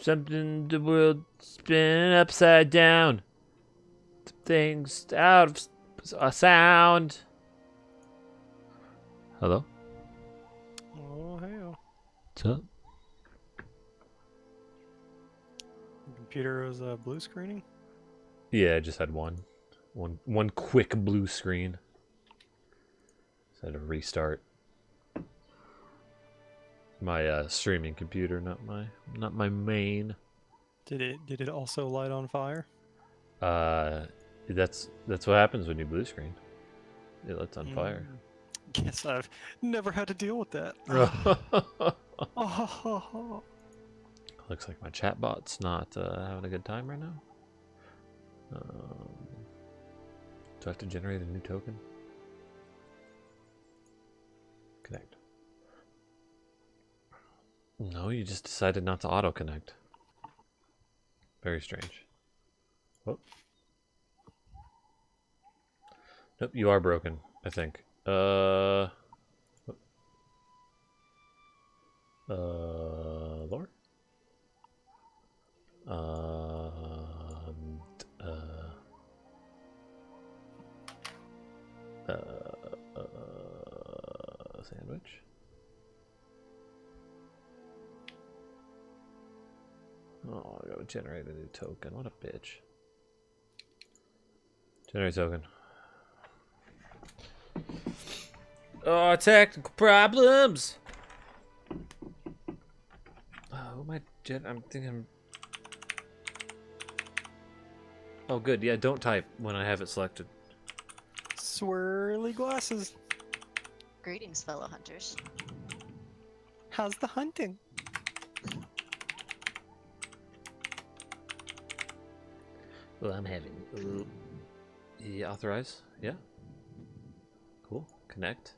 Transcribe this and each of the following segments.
Something the world spinning upside down. Things out of sound. Hello? Oh, hell. What's up? The computer was blue screening? Yeah, I just had one quick blue screen. Just had to restart my streaming computer, not my main. Did it also light on fire? That's what happens when you blue screen. It lights on fire. Guess I've never had to deal with that. Looks like my chatbot's not having a good time right now. Do I have to generate a new token? Connect. No, you just decided not to auto-connect. Very strange. Oh. Nope, you are broken, I think. Lore? Sandwich? Oh, I gotta generate a new token. What a bitch. Generate token. Oh, technical problems! Oh, I'm thinking... Oh, good. Yeah, don't type when I have it selected. Swirly glasses. Greetings, fellow hunters. How's the hunting? Well, I'm having... Yeah, authorize. Yeah. Cool. Connect.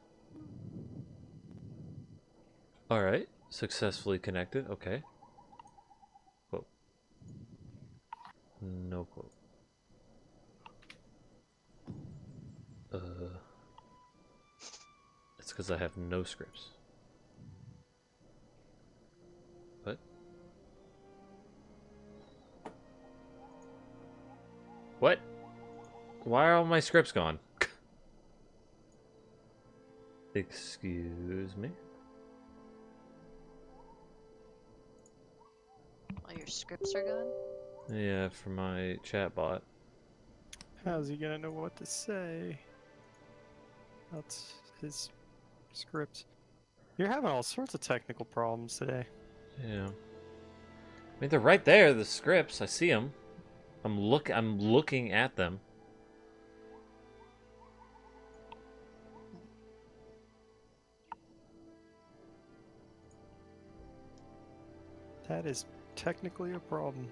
Alright. Successfully connected. Okay. Quote. No quote. It's because I have no scripts. What? What? Why are all my scripts gone? Excuse me? All your scripts are gone? Yeah, for my chatbot. How's he gonna know what to say? That's his scripts. You're having all sorts of technical problems today. Yeah. I mean, they're right there, the scripts. I see them. I'm looking at them. That is technically a problem.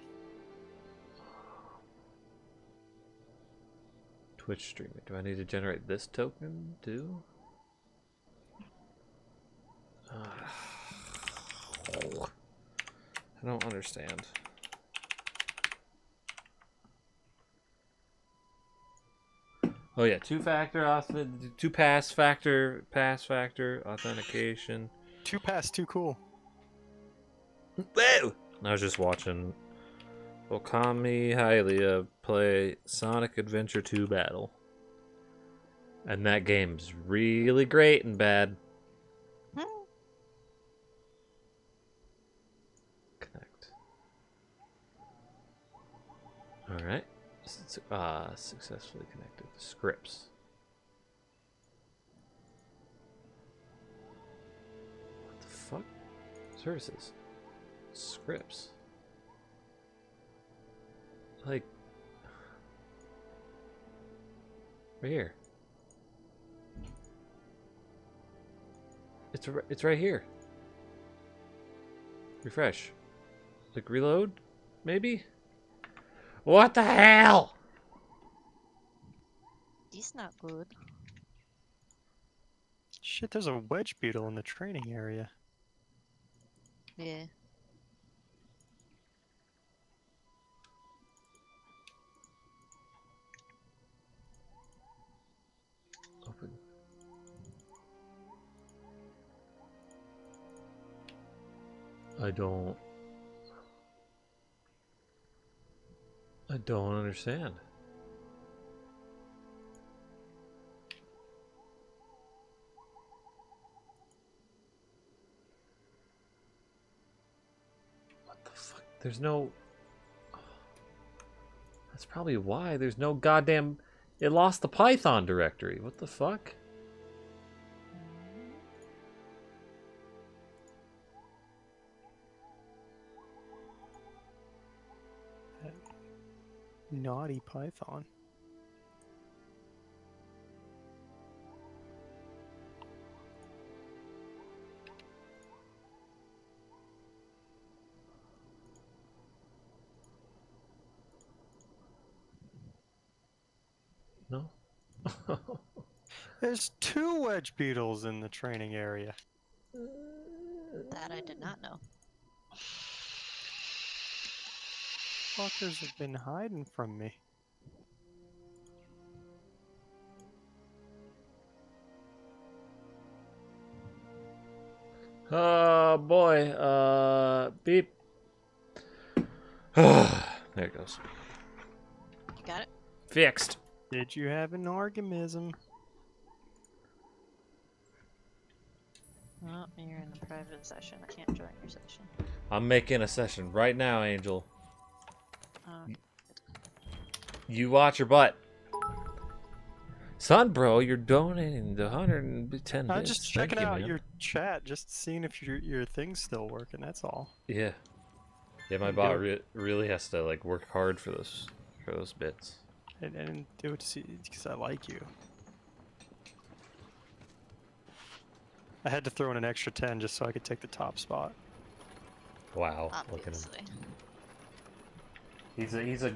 Twitch streaming. Do I need to generate this token too? I don't understand. Oh yeah, pass factor authentication. Too past, too cool. Whoa! I was just watching Okami Hylia play Sonic Adventure 2 Battle. And that game's really great and bad. Connect. Alright. Successfully connected. Scripts. What the fuck? Services. Scripts. Like... right here. It's right here. Refresh. Like reload? Maybe? What the hell? He's not good. Shit, there's a wedge beetle in the training area. Yeah. Open. I don't... I don't understand. What the fuck? There's no... That's probably why. There's no goddamn... It lost the Python directory. What the fuck? Naughty Python. No? There's 2 wedge beetles in the training area. That I did not know. Fuckers have been hiding from me. Oh boy, beep. There it goes. You got it? Fixed. Did you have an organism? Oh, you're in a private session. I can't join your session. I'm making a session right now, Angel. Oh, You watch your butt. Son, bro, you're donating the 110 I'm bits. just Thank checking you, out man. your chat, just seeing if your thing's still working. That's all. Yeah. Yeah, my bot really has to like work hard for those bits. I didn't do it because I like you. I had to throw in an extra 10 just so I could take the top spot. Wow, look at him. obviously.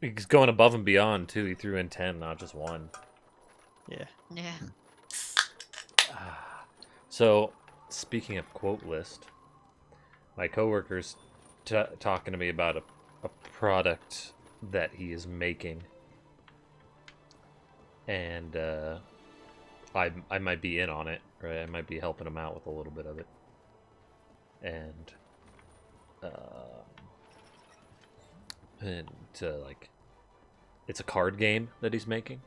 He's going above and beyond too. He threw in 10, not just 1. Yeah. Yeah. So, speaking of quote list, my coworker's talking to me about a product that he is making, and I might be in on it, right? I might be helping him out with a little bit of it, and like, it's a card game that he's making,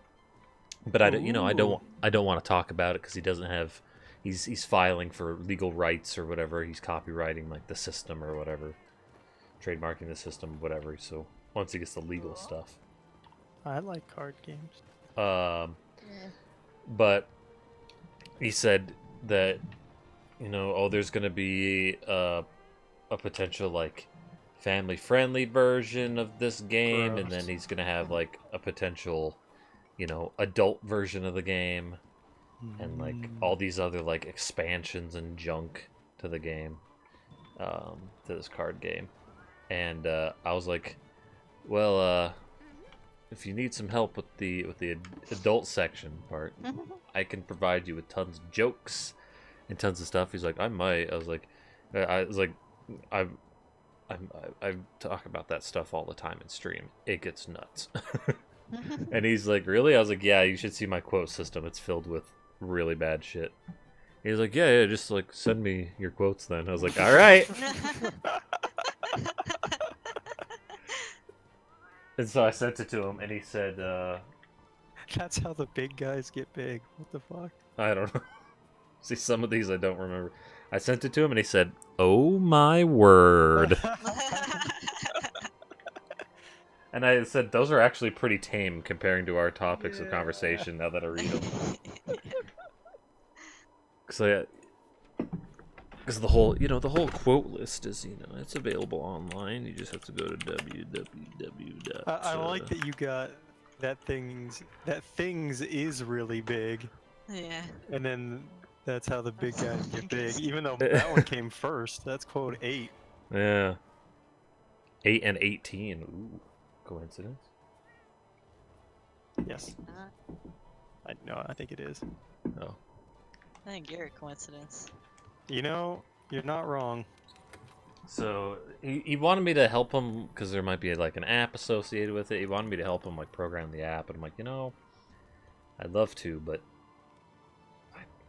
but I don't want to talk about it because he doesn't have. He's filing for legal rights or whatever. He's copywriting like the system or whatever, trademarking the system, whatever. So once he gets the legal stuff, I like card games. Yeah. but he said that there's gonna be a potential like family-friendly version of this game, and then he's gonna have like a potential, adult version of the game. And like all these other like expansions and junk to the game, to this card game, and I was like, well, if you need some help with the adult section part, I can provide you with tons of jokes and tons of stuff. He's like, I might. I was like, I talk about that stuff all the time in stream. It gets nuts. And he's like, really? I was like, yeah, you should see my quote system. It's filled with really bad shit. He's like, yeah, just like send me your quotes then. I was like, all right. And so I sent it to him, and he said, That's how the big guys get big. What the fuck? I don't know. See, some of these I don't remember. I sent it to him, and he said, oh my word. And I said, those are actually pretty tame comparing to our topics of conversation now that I read them. Because the whole quote list is, it's available online. You just have to go to www. I like that you got that things is really big, Yeah. and then that's how the big guys get big. Even though that one came first, that's quote 8. Yeah. 8 and 18. Ooh, coincidence? Yes. I think it is. Oh. I think you're a coincidence. You're not wrong. So he wanted me to help him because there might be like an app associated with it. He wanted me to help him like program the app, and I'm like, I'd love to, but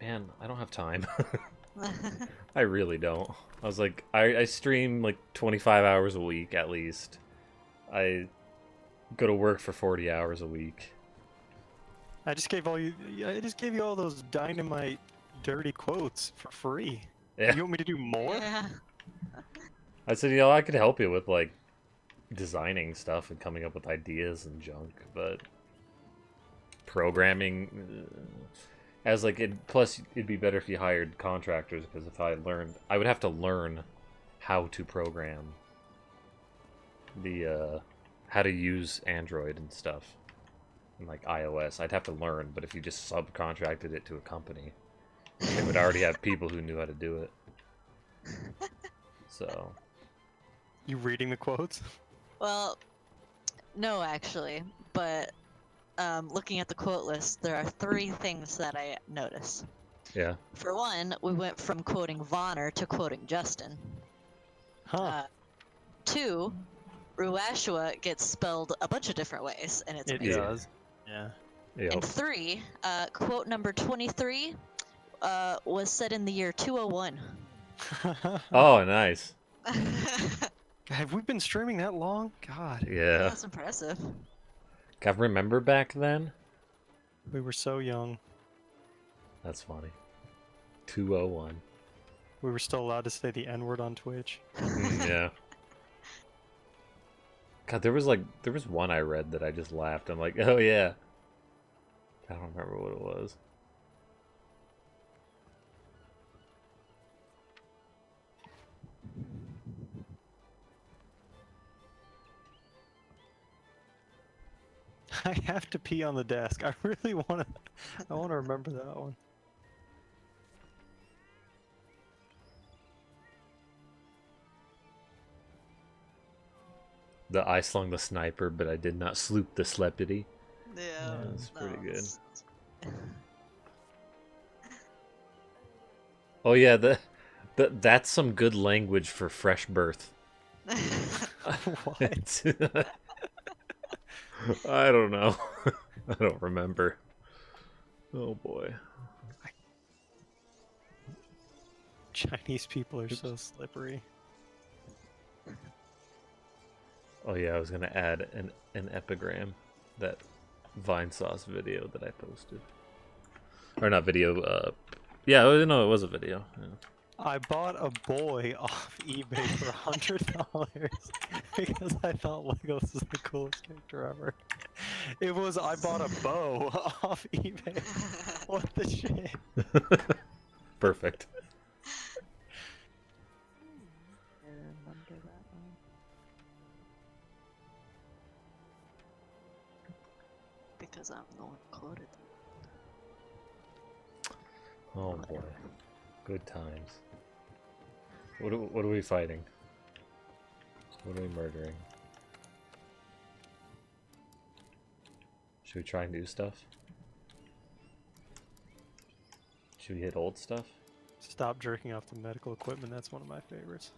I don't have time. I really don't. I was like, I stream like 25 hours a week at least. I go to work for 40 hours a week. I just gave you all those dynamite, dirty quotes for free. Yeah. You want me to do more? Yeah. I said, you know, I could help you with like designing stuff and coming up with ideas and junk, but programming, as like it. Plus, it'd be better if you hired contractors, because if I would have to learn how to program the how to use Android and stuff, and like iOS. I'd have to learn, but if you just subcontracted it to a company, they would already have people who knew how to do it. So. You reading the quotes? Well, no, actually, but looking at the quote list, there are 3 things that I noticed. Yeah. For one, we went from quoting Vonner to quoting Justin. Huh. 2, Ruashua gets spelled a bunch of different ways, and it's It amazing. does. Yeah. Yep. And 3, quote number 23 was said in the year 201. Oh, nice. Have we been streaming that long? God, Yeah. That's impressive. Can I remember back then? we were so young. That's funny. 201. We were still allowed to say the N-word on Twitch. Yeah. God, there was one I read that I just laughed. I'm like, oh yeah. I don't remember what it was. I have to pee on the desk. I really want to. I want to remember that one. I slung the sniper, but I did not sloop the slepity. Yeah, That's pretty good. it's- Oh yeah, that's some good language for fresh birth. What? I don't know. I don't remember. Oh boy. Chinese people are so slippery. Oh yeah, I was gonna add an epigram, that Vine Sauce video that I posted, or not video. Yeah, no, it was a video. Yeah. I bought a boy off eBay for $100 because I thought Legos is the coolest character ever. It was I bought a bow off eBay. What the shit? Perfect. I remember that one. Because I'm the one who quoted them. Oh boy, good times. What are we fighting? What are we murdering? Should we try new stuff? Should we hit old stuff? Stop jerking off the medical equipment. That's one of my favorites.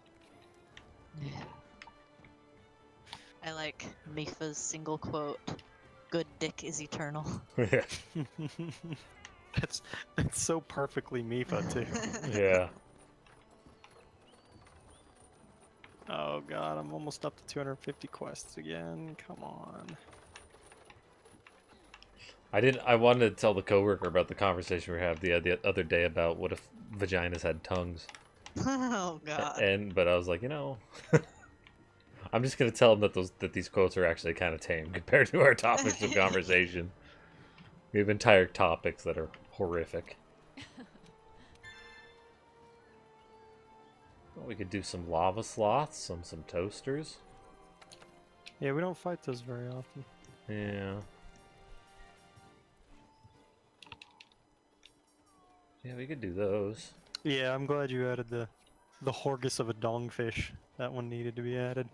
Yeah. I like Mifa's single quote, "Good dick is eternal." Yeah. That's so perfectly Mifa too. Yeah. Oh god, I'm almost up to 250 quests again. Come on. I wanted to tell the coworker about the conversation we had the other day about what if vaginas had tongues. Oh god. But I was like, I'm just gonna tell them that these quotes are actually kind of tame compared to our topics of conversation. We have entire topics that are horrific. Well, we could do some Lavasloths, some toasters. Yeah, we don't fight those very often. Yeah. Yeah, we could do those. Yeah, I'm glad you added the Horgus of a dongfish. That one needed to be added.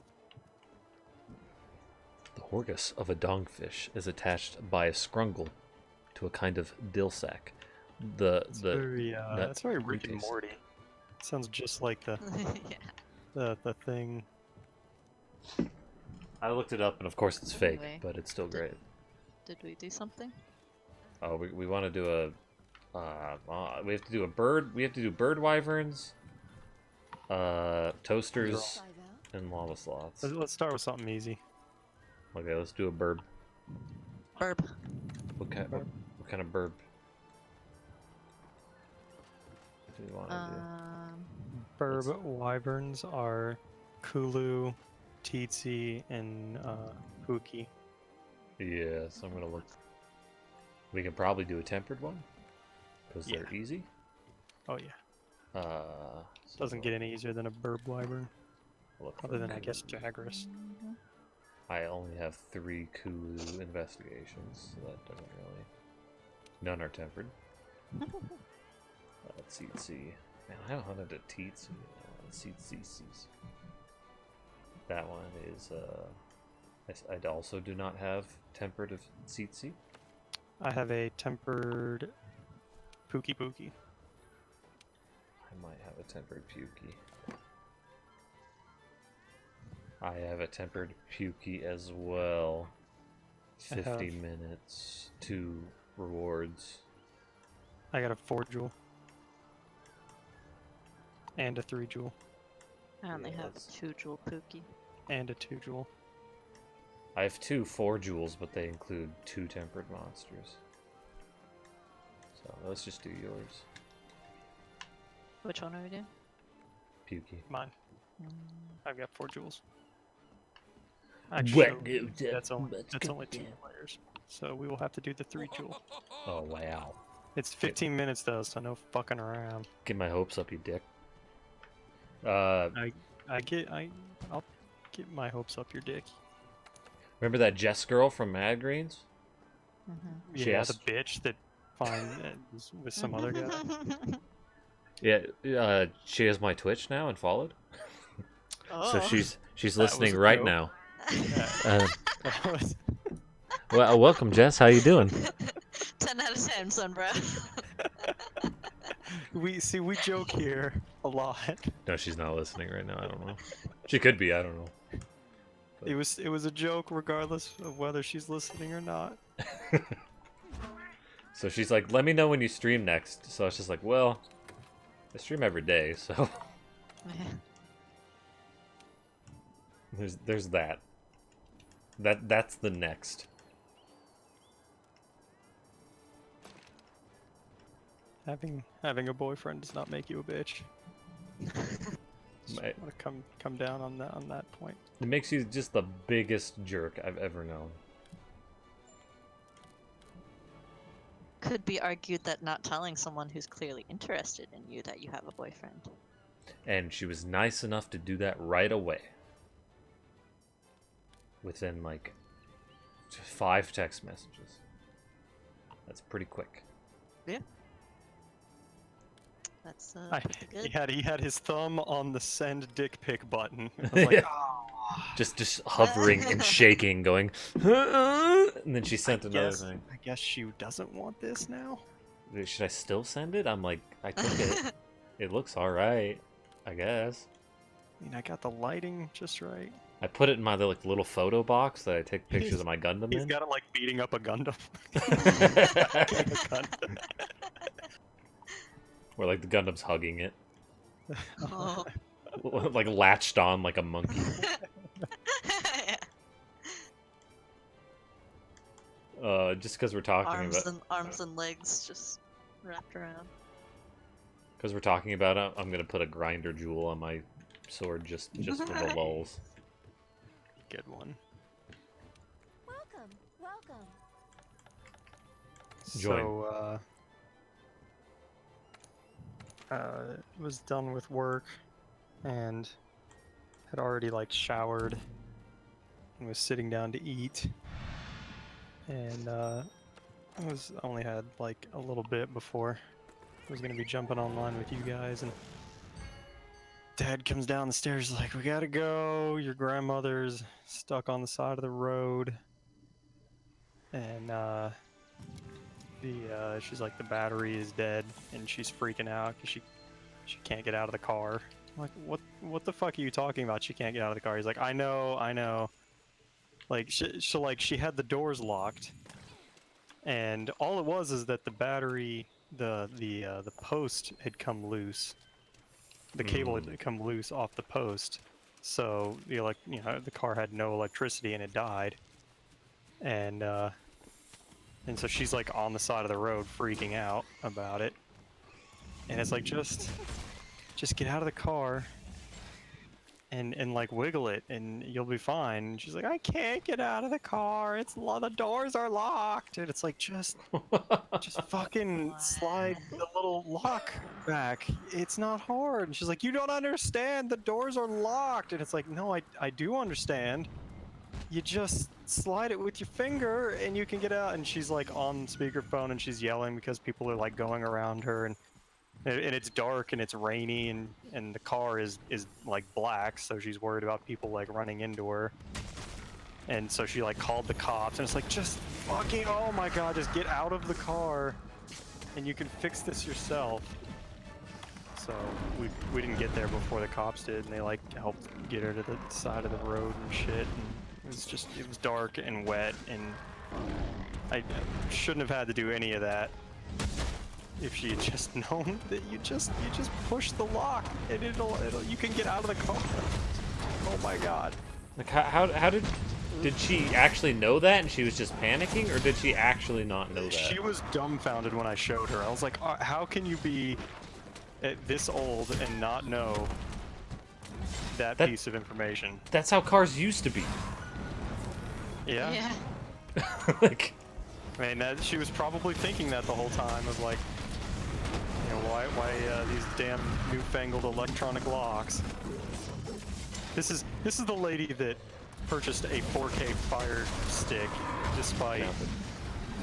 The horgus of a dongfish is attached by a scrungle to a kind of dill sack. It's very Rick and taste. Morty. Sounds just like Yeah. the thing. I looked it up, and of course it's fake, Anyway, but it's still great. Did we do something? Oh, we want to do a. We have to do a bird. We have to do bird wyverns, toasters, and lava sloths. Let's start with something easy. Okay, let's do a burb. Burp. What kind of burb do you want to Burb wyverns are Kulu, Tsetse, and Pookie. do? Yeah, so I'm gonna look. We can probably do a tempered one because they're easy. Oh yeah. So Doesn't get any easier than a burb wyvern, look for other than I Kulu. guess Jagras. I only have 3 Kulu investigations, so that doesn't really. None are tempered. Tsetse. Man, I haven't hunted a Tsetse. Tsetses. That one is. I also do not have tempered of Tsetse. I have a tempered Pookie Pookie. I might have a tempered Pukey. I have a tempered Pukey as well. 50 minutes, 2 rewards. I got a 4 jewel. And a 3 jewel. I only have Yes. a 2 jewel Pookie. And a 2 jewel. I have 2 4 jewels, but they include 2 tempered monsters. So let's just do yours. Which one are we doing? Pukey. Mine. Mm, I've got 4 jewels. Well, Actually, yeah, that's only let's that's go only 2 down. players. So we will have to do the 3 jewel. Oh wow. It's 15 minutes though, so no fucking around. Get my hopes up, you dick. I'll get my hopes up your dick. Remember that Jess girl from Mad Greens? mhm. She Yeah, asked- the bitch that was with some other guy. Yeah, she has my Twitch now and followed. Oh. So she's That was listening a right joke. now. Yeah. Uh, well, welcome, Jess. How you doing? 10 out of 10, son, bro. we joke here a lot. No, she's not listening right now. I don't know. She could be. I don't know. It was a joke regardless of whether she's listening or not. So she's like, "Let me know when you stream next." So I was just like, "Well, I stream every day, so there's that. That's the next." Having a boyfriend does not make you a bitch. Just My- want to come down on that point. It makes you just the biggest jerk I've ever known. Could be argued that not telling someone who's clearly interested in you that you have a boyfriend. And she was nice enough to do that right away. Within like 5 text messages. That's pretty quick. That's pretty He good. had his thumb on the send dick pic button. I was like, Just hovering and shaking, going, and then she sent another thing. I guess she doesn't want this now. Should I still send it? I'm like, I took it. It looks alright, I guess. I mean, I got the lighting just right. I put it in my little photo box that I take pictures of my Gundam He's in. got it like beating up a Gundam. Where like the Gundam's hugging it. Oh. Like latched on like a monkey. Just because we're talking arms and legs just wrapped around. Because we're talking about it, I'm gonna put a grinder jewel on my sword just for the lulls. Good one. Welcome. Join. So, was done with work and had already like showered and was sitting down to eat. And I only had like a little bit before I was gonna be jumping online with you guys, and Dad comes down the stairs like, "We gotta go. Your grandmother's stuck on the side of the road." And she's like, the battery is dead, and she's freaking out because she can't get out of the car. I'm like, what the fuck are you talking about? She can't get out of the car. He's like, I know. Like she had the doors locked, and all it was is that the battery, the post had come loose. The cable had come loose off the post, so the car had no electricity and it died. and so she's like on the side of the road freaking out about it, and it's like just get out of the car and like wiggle it and you'll be fine. And she's like, I can't get out of the car, the doors are locked. And it's like, just fucking slide the little lock back, it's not hard. And she's like, you don't understand, the doors are locked. And it's like, no, I do understand. You just slide it with your finger and you can get out. And she's like on speakerphone and she's yelling because people are like going around her, and it's dark and it's rainy, and the car is like black, so she's worried about people like running into her. And so she like called the cops, and it's like, just fucking, oh my god, just get out of the car and you can fix this yourself. So we didn't get there before the cops did, and they like helped get her to the side of the road and shit. And it was dark and wet, and I shouldn't have had to do any of that. If she had just known that you just push the lock and you can get out of the car. Oh my god. Like how did she actually know that and she was just panicking, or did she actually not know that? She was dumbfounded when I showed her. I was like, how can you be this old and not know that piece of information? That's how cars used to be. Yeah? Yeah. Like, I mean, she was probably thinking that the whole time, of like, you know, why these damn newfangled electronic locks. This is the lady that purchased a 4K Fire Stick despite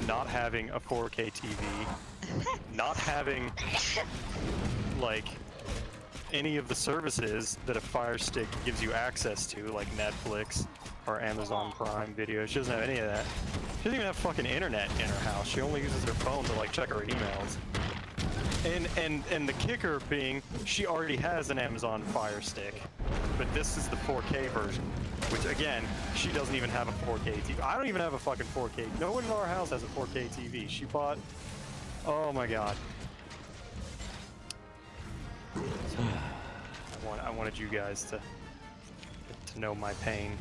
not having a 4K TV, not having like any of the services that a Fire Stick gives you access to, like Netflix or Amazon Prime Video. She doesn't have any of that. She doesn't even have fucking internet in her house. She only uses her phone to like check her emails. And the kicker being, she already has an Amazon Fire Stick, but this is the 4K version, which again, she doesn't even have a 4K TV. I don't even have a fucking 4K. No one in our house has a 4K TV. She bought, oh my god. I wanted you guys to know my pain,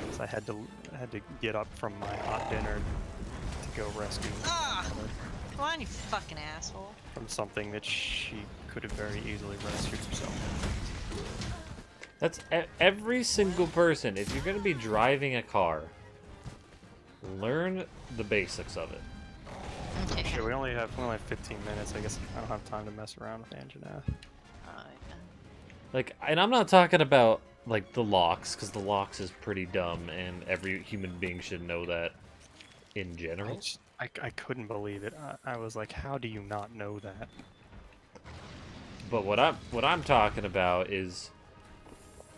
because I had to get up from my hot dinner to go rescue Ah! Come on, you fucking asshole. from something that she could have very easily rescued herself. that's every single person. If you're gonna be driving a car, learn the basics of it. Okay. Shit, we only have 15 minutes. I guess I don't have time to mess around with Anjanath. Yeah. Like, and I'm not talking about like the locks, because the locks is pretty dumb, and every human being should know that in general. I couldn't believe it. I was like, how do you not know that? But what I'm talking about is,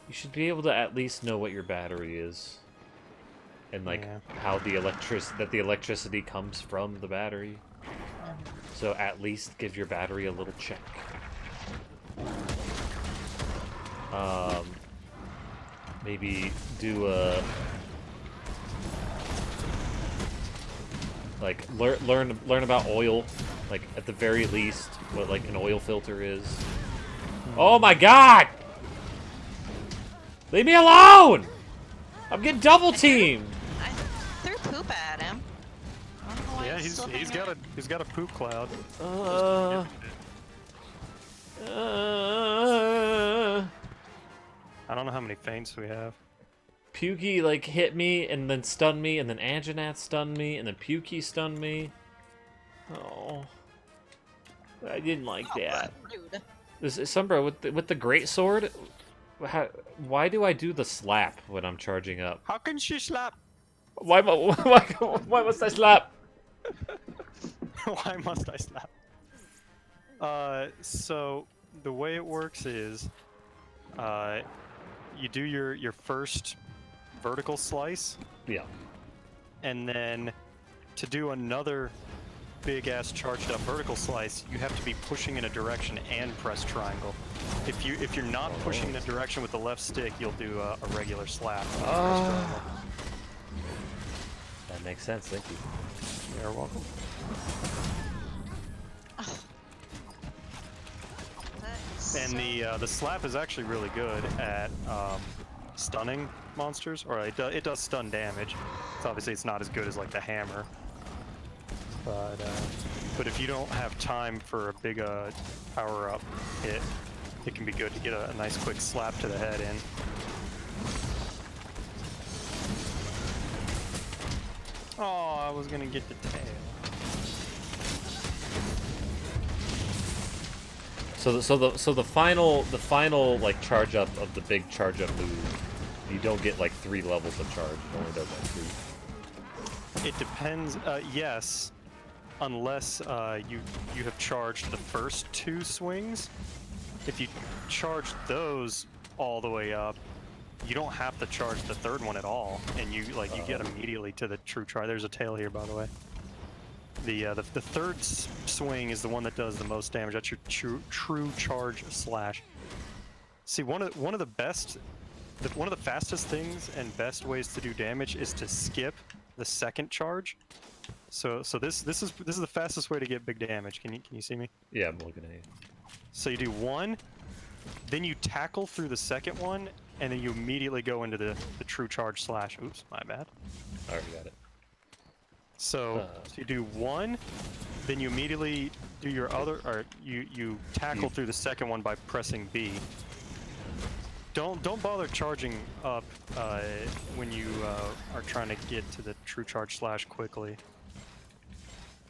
you should be able to at least know what your battery is, and like how the electricity comes from the battery. So at least give your battery a little check. Maybe do a like learn about oil, like at the very least what like an oil filter is. Oh my god! Leave me alone! I'm getting double teamed. I threw poop at him. I don't know why Yeah, still he's got a poop cloud. I don't know how many feints we have. Pukey like hit me and then stunned me, and then Anjanath stunned me, and then Pukey stunned me. Oh, I didn't like that. Rude. This is Sombra with the great sword. Why do I do the slap when I'm charging up? How can she slap? Why must I slap? Why must I slap? So the way it works is, you do your first vertical slice, Yeah. and then to do another big ass charged up vertical slice, you have to be pushing in a direction and press triangle. If you're not pushing in a direction with the left stick, you'll do a regular slap. That makes sense. Thank you. You're welcome. That is And the slap is actually really good at stunning monsters, or it does stun damage. So obviously it's not as good as like the hammer. But if you don't have time for a big power-up hit, it can be good to get a nice quick slap to the head in. Oh, I was gonna get the tail. So the final like charge up of the big charge up move, you don't get like 3 levels of charge. It only does like 2. It depends. Yes, unless you have charged the first 2 swings. If you charge those all the way up, you don't have to charge the 3rd one at all, and you get immediately to the true charge. There's a tail here, by the way. The 3rd swing is the one that does the most damage. That's your true charge slash. See, one of the fastest things and best ways to do damage is to skip the 2nd charge. So this is the fastest way to get big damage. Can you see me? Yeah, I'm looking at you. So you do 1, then you tackle through the 2nd one, and then you immediately go into the true charge slash. Oops, my bad. I already got it. So you do 1, then you immediately do your other, or you tackle through the 2nd one by pressing B. Don't bother charging up when you are trying to get to the true charge slash quickly.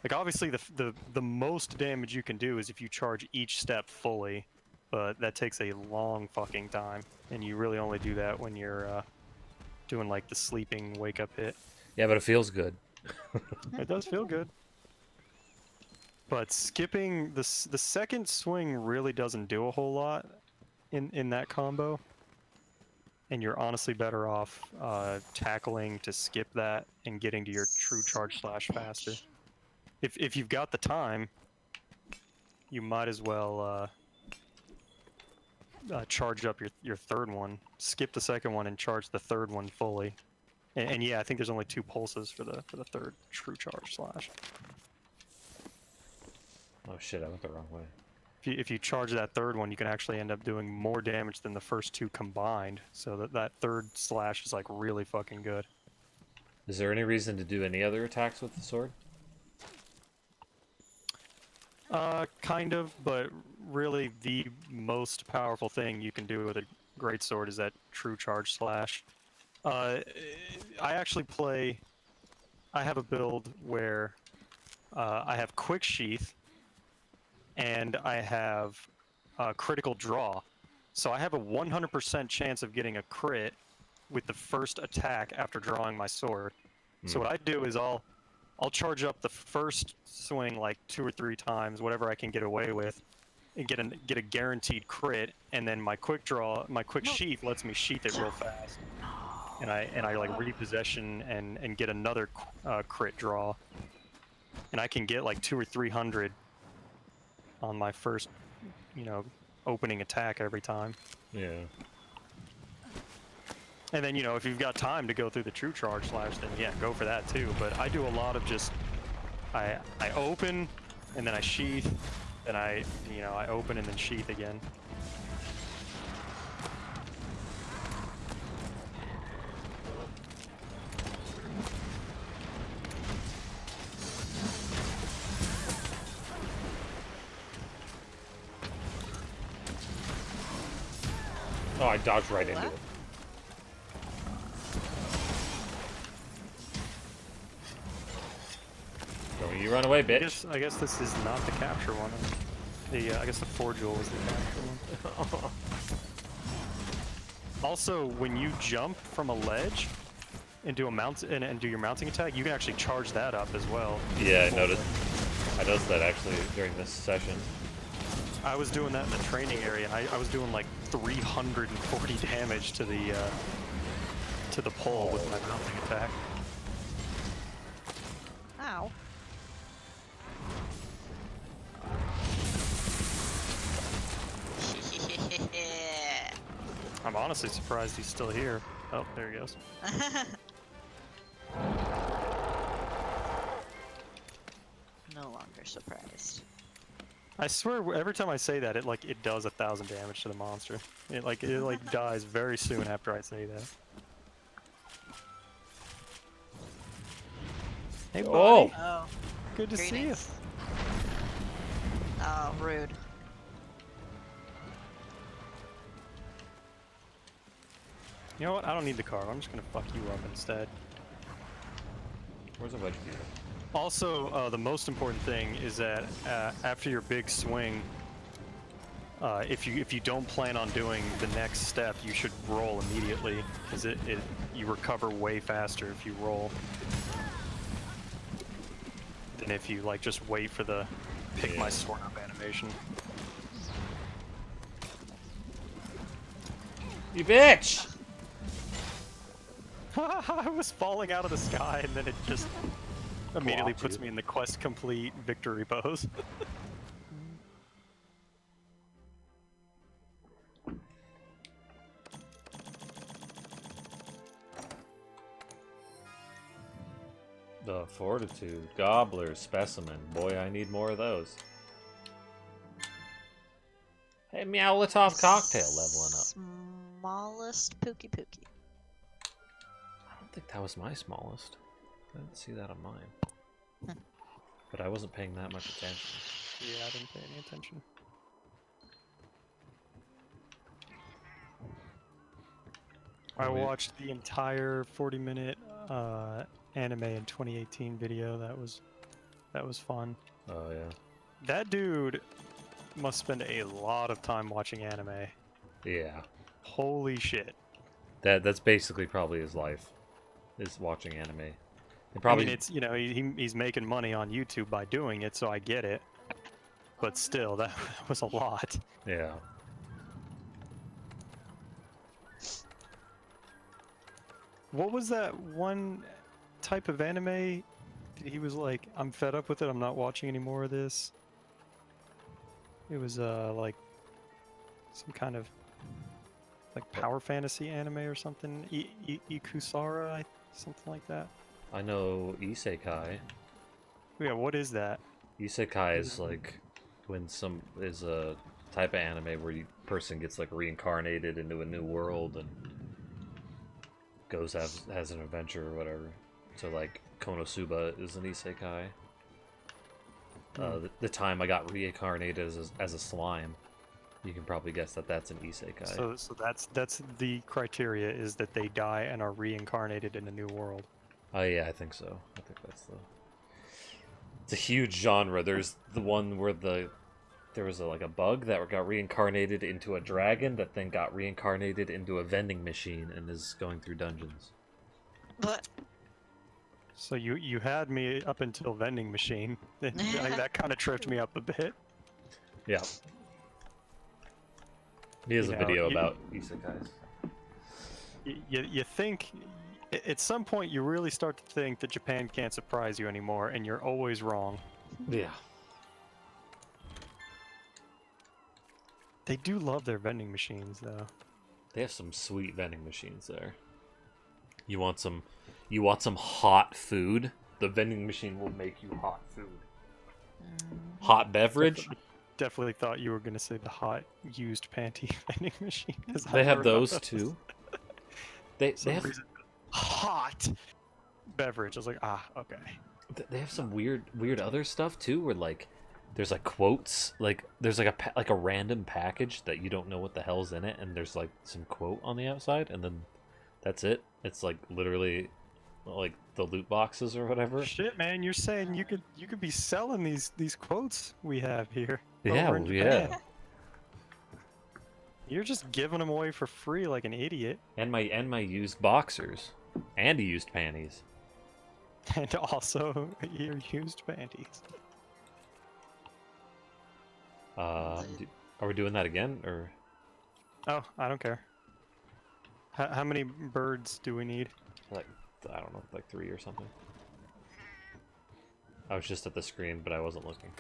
Like obviously the most damage you can do is if you charge each step fully, but that takes a long fucking time, and you really only do that when you're doing like the sleeping wake up hit. Yeah, but it feels good. It does feel good. But skipping the 2nd swing really doesn't do a whole lot in that combo. And you're honestly better off tackling to skip that and getting to your true charge slash faster. If you've got the time, you might as well charge up your 3rd one. Skip the 2nd one and charge the 3rd one fully. And yeah, I think there's only 2 pulses for the 3rd true charge slash. Oh shit, I went the wrong way. If you charge that 3rd one, you can actually end up doing more damage than the first 2 combined. So that 3rd slash is like really fucking good. Is there any reason to do any other attacks with the sword? Kind of, but really the most powerful thing you can do with a greatsword is that true charge slash. I have a build where I have quick sheath and I have critical draw. So I have a 100% chance of getting a crit with the first attack after drawing my sword. So what I do is I'll charge up the first swing like 2 or 3 times, whatever I can get away with, and get a guaranteed crit, and then my quick sheath lets me sheath it real fast. And I like repossession and get another crit draw, and I can get like 200 or 300 on my first, opening attack every time. Yeah. And then if you've got time to go through the true charge slash, then yeah, go for that too. But I do a lot of just I open and then I sheath, and I open and then sheath again. Oh, I dodged right into it. Don't you run away, bitch. I guess this is not the capture one. I guess the 4 jewel was the capture one. Also, when you jump from a ledge and do your mounting attack, you can actually charge that up as well. Yeah, I noticed that actually during this session. I was doing that in the training area, and I was doing like 340 damage to the pole with my mounting attack. Ow. I'm honestly surprised he's still here. Oh, there he goes. No longer surprised. I swear, every time I say that, it does 1,000 damage to the monster. It dies very soon after I say that. Hey, Oh! buddy. Oh, Good to see you. greetings. Oh, rude. You know what? I don't need the car. I'm just gonna fuck you up instead. Where's the wedge beater? Also, the most important thing is that after your big swing, if you don't plan on doing the next step, you should roll immediately, because you recover way faster if you roll than if you just wait for the pick my sword up animation. You bitch! I was falling out of the sky, and then it just immediately Blocked puts you. me in the quest complete victory pose. The Fortitude, Gobbler, Specimen. Boy, I need more of those. Hey, Meowlitov Cocktail leveling up. Smallest Pookie Pookie. I don't think that was my smallest. I didn't see that on mine. But I wasn't paying that much attention. Yeah, I didn't pay any attention. I watched the entire 40-minute anime in 2018 video. That was fun. Oh, yeah. That dude must spend a lot of time watching anime. Yeah. Holy shit. That's basically probably his life, is watching anime. And I probably, mean, it's he's making money on YouTube by doing it, so I get it. But still, that was a lot. yeah. What was that one type of anime? He was like, I'm fed up with it. I'm not watching any more of this. It was like some kind of like power fantasy anime or something. Ikusara, something like that. I know Isekai. Yeah, what is that? Isekai is like when is a type of anime where person gets like reincarnated into a new world and has an adventure or whatever. So like Konosuba is an isekai. The time I got reincarnated as a slime, you can probably guess that that's an isekai. So that's the criteria, is that they die and are reincarnated in a new world. Oh yeah, I think so. I think that's it's a huge genre. There's the one where there was like a bug that got reincarnated into a dragon that then got reincarnated into a vending machine and is going through dungeons. What? So you had me up until vending machine. That kind of tripped me up a bit. Yeah. He has You a know, video about isekais. You think at some point you really start to think that Japan can't surprise you anymore, and you're always wrong. Yeah. They do love their vending machines, though. They have some sweet vending machines there. You want some hot food? The vending machine will make you hot food. Hot beverage? Definitely thought you were gonna say the hot used panty vending machine. 'Cause They I've have heard about those too. They Some have reason. Hot beverage. I was like, okay. they have some weird other stuff too, where like there's like quotes, like there's like a random package that you don't know what the hell's in it, and there's like some quote on the outside, and then that's it. It's like literally like the loot boxes or whatever. Shit, man, you're saying you could be selling these quotes we have here. Yeah, over in yeah. Japan. You're just giving them away for free like an idiot. And my used boxers and used panties. And also your used panties. Are we doing that again or? Oh, I don't care. How many birds do we need? Like, I don't know, like 3 or something. I was just at the screen, but I wasn't looking.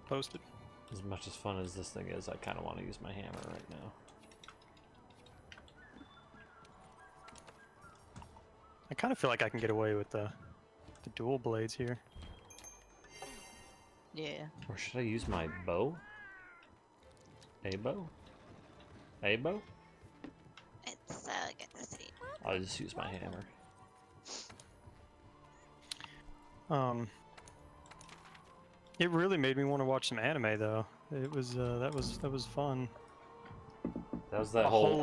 Posted. As much as fun as this thing is, I kind of want to use my hammer right now. kind of feel like I can get away with the dual blades here. Yeah. Or should I use my bow? A bow? A bow? It's so good to see. I'll just use my hammer. It really made me want to watch some anime though. It was that was fun. That was that A whole.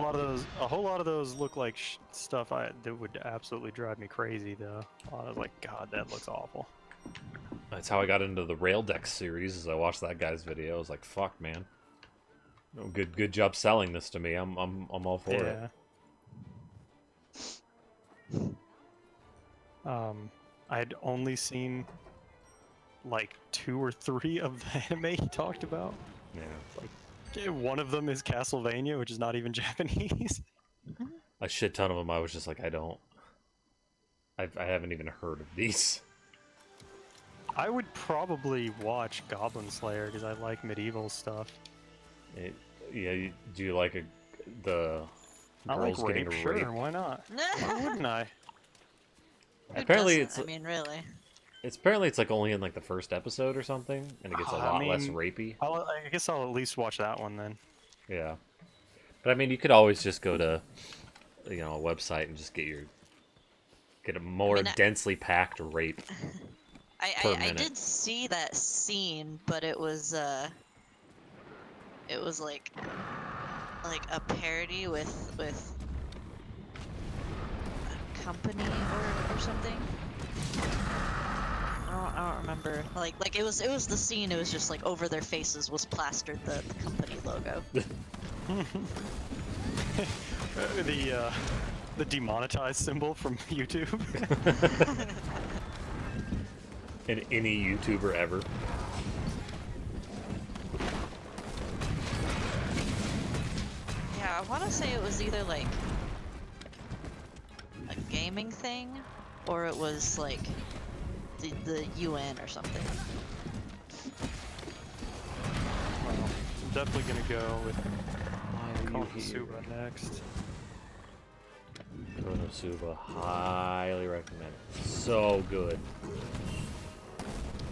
whole lot of those look like stuff that would absolutely drive me crazy though. I was like, God, that looks awful. That's how I got into the Rail Deck series. Is I watched that guy's video. I was like, "Fuck, man! Oh, good job selling this to me. I'm all for it." I'd only seen like 2 or 3 of the anime he talked about. Yeah. Like, one of them is Castlevania, which is not even Japanese. A shit ton of them. I was just like, I haven't even heard of these. I would probably watch Goblin Slayer because I like medieval stuff. Yeah. Do you like the I like girls getting rape, raped? sure, why not? Why wouldn't I? Who Apparently, doesn't? I mean, really. it's like only in like the first episode or something, and it gets a lot less rapey. I guess I'll at least watch that one then. Yeah, but I mean, you could always just go to, a website and just get a more densely packed rape. I did see that scene, but it was like a parody with a company or something. I don't remember. Like it was the scene. It was just like over their faces was plastered the company logo. The demonetized symbol from YouTube. And any YouTuber ever. Yeah, I want to say it was either like a gaming thing, or it was like the UN or something. Well, I'm definitely gonna go with Konosuba next. Konosuba, highly recommend it. So good.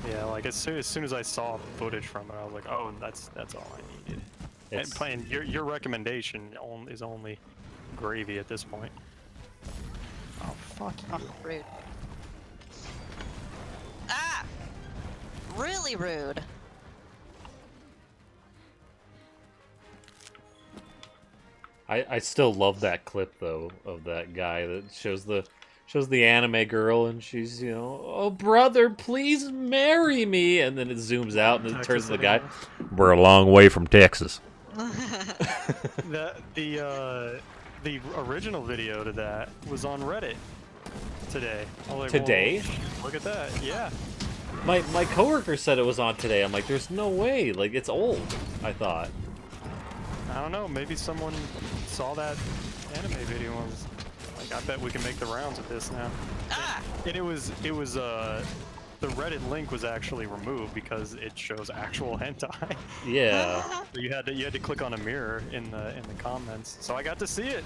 Yeah, like as soon as I saw footage from it, I was like, oh, that's all I needed. And playing your recommendation is only gravy at this point. Oh fuck you. Oh, rude. Ah! Really rude. I still love that clip though of that guy that shows the anime girl and she's oh brother please marry me, and then it zooms out and it turns to the guy. We're a long way from Texas. The original video to that was on Reddit today. I was like, Today? Well, look at that. Yeah. My coworker said it was on today. I'm like, there's no way. Like, it's old. I thought. I don't know. Maybe someone saw that anime video and was like, I bet we can make the rounds with this now. Ah! And it was the Reddit link was actually removed because it shows actual hentai. Yeah. So you had to click on a mirror in the comments. So I got to see it.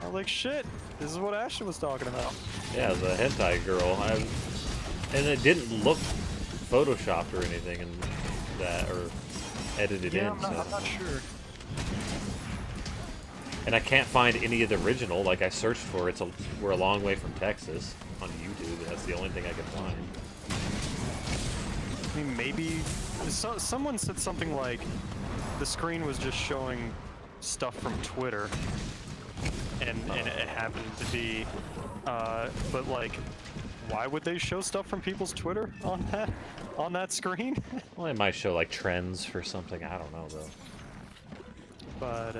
I was like, shit, this is what Ashton was talking about. Yeah, the hentai girl. And it didn't look photoshopped or anything, and that or edited in. I'm not sure. And I can't find any of the original. Like I searched for it. We're a long way from Texas on YouTube. That's the only thing I could find. I mean, maybe someone said something like the screen was just showing stuff from Twitter, and it happened to be, but like, why would they show stuff from people's Twitter on that screen? Well, it might show like trends for something. I don't know though. But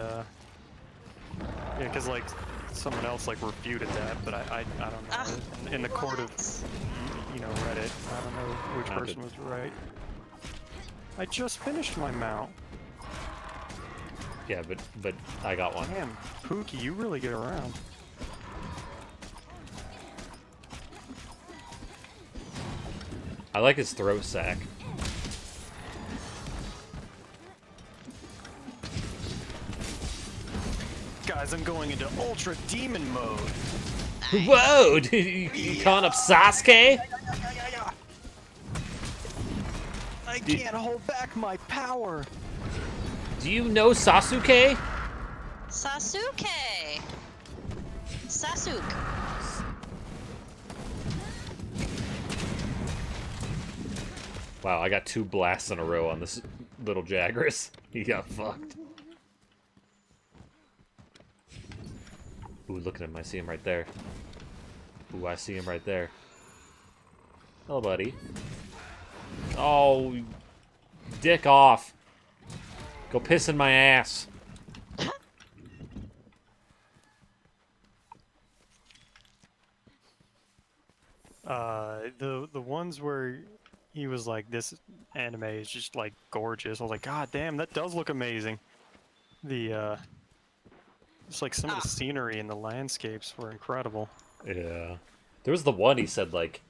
yeah, because like someone else like refuted that, but I don't know. In the court of Reddit, I don't know which person was right. I just finished my mount. Yeah, but I got one. Damn, Pookie, you really get around. I like his throat sack. Guys, I'm going into Ultra Demon mode. Whoa! You calling up Sasuke? I can't hold back my power. Do you know Sasuke? Sasuke. Sasuke. Wow, I got 2 blasts in a row on this little Jagras. He got fucked. Ooh, look at him. I see him right there. Ooh, I see him right there. Hello, buddy. Oh, dick off. Go piss in my ass. The ones where he was like, this anime is just like gorgeous. I was like, God damn, that does look amazing. The just like some of the scenery and the landscapes were incredible. Yeah. There was the one he said, like,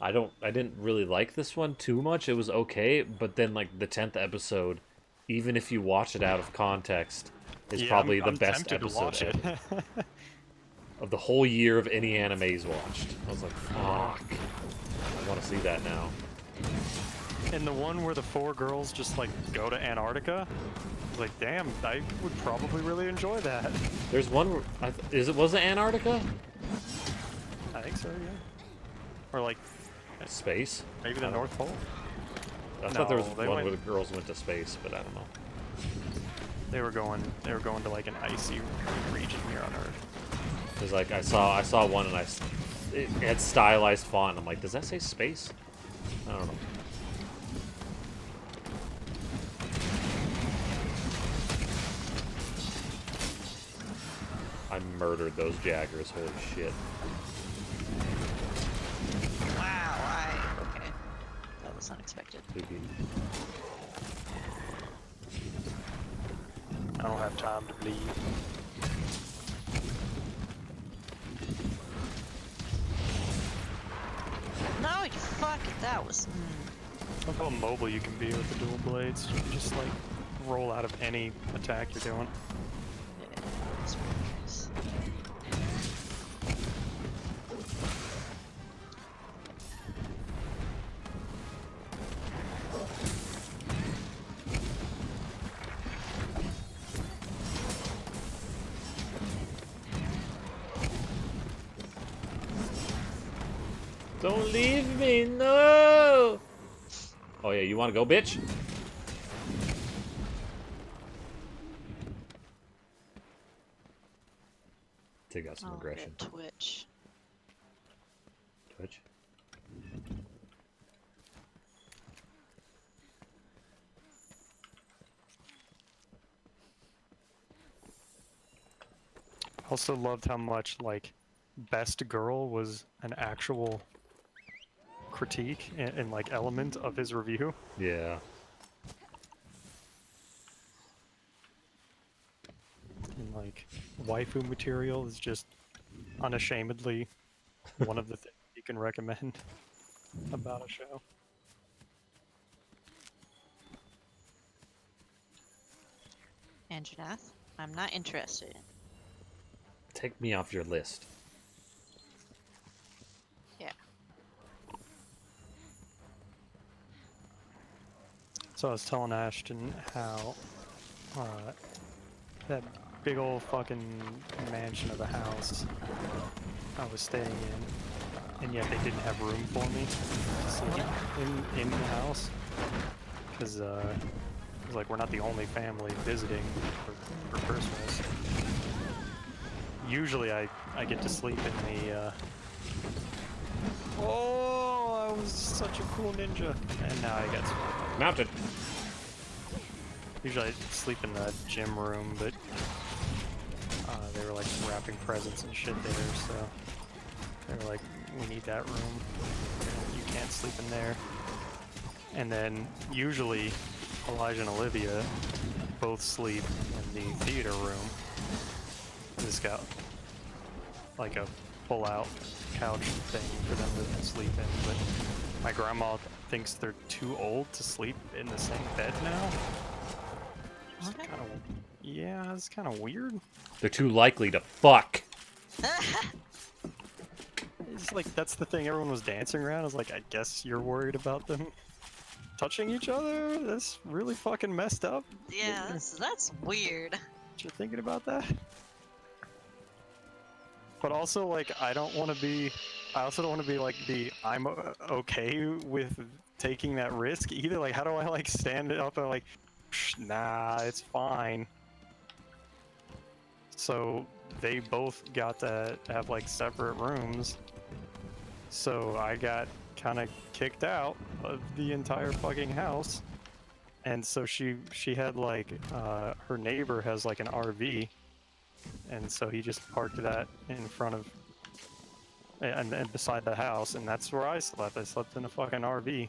I didn't really like this one too much. It was okay, but then, like, the 10th episode, even if you watch it out of context, is probably the I'm best tempted to watch episode it. ever. Of the whole year of any anime he's watched. I was like, fuck. I want to see that now. And the one where the 4 girls just like go to Antarctica, I was like, damn, I would probably really enjoy that. There's one where, was it Antarctica? I think so, yeah. Or like Space? maybe the North Pole. I thought there was No, one they where went- the girls went to space, but I don't know. They were going to like an icy region here on Earth. Because, like, I saw one and it had stylized font. And I'm like, does that say space? I don't know. I murdered those Jaggers. Holy shit. Wow, okay. That was unexpected. Spooky. I don't have time to bleed. No, you fuck. That was. Look how mobile you can be with the dual blades. You can just like roll out of any attack you're doing. Yeah, that's pretty nice. Don't leave me, no! Oh yeah, you wanna go, bitch? Take out some I'll aggression. get Twitch. Twitch? Also loved how much like best girl was an actual critique and like element of his review. Yeah. And like waifu material is just unashamedly one of the things you can recommend about a show. Anjanath, I'm not interested. Take me off your list. Yeah. So I was telling Ashton how that big old fucking mansion of a house I was staying in, and yet they didn't have room for me to sleep in the house because it was like we're not the only family visiting for Christmas. Usually I get to sleep in the oh, I was such a cool ninja, and now I got swept. Mounted. Usually I sleep in the gym room, but they were like wrapping presents and shit there, so they were like, we need that room. You can't sleep in there. And then usually Elijah and Olivia both sleep in the theater room. This got like a pull-out couch thing for them to sleep in, but my grandma thinks they're too old to sleep in the same bed now. It's Okay. kind of, yeah, it's kind of weird. They're too likely to fuck. it's like that's the thing everyone was dancing around. I was like, I guess you're worried about them touching each other? That's really fucking messed up. Yeah, that's weird. You're thinking about that? But also, like, I also don't want to be like okay with taking that risk either. Like, how do I like stand up and like, nah, it's fine. So they both got to have like separate rooms. So I got kind of kicked out of the entire fucking house. And so she had like her neighbor has like an RV, and so he just parked that in front of and beside the house, and that's where I slept. I slept in a fucking RV,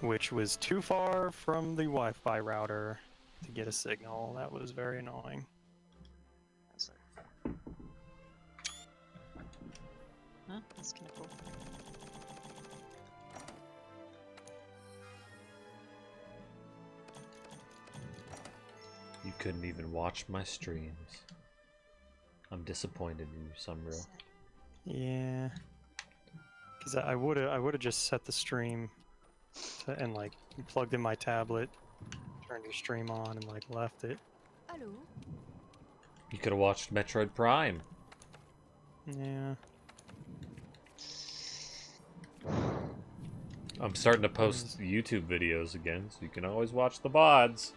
which was too far from the Wi-Fi router to get a signal. That was very annoying. Huh? That's kind of cool. You couldn't even watch my streams. I'm disappointed in you, Sumreal. Yeah, because I would have just set the stream and like plugged in my tablet, turned your stream on, and like left it. Hello. You could have watched Metroid Prime. Yeah. I'm starting to post YouTube videos again, so you can always watch the VODs.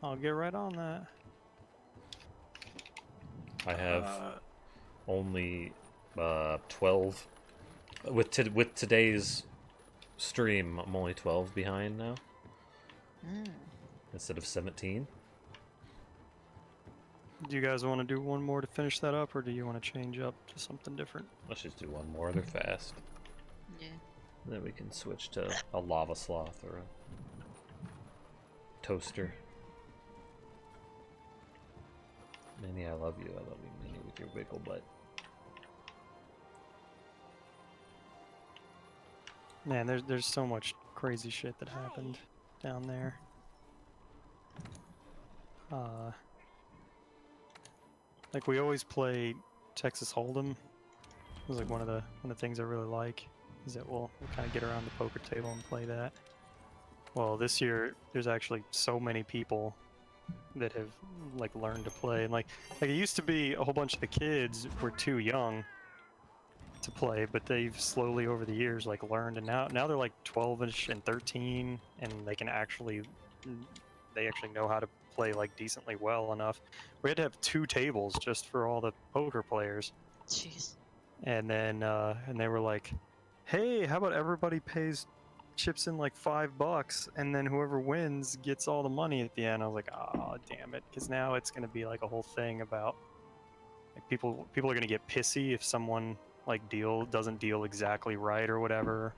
I'll get right on that. I have only 12. With today's stream, I'm only 12 behind now. Instead of 17. Do you guys want to do one more to finish that up, or do you want to change up to something different? Let's just do one more. They're fast. Yeah. Then we can switch to a Lavasloth or a toaster. Minnie, I love you. I love you, Minnie, with your wiggle butt. Man, there's so much crazy shit that happened down there. Like we always play Texas Hold'em. It was like one of the things I really like is that we'll kind of get around the poker table and play that. Well, this year there's actually so many people that have like learned to play, and like it used to be a whole bunch of the kids were too young to play, but they've slowly over the years like learned, and now they're like 12ish and 13, and they actually know how to play like decently well enough. We had to have 2 tables just for all the poker players. Jeez. And then and they were like, hey, how about everybody chips in like $5, and then whoever wins gets all the money at the end. I was like, oh damn it, because now it's going to be like a whole thing about like people are going to get pissy if someone like doesn't deal exactly right or whatever,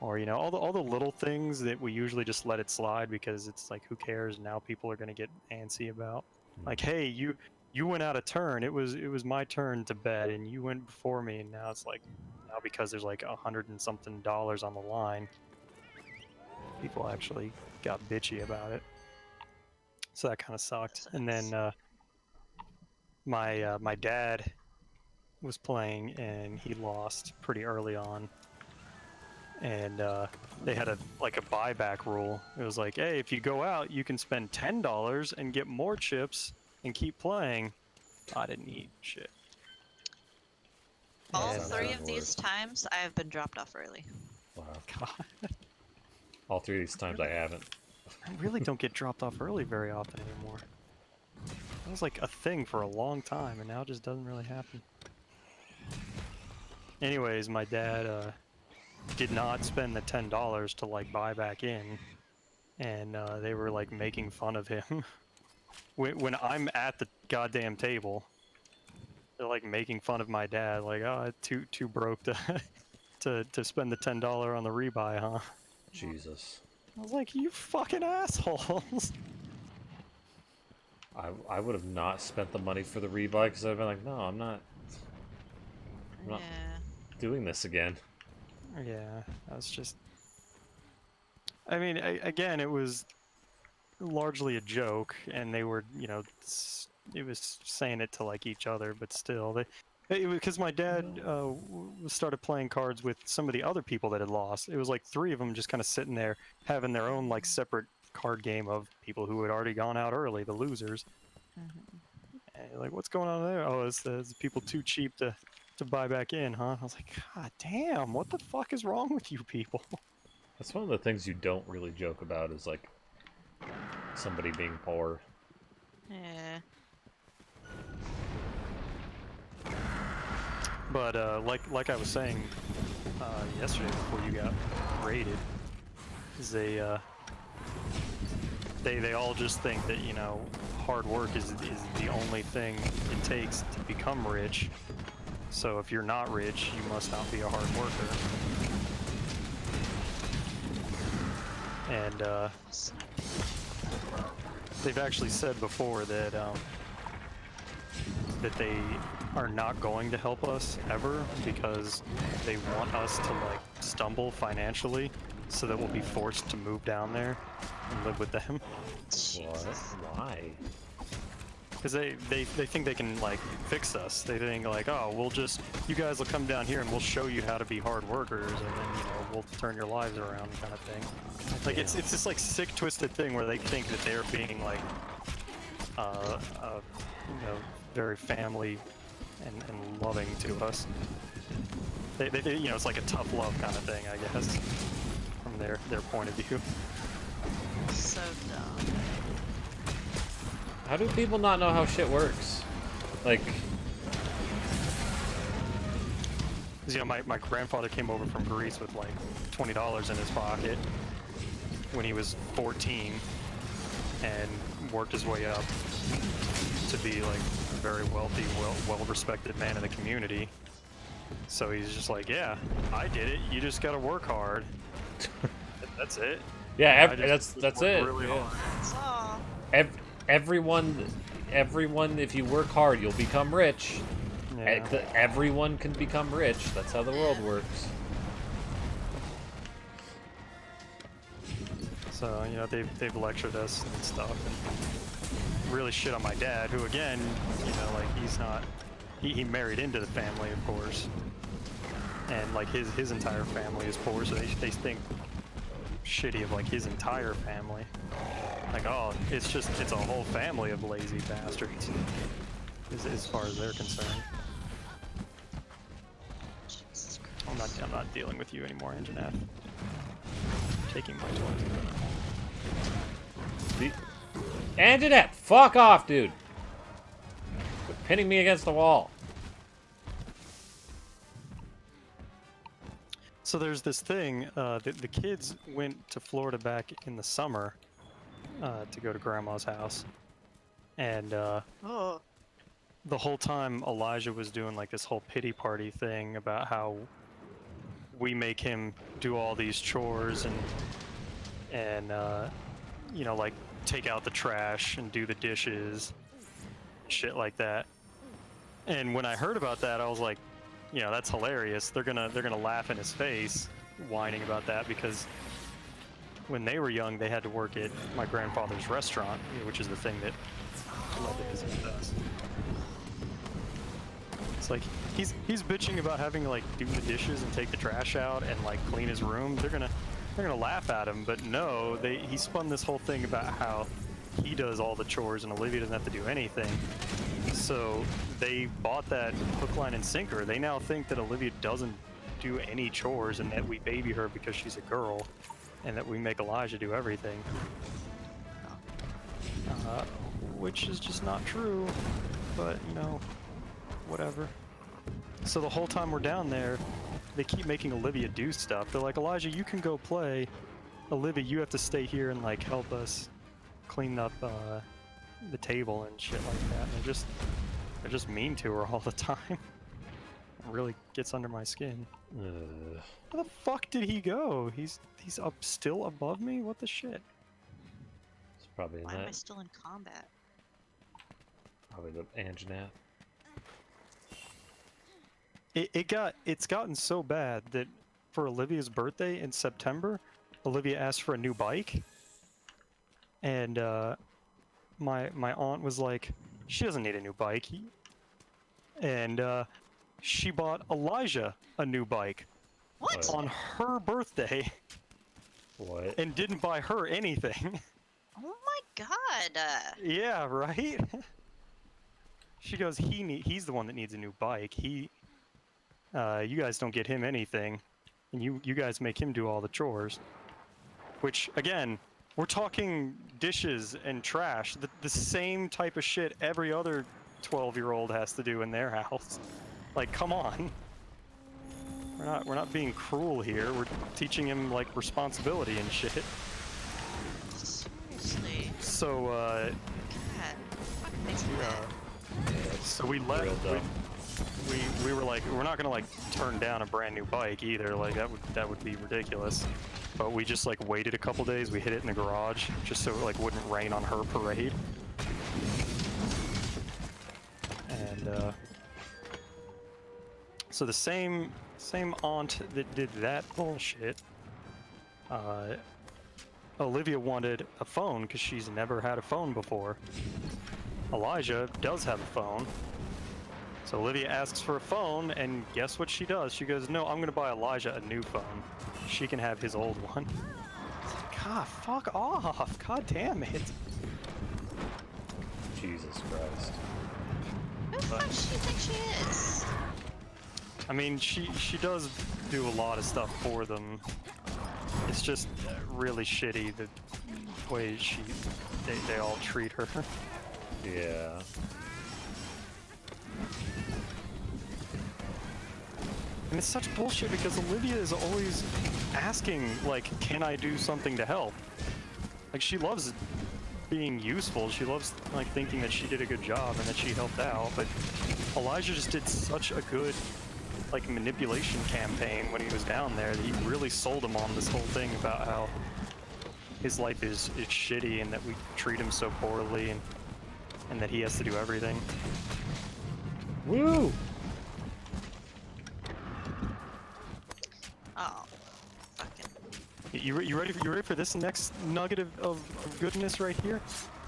or you know, all the little things that we usually just let it slide because it's like who cares. Now people are going to get antsy about like, hey, you went out of turn. It was my turn to bet, and you went before me, and now it's like now because there's like $100 and something on the line, people actually got bitchy about it. So that kind of sucked. And then my dad was playing, and he lost pretty early on. And they had a buyback rule. It was like, hey, if you go out, you can spend $10 and get more chips and keep playing. I didn't eat shit. All Yeah, 3 that of these times, I have been dropped off early. Wow. God, All 3 of these times I haven't. I really don't get dropped off early very often anymore. That was like a thing for a long time, and now it just doesn't really happen. Anyways, my dad did not spend the $10 to like buy back in, and they were like making fun of him. When I'm at the goddamn table, they're like making fun of my dad, like, oh, too broke to spend the $10 on the rebuy, huh? Jesus. I was like, you fucking assholes. I would have not spent the money for the rebuy because I'd been like, no, I'm not Yeah. doing this again. Yeah, that's just... I mean, again, it was largely a joke, and they were, you know, it was saying it to like each other, but still, it was because my dad started playing cards with some of the other people that had lost. It was like 3 of them just kind of sitting there having their own like separate card game of people who had already gone out early, the losers. And you're like, what's going on there? Oh, it's the people too cheap to buy back in, huh? I was like, God damn, what the fuck is wrong with you people? That's one of the things you don't really joke about is like somebody being poor. Yeah. But like I was saying yesterday before you got raided, is they all just think that, you know, hard work is the only thing it takes to become rich. So if you're not rich, you must not be a hard worker. And they've actually said before that that they are not going to help us ever because they want us to like stumble financially so that we'll be forced to move down there and live with them. Jesus. Why? Because they think they can like fix us. They think like, oh, you guys will come down here and we'll show you how to be hard workers, and then, you know, we'll turn your lives around, kind of thing. Like it's this like sick, twisted thing where they think that they're being like, you know, very family and loving to us. They you know, it's like a tough love kind of thing, I guess, from their point of view. So dumb. How do people not know how shit works? Like, You know, my grandfather came over from Greece with like $20 in his pocket when he was 14 and worked his way up to be like a very wealthy, well-respected man in the community. So he's just like, yeah, I did it. You just gotta work hard. That's it. yeah, I just that's worked it. really Yeah. hard. That's all. Everyone, if you work hard, you'll become rich. Yeah. Everyone can become rich. That's how the world works. So, you know, they've lectured us and stuff, and really shit on my dad, who again, you know, like he's not, he married into the family, of course, and like his entire family is poor, so they think shitty of like his entire family. Like, oh, it's a whole family of lazy bastards, as far as they're concerned. Jesus I'm not dealing with you anymore, Engine F. Taking my toys. Anjanette, fuck off, dude. Quit pinning me against the wall. So there's this thing, the kids went to Florida back in the summer to go to Grandma's house. And Oh. the whole time Elijah was doing like this whole pity party thing about how we make him do all these chores and you know, like take out the trash and do the dishes, shit like that. And when I heard about that, I was like, you know, that's hilarious. They're gonna laugh in his face, whining about that, because when they were young, they had to work at my grandfather's restaurant, which is the thing that Olivia does. It's like he's bitching about having to like do the dishes and take the trash out and like clean his room. They're gonna laugh at him, but no, he spun this whole thing about how he does all the chores and Olivia doesn't have to do anything. So they bought that hook, line, and sinker. They now think that Olivia doesn't do any chores and that we baby her because she's a girl, and that we make Elijah do everything. Which is just not true, but you know, whatever. So the whole time we're down there, they keep making Olivia do stuff. They're like, Elijah, you can go play. Olivia, you have to stay here and like help us clean up the table and shit like that. And they're just mean to her all the time. It really gets under my skin. Where the fuck did he go? He's up still above me? What the shit? It's probably in Why am I that. still in combat? Probably the Anjanette. It's gotten so bad that for Olivia's birthday in September, Olivia asked for a new bike, and my aunt was like, she doesn't need a new bike. And she bought Elijah a new bike What? on her birthday What? and didn't buy her anything. Oh my god. Yeah, right? She goes, he's the one that needs a new bike. You guys don't get him anything, and you guys make him do all the chores. Which, again, we're talking dishes and trash, the same type of shit every other 12-year-old has to do in their house. Like, come on. We're not being cruel here. We're teaching him like responsibility and shit. Seriously. So God. Fuck makes me mad. so we Real left. dumb. We were like, we're not gonna like turn down a brand new bike either. Like that would be ridiculous. But we just like waited a couple days. We hid it in the garage just so it like wouldn't rain on her parade. And so the same aunt that did that bullshit. Olivia wanted a phone because she's never had a phone before. Elijah does have a phone. So Olivia asks for a phone, and guess what she does? She goes, no, I'm going to buy Elijah a new phone. She can have his old one. It's like, God, fuck off. God damn it. Jesus Christ. Who the fuck does she think she is? I mean, she does do a lot of stuff for them. It's just really shitty the way they all treat her. Yeah. And it's such bullshit because Olivia is always asking, like, can I do something to help? Like, she loves being useful. She loves, like, thinking that she did a good job and that she helped out. But Elijah just did such a good, like, manipulation campaign when he was down there that he really sold him on this whole thing about how his life is shitty and that we treat him so poorly and that he has to do everything. Woo! Oh. Fucking. You ready for this next nugget of goodness right here?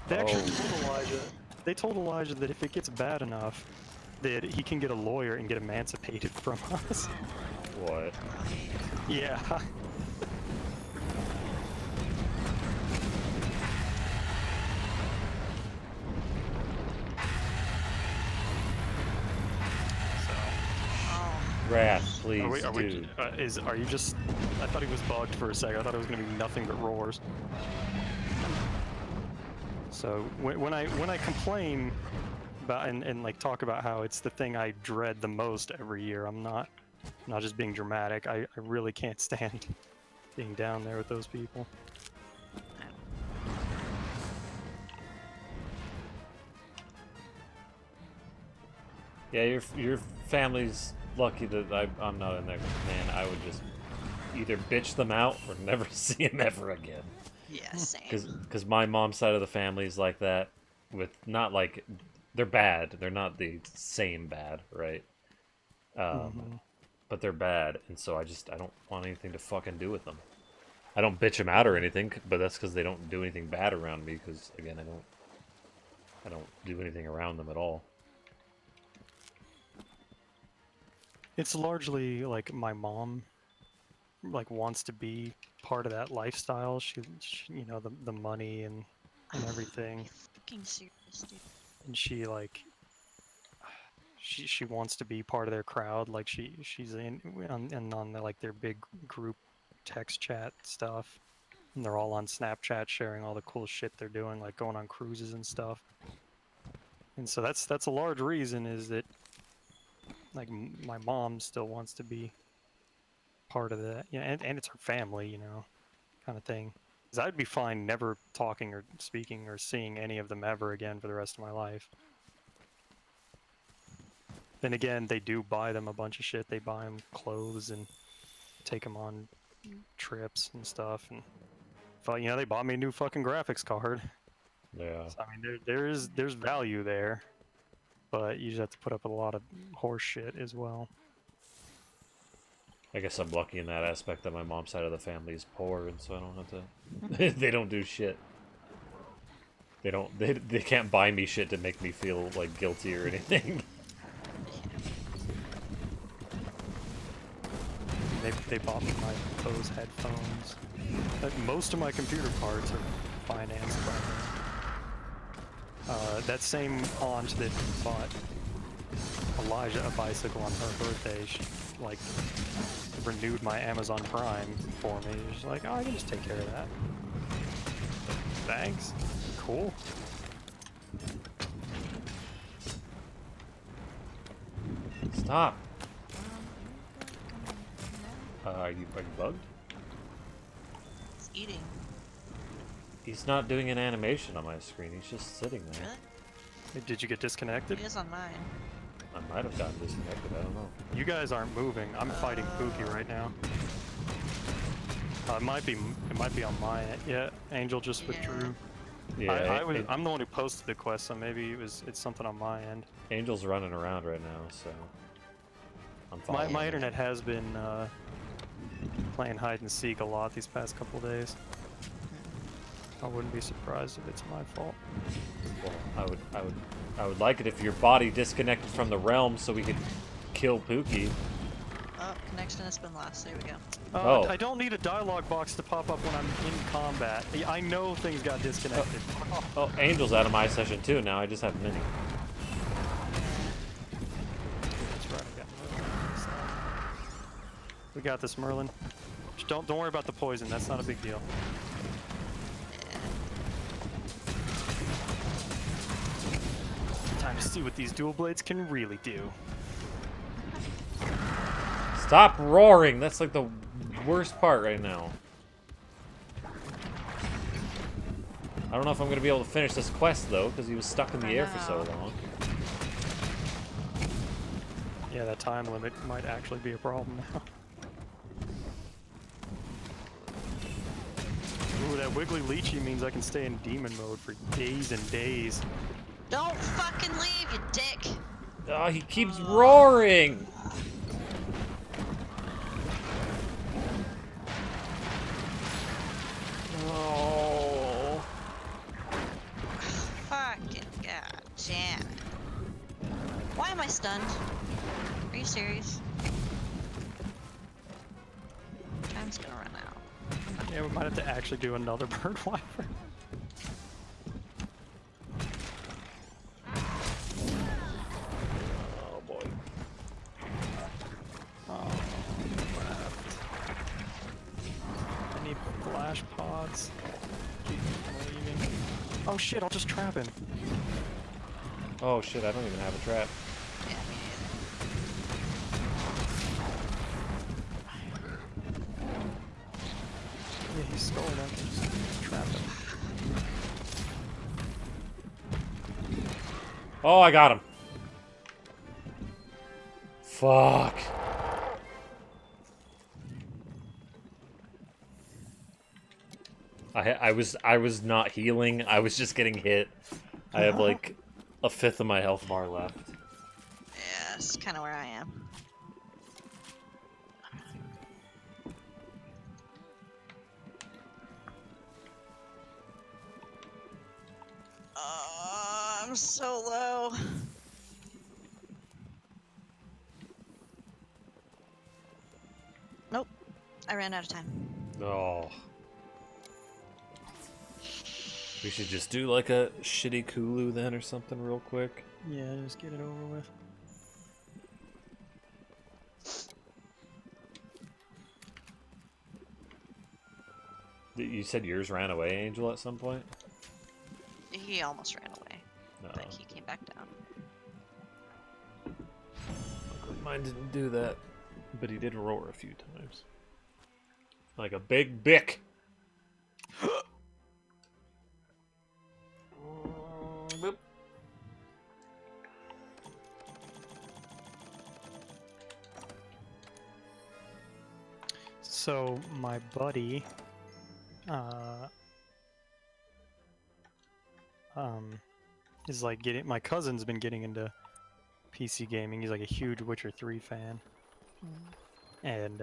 They actually Oh. told Elijah that if it gets bad enough, that he can get a lawyer and get emancipated from us. What? Yeah. Oh. Wrath, please, Are dude. are you just? I thought he was bugged for a second. I thought it was gonna be nothing but roars. So when I complain about and like talk about how it's the thing I dread the most every year, I'm not just being dramatic. I really can't stand being down there with those people. Yeah, your family's lucky that I'm not in there. Man, I would just either bitch them out or never see them ever again. Yeah, same. Because my mom's side of the family is like that. With not like they're bad. They're not the same bad, right? But they're bad, and so I don't want anything to fucking do with them. I don't bitch them out or anything, but that's because they don't do anything bad around me. Because again, I don't do anything around them at all. It's largely like my mom like wants to be part of that lifestyle. She you know, the money and everything. Are you fucking serious, dude? And she like she wants to be part of their crowd. Like she's in on the, like their big group text chat stuff. And they're all on Snapchat sharing all the cool shit they're doing, like going on cruises and stuff. And so that's a large reason is that like my mom still wants to be part of that, yeah, and it's her family, you know, kind of thing. Because I'd be fine never talking or speaking or seeing any of them ever again for the rest of my life. Then again, they do buy them a bunch of shit. They buy them clothes and take them on trips and stuff. And you know, they bought me a new fucking graphics card. Yeah. So, I mean, there's value there, but you just have to put up with a lot of horse shit as well. I guess I'm lucky in that aspect that my mom's side of the family is poor, and so I don't have to. They don't do shit. They don't. They can't buy me shit to make me feel like guilty or anything. They bought me my Bose headphones. Most of my computer parts are financed by them. That same aunt that bought Elijah a bicycle on her birthday, she, like, renewed my Amazon Prime for me. She's like, oh, I can just take care of that. Thanks. Cool. Stop. Are you bugged? It's eating. He's not doing an animation on my screen. He's just sitting there. Really? Hey, did you get disconnected? It is on mine. I might have gotten disconnected. I don't know. You guys aren't moving. I'm fighting Pookie right now. It might be on my end. Yeah, Angel just withdrew. Yeah. I'm the one who posted the quest, so maybe it's something on my end. Angel's running around right now, so I'm following My him. internet has been playing hide and seek a lot these past couple days. I wouldn't be surprised if it's my fault. Well, I would like it if your body disconnected from the realm so we could kill Pookie. Oh, connection has been lost. There we go. Oh. I don't need a dialogue box to pop up when I'm in combat. I know things got disconnected. Oh, Angel's out of my session too now. I just have Mini. That's right, I got Merlin. We got this, Merlin. Just don't worry about the poison. That's not a big deal. Time to see what these dual blades can really do. Stop roaring! That's like the worst part right now. I don't know if I'm gonna be able to finish this quest though, because he was stuck in the air for so long. Yeah, that time limit might actually be a problem now. Ooh, that wiggly leechy means I can stay in demon mode for days and days. Don't fucking leave, you dick! Oh, he keeps roaring! Oh. Fucking god damn it. Why am I stunned? Are you serious? Time's gonna run out. Yeah, we might have to actually do another bird wiper. Oh boy. Oh, left. I need flash pods. I'm leaving. Oh shit, I'll just trap him. Oh shit, I don't even have a trap. Yeah, me Yeah, he's stalling up. Just trap him. Oh, I got him. Fuck. I was not healing. I was just getting hit. I have like a fifth of my health bar left. Yeah, it's kind of where I am. I'm so low. Nope, I ran out of time. Oh. We should just do like a shitty Kulu then or something real quick. Yeah, just get it over with. You said yours ran away, Angel, at some point? He almost ran away, No. but he came back down. Mine didn't do that, but he did roar a few times. Like a big bick. Boop. So my buddy, is like my cousin's been getting into PC gaming. He's like a huge Witcher 3 fan, and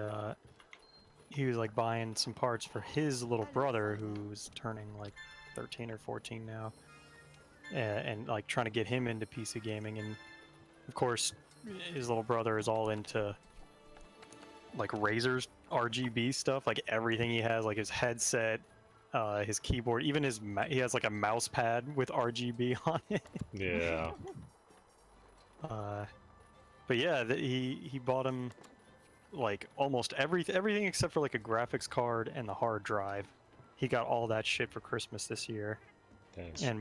he was like buying some parts for his little brother who's turning like 13 or 14 now, and like trying to get him into PC gaming, and of course his little brother is all into like Razer's RGB stuff, like everything he has, like his headset, his keyboard, even he has like a mouse pad with RGB on it. Yeah. But yeah, he bought him like almost everything except for like a graphics card and the hard drive. He got all that shit for Christmas this year. Thanks. And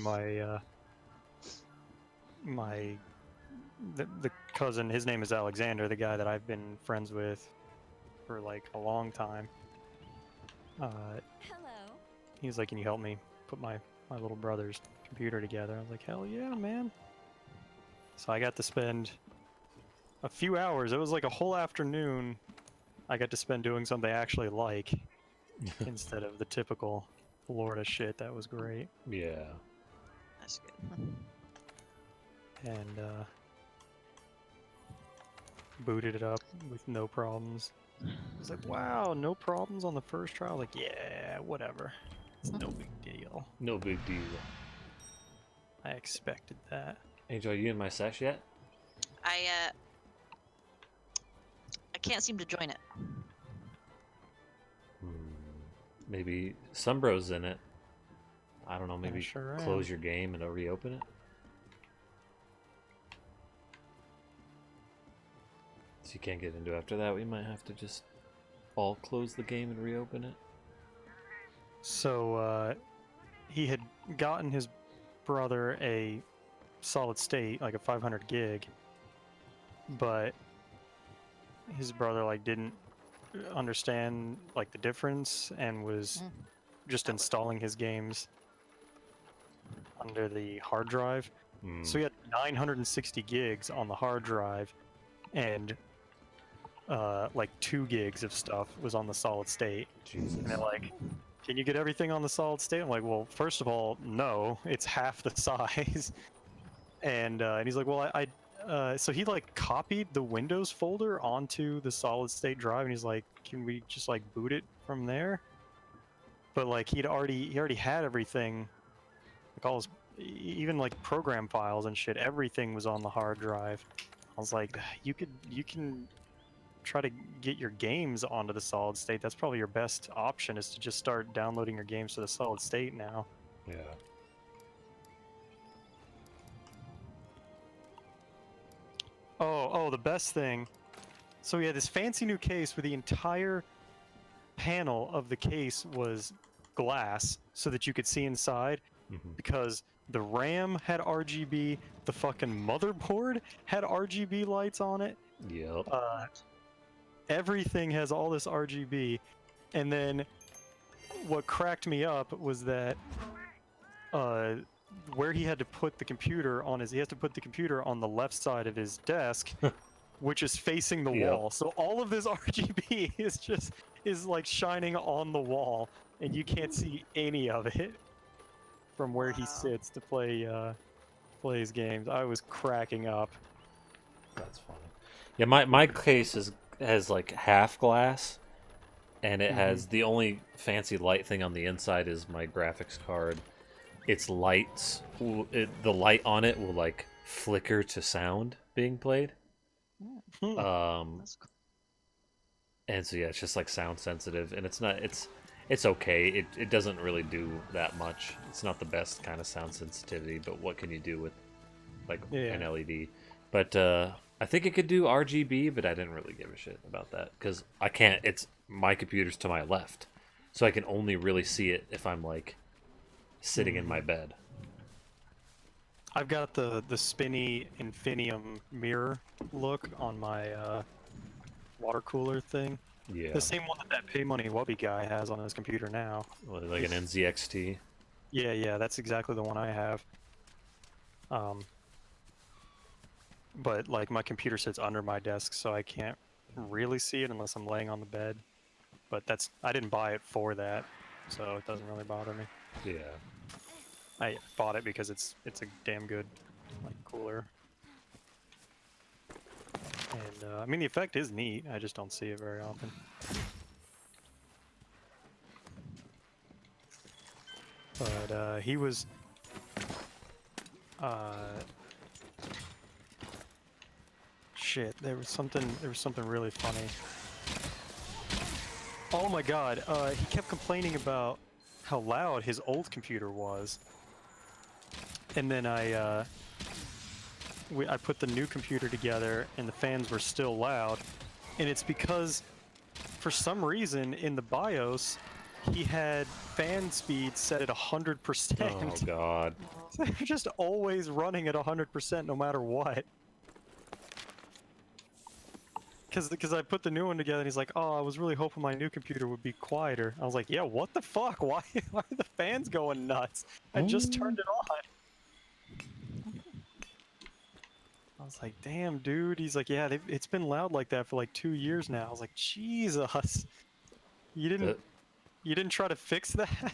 the cousin, his name is Alexander, the guy that I've been friends with for like a long time. Hello. He's like, "Can you help me put my little brother's computer together?" I was like, "Hell yeah, man!" So I got to spend a few hours. It was like a whole afternoon. I got to spend doing something I actually like instead of the typical Florida shit. That was great. Yeah. That's good. And booted it up with no problems. I was like, wow, no problems on the first try. I was like, yeah, whatever. It's no big deal. No big deal. I expected that. Angel, are you in my sesh yet? I can't seem to join it. Maybe Sunbro's in it. I don't know, maybe sure close am. your game and reopen it. So you can't get into after that, we might have to just all close the game and reopen it. So he had gotten his brother a solid state, like a 500 gig, but his brother like didn't understand like the difference and was just installing his games under the hard drive. So he had 960 gigs on the hard drive, and like 2 gigs of stuff was on the solid state. Jesus. And they're like, "Can you get everything on the solid state?" I'm like, "Well, first of all, no, it's half the size." And he's like, "Well, so he like copied the Windows folder onto the solid state drive, and he's like, "Can we just like boot it from there?" But like he already had everything, like all his, even like program files and shit, everything was on the hard drive. I was like, you can try to get your games onto the solid state. That's probably your best option, is to just start downloading your games to the solid state now. Yeah. Oh, the best thing. So he had this fancy new case where the entire panel of the case was glass so that you could see inside, because the RAM had RGB, the fucking motherboard had RGB lights on it. Yep. Everything has all this RGB. And then what cracked me up was that where he had to put the computer on he has to put the computer on the left side of his desk, which is facing the Yep. wall. So all of this RGB is like shining on the wall, and you can't see any of it from where he sits to play his games. I was cracking up. That's funny. Yeah, my case has like half glass, and it has the only fancy light thing on the inside is my graphics card. Its lights, the light on it will like flicker to sound being played. That's cool. And so yeah, it's just like sound sensitive, and it's okay. It doesn't really do that much. It's not the best kind of sound sensitivity, but what can you do with like an LED? But I think it could do RGB, but I didn't really give a shit about that because I can't. It's my computer's to my left, so I can only really see it if I'm like sitting in my bed. I've got the spinny Infinium mirror look on my water cooler thing. Yeah, The same one that Pay Money Wubby guy has on his computer now. like an NZXT. Yeah, that's exactly the one I have. But like my computer sits under my desk, so I can't really see it unless I'm laying on the bed. But I didn't buy it for that, so it doesn't really bother me. Yeah, I bought it because it's a damn good like cooler. And I mean the effect is neat. I just don't see it very often. But he was Shit, there was something really funny. Oh my god, he kept complaining about how loud his old computer was. And then I put the new computer together and the fans were still loud. And it's because, for some reason, in the BIOS, he had fan speed set at 100%. Oh god. They're just always running at 100% no matter what. Because I put the new one together and he's like, oh, I was really hoping my new computer would be quieter. I was like, yeah, what the fuck? Why are the fans going nuts? I just turned it on. I was like, damn, dude. He's like, yeah, it's been loud like that for like 2 years now. I was like, Jesus. You didn't try to fix that?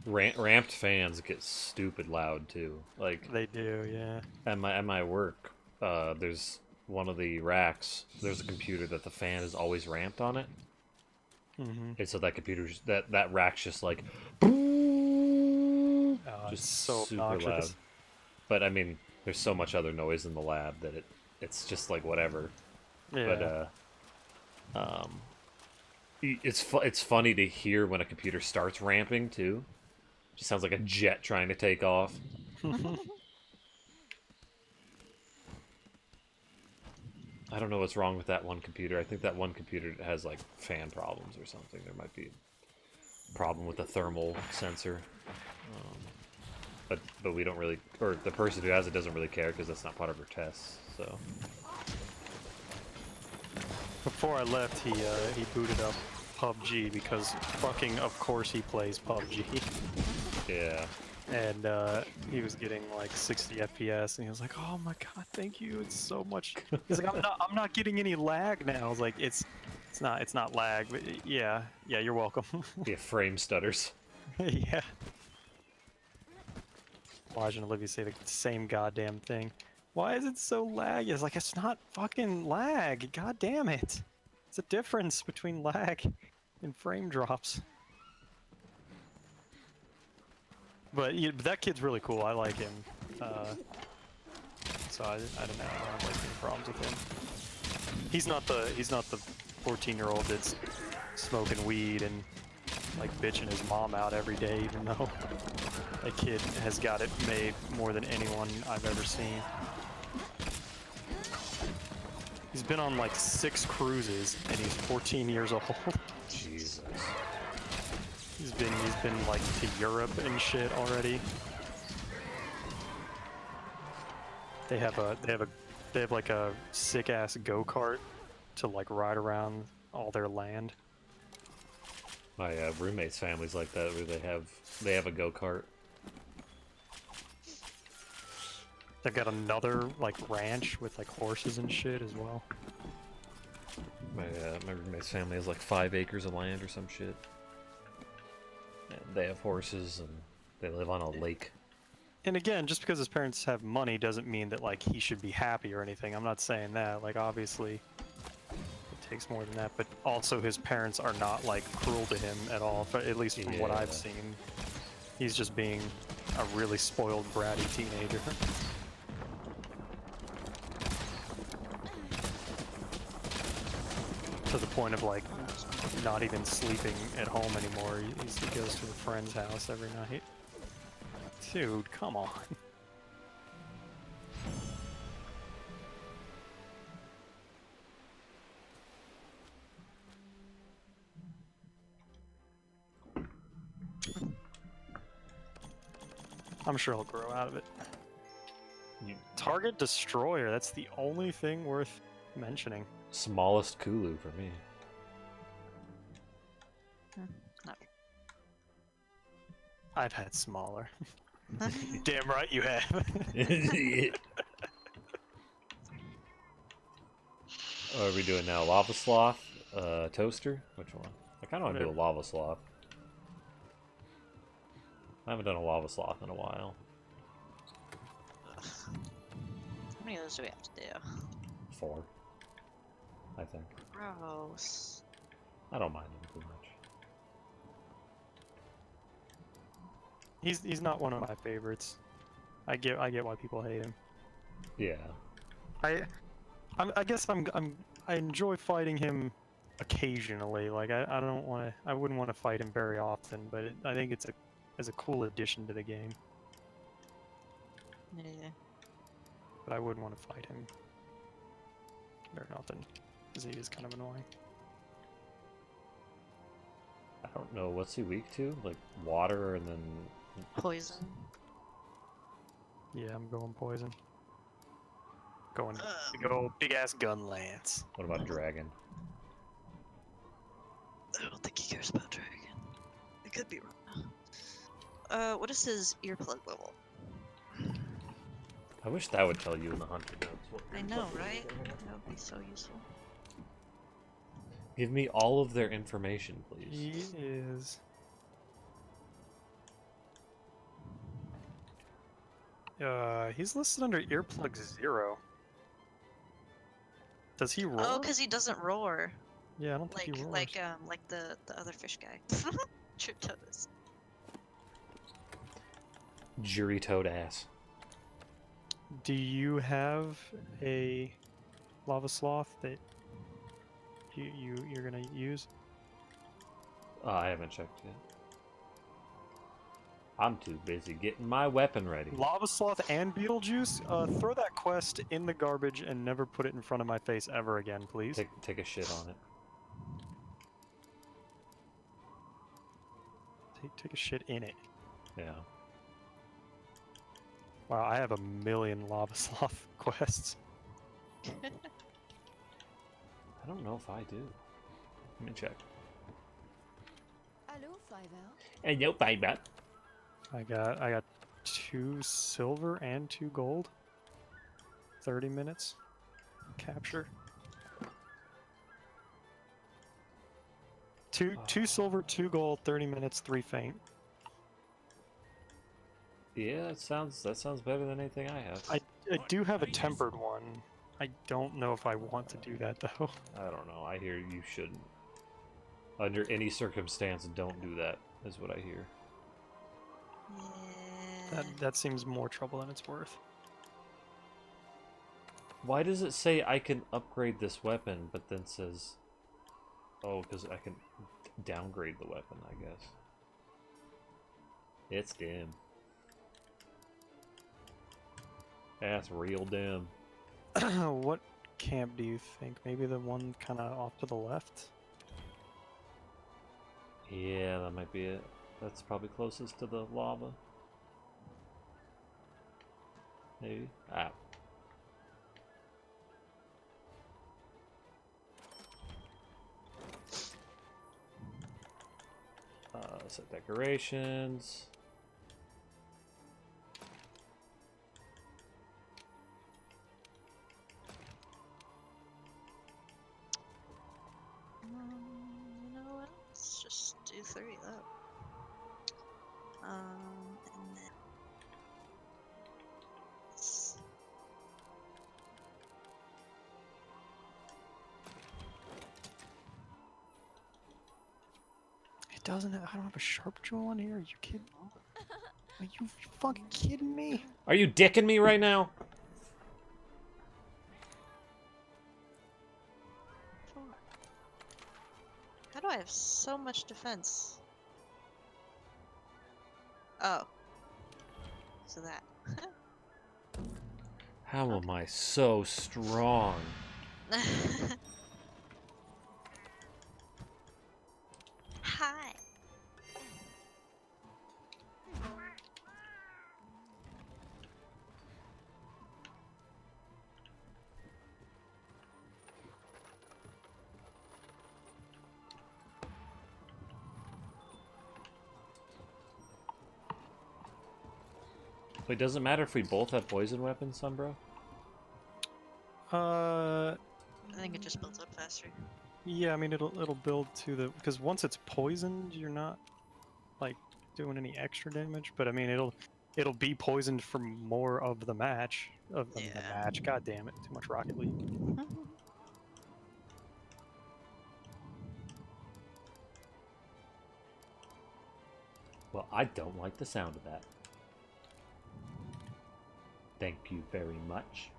Ramped fans get stupid loud too. Like They do, yeah. at my work, there's one of the racks. There's a computer that the fan is always ramped on it, and so that computer's that rack's just like Oh, it's just so super obnoxious. loud. But I mean, there's so much other noise in the lab that it's just like whatever. Yeah. But it's funny to hear when a computer starts ramping too. Just sounds like a jet trying to take off. I don't know what's wrong with that one computer. I think that one computer has like fan problems or something. There might be a problem with the thermal sensor. But we don't really, or the person who has it doesn't really care because that's not part of her tests. So Before I left, he booted up PUBG because fucking of course he plays PUBG. yeah. And he was getting like 60 FPS, and he was like, "Oh my god, thank you! It's so much." He's like, I'm not getting any lag now." I was like, "It's not lag, but yeah, you're welcome." Yeah, frame stutters. Yeah. Watching Olivia say the same goddamn thing. Why is it so laggy? It's like, it's not fucking lag. God damn it! It's a difference between lag and frame drops. But that kid's really cool. I like him. So I don't know. I don't like any problems with him. He's not the 14-year-old that's smoking weed and like bitching his mom out every day, even though that kid has got it made more than anyone I've ever seen. He's been on like 6 cruises and he's 14 years old. Jesus. He's been like to Europe and shit already. They have like a sick ass go-kart to like ride around all their land. My roommate's family's like that, where they have a go-kart. They've got another like ranch with like horses and shit as well. My roommate's family has like 5 acres of land or some shit. And they have horses and they live on a lake. And again, just because his parents have money doesn't mean that like he should be happy or anything. I'm not saying that. Like obviously it takes more than that, but also his parents are not like cruel to him at all, at least from what I've seen. He's just being a really spoiled, bratty teenager. To the point of like not even sleeping at home anymore. He goes to a friend's house every night. Dude, come on. I'm sure he'll grow out of it. Target Destroyer, that's the only thing worth mentioning. Smallest Kulu for me. No. I've had smaller. Damn right you have. What are we doing now? Lavasloth? Toaster? Which one? I kind of want to do a Lavasloth. I haven't done a Lavasloth in a while. How many of those do we have to do? 4. I think. Gross. I don't mind them too much. He's not one of my favorites. I get why people hate him. Yeah. I guess I enjoy fighting him occasionally. Like I don't want to. I wouldn't want to fight him very often, but I think it's a cool addition to the game. Yeah. But I wouldn't want to fight him very often because he is kind of annoying. I don't know. What's he weak to? Like water and then. Poison. Yeah, I'm going poison. Go big ass gun lance. What about dragon? I don't think he cares about dragon. I could be wrong. What is his earplug level? I wish that would tell you in the hunter notes. What I know, right? That would be so useful. Give me all of their information, please. He is. He's listed under earplug 0. Does he roar? Oh, because he doesn't roar. Yeah, I don't think he roars. Like the other fish guy. Trip toes. Jury toad ass. Do you have a lava sloth that you're gonna use? I haven't checked yet. I'm too busy getting my weapon ready. Lava sloth and Beetlejuice? Throw that quest in the garbage and never put it in front of my face ever again, please. Take a shit on it. Take a shit in it. Yeah. Wow, I have a million lava sloth quests. I don't know if I do. Let me check. Hello, Fiver. Hey, no, Fiver. I got 2 silver and 2 gold. 30 minutes. Capture. Two silver, 2 gold, 30 minutes, 3 faint. Yeah, that sounds better than anything I have. I do have a tempered one. I don't know if I want to do that though. I don't know. I hear you shouldn't. Under any circumstance, don't do that, is what I hear. Yeah. That seems more trouble than it's worth. Why does it say I can upgrade this weapon, but then says... Oh, because I can downgrade the weapon, I guess. It's dim. That's real dim. What camp do you think? Maybe the one kind of off to the left? Yeah, that might be it. That's probably closest to the lava. Maybe? Ah. Set decorations. You know what? Let's just do 3 up. And then It doesn't. I don't have a sharp jewel on here. Are you kidding? Are you fucking kidding me? Are you dicking me right now? 4. How do I have so much defense? Oh. So that. How am I so strong? Hi. Wait, does it matter if we both have poison weapons, Sunbro? I think it just builds up faster. Yeah. I mean, it'll build to the because once it's poisoned, you're not like doing any extra damage. But I mean, it'll be poisoned for more of the match. The match. God damn it! Too much Rocket League. Well, I don't like the sound of that. Thank you very much.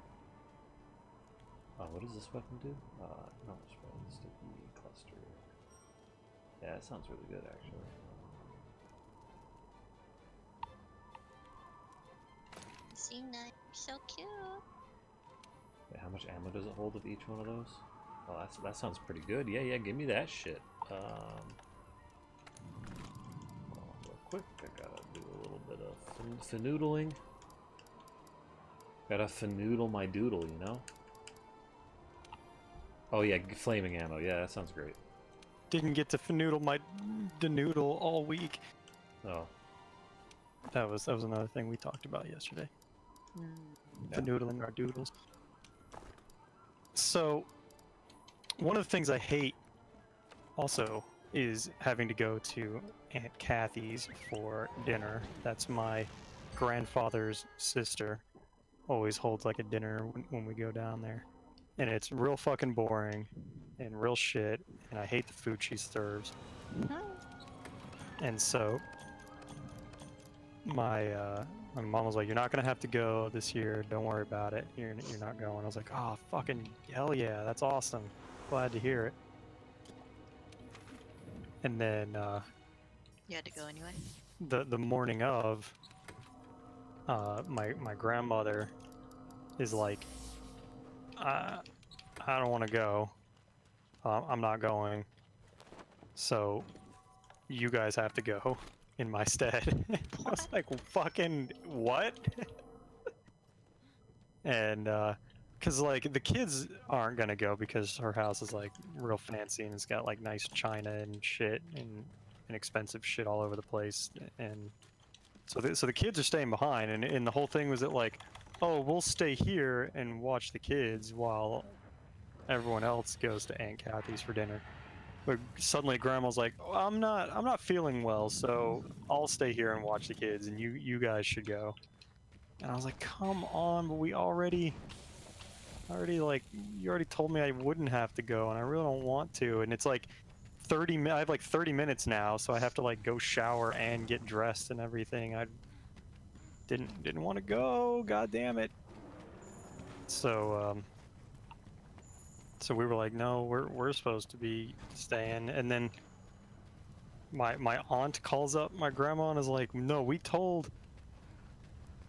What does this weapon do? No, it's probably the sticky cluster. Yeah, that sounds really good, actually. See, nice, so cute. Wait, how much ammo does it hold of each one of those? Oh, that sounds pretty good. Yeah, yeah, give me that shit. Hold on real quick. I gotta do a little bit of fanoodling. Gotta fanoodle my doodle, you know? Oh yeah, flaming ammo. Yeah, that sounds great. Didn't get to fanoodle my denoodle all week. Oh, That was another thing we talked about yesterday. Yeah. Fanoodling our doodles. So, one of the things I hate also is having to go to Aunt Kathy's for dinner. That's my grandfather's sister. Always holds like a dinner when we go down there. And it's real fucking boring and real shit, and I hate the food she serves. And so my mom was like, "You're not gonna have to go this year. Don't worry about it. You're not going." I was like, "Oh, fucking hell yeah, that's awesome. Glad to hear it." And then You had to go anyway. the morning of, my grandmother is like, I don't want to go. I'm not going. So you guys have to go in my stead. I was like, fucking what? And cause like the kids aren't gonna go because her house is like real fancy and it's got like nice china and shit and expensive shit all over the place. And so the kids are staying behind, and the whole thing was that like, oh, we'll stay here and watch the kids while everyone else goes to Aunt Kathy's for dinner. But suddenly Grandma's like, oh, I'm not feeling well, so I'll stay here and watch the kids, and you guys should go. And I was like, come on, but we already like, you already told me I wouldn't have to go, and I really don't want to. And it's like 30 minutes. I have like 30 minutes now, so I have to like go shower and get dressed and everything. I didn't want to go. God damn it. So so we were like, no, we're supposed to be staying. And then my aunt calls up my grandma and is like, no, we told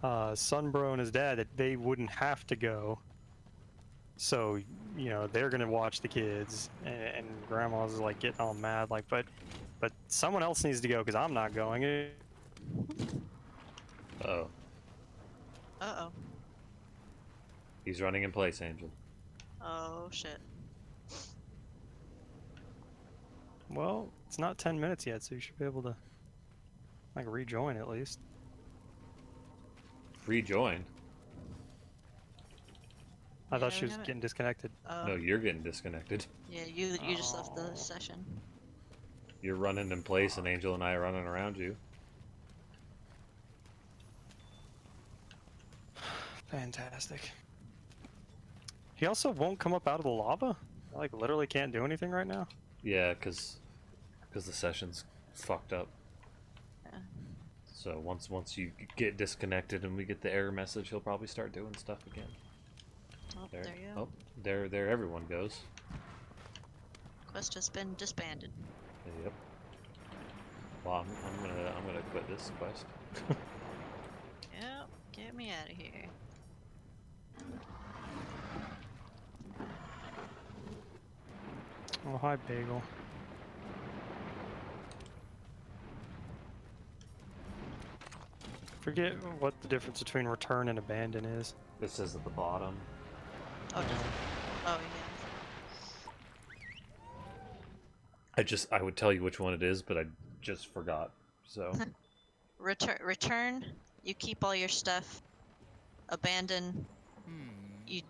Sunbro and his dad that they wouldn't have to go. So, you know, they're gonna watch the kids. And grandma's like getting all mad, like, but someone else needs to go because I'm not going. oh, Uh-oh. he's running in place, Angel. Oh, shit. Well, it's not 10 minutes yet, so you should be able to like rejoin at least. Rejoin? I thought Yeah, she we was haven't- getting disconnected. Oh. No, you're getting disconnected. Yeah, you just left the session. You're running in place, and Angel and I are running around you. Fantastic. He also won't come up out of the lava? I, like, literally can't do anything right now? Yeah, because the session's fucked up. Yeah. So once you get disconnected and we get the error message, he'll probably start doing stuff again. Oh, there you go. Oh, there everyone goes. Quest has been disbanded. Yep. Well, I'm gonna quit this quest. Yep, get me out of here. Oh, hi, Bagel. Forget what the difference between return and abandon is. It says at the bottom. Oh, does it? Oh, yeah. I would tell you which one it is, but I just forgot. So Return, you keep all your stuff. Abandon, you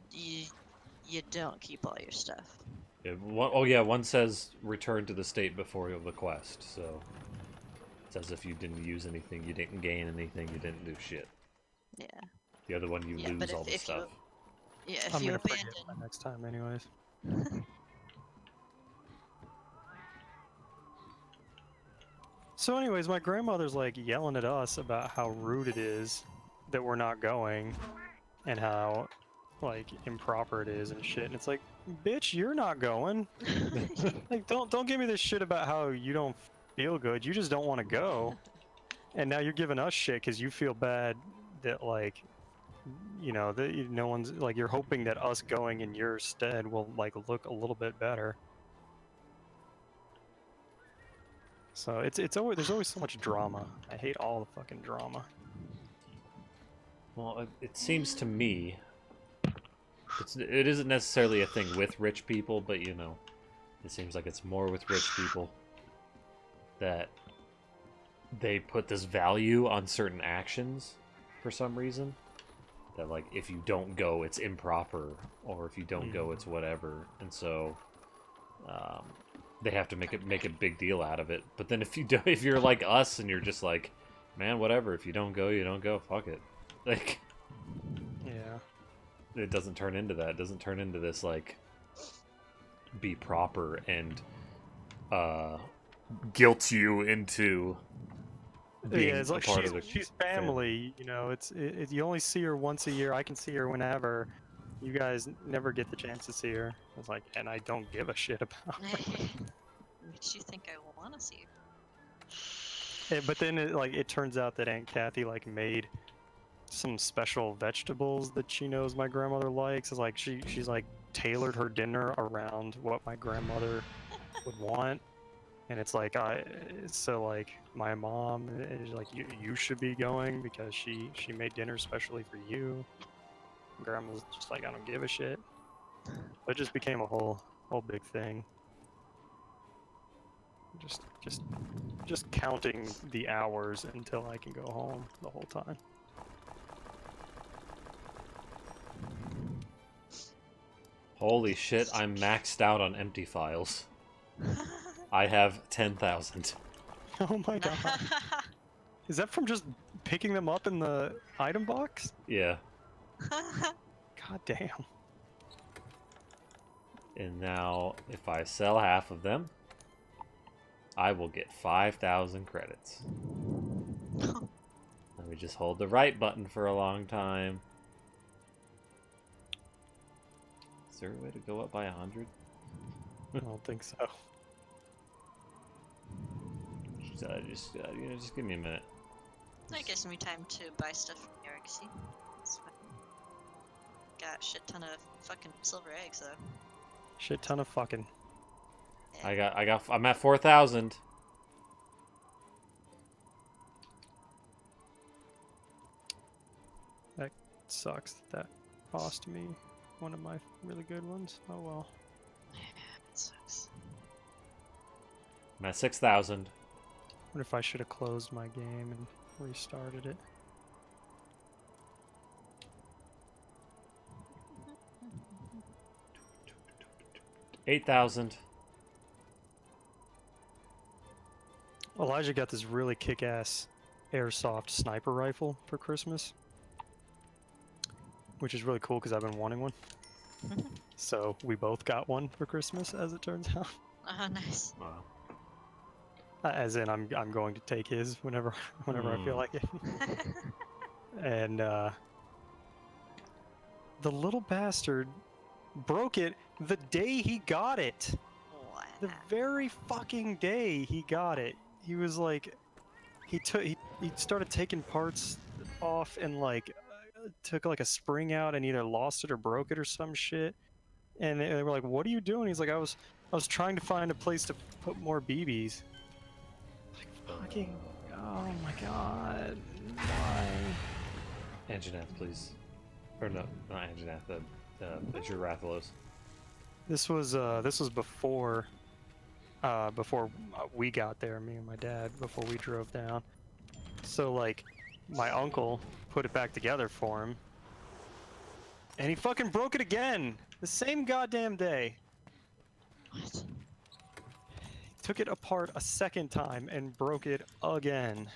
don't keep all your stuff. yeah, one says return to the state before the quest. So it's as if you didn't use anything, you didn't gain anything, you didn't do shit. Yeah. The other one, you Yeah, lose but all the if stuff. Yeah, if I'm you gonna forget abandon. by next time anyways. So anyways, my grandmother's like yelling at us about how rude it is that we're not going. and how like improper it is and shit. And it's like, bitch, you're not going. Like, don't give me this shit about how you don't feel good. You just don't want to go. And now you're giving us shit because you feel bad that like, you know, that no one's like, you're hoping that us going in your stead will like look a little bit better. So it's always there's always so much drama. I hate all the fucking drama. Well, it seems to me it isn't necessarily a thing with rich people, but you know, it seems like it's more with rich people that they put this value on certain actions for some reason. That like if you don't go, it's improper, or if you don't go, it's whatever, and so they have to make a big deal out of it. But then if you do, if you're like us and you're just like, man, whatever, if you don't go, you don't go. Fuck it. Like, Yeah. it doesn't turn into that. It doesn't turn into this like be proper and guilt you into being Yeah, it's like a part of the she's family. You know, you only see her once a year. I can see her whenever. You guys never get the chance to see her. It's like, and I don't give a shit about her. Makes you think I want to see her. But then it turns out that Aunt Kathy like made some special vegetables that she knows my grandmother likes. It's like she's like tailored her dinner around what my grandmother would want. And it's like so like my mom is like, you should be going because she made dinner especially for you. Grandma's just like, I don't give a shit. It just became a whole big thing. Just counting the hours until I can go home the whole time. Holy shit, I'm maxed out on empty files. I have 10,000. Oh my god. Is that from just picking them up in the item box? Yeah. God damn. And now, if I sell half of them, I will get 5,000 credits. Let me just hold the right button for a long time. Is there a way to go up by 100? I don't think so. Just give me a minute. That gives me time to buy stuff from Eric. See, that's fine. Got a shit ton of fucking silver eggs though. Shit ton of fucking. I'm at 4,000. That sucks. That cost me one of my really good ones. Oh well. It sucks. I'm at 6,000. What if I should have closed my game and restarted it? $8,000. Elijah got this really kick-ass airsoft sniper rifle for Christmas, which is really cool because I've been wanting one. So we both got one for Christmas, as it turns out. Oh, nice. Wow. As in, I'm going to take his whenever I feel like it. And the little bastard broke it the day he got it. What? The very fucking day he got it. He was like, he started taking parts off and like took like a spring out and either lost it or broke it or some shit. And they were like, "What are you doing?" He's like, "I was trying to find a place to put more BBs." Like, fucking, oh my god, why? Anjanath, please. Or no, not Anjanath. It's your Rathalos. This was before we got there, me and my dad, before we drove down. So like, my uncle put it back together for him, and he fucking broke it again the same goddamn day. What? Took it apart a second time and broke it again.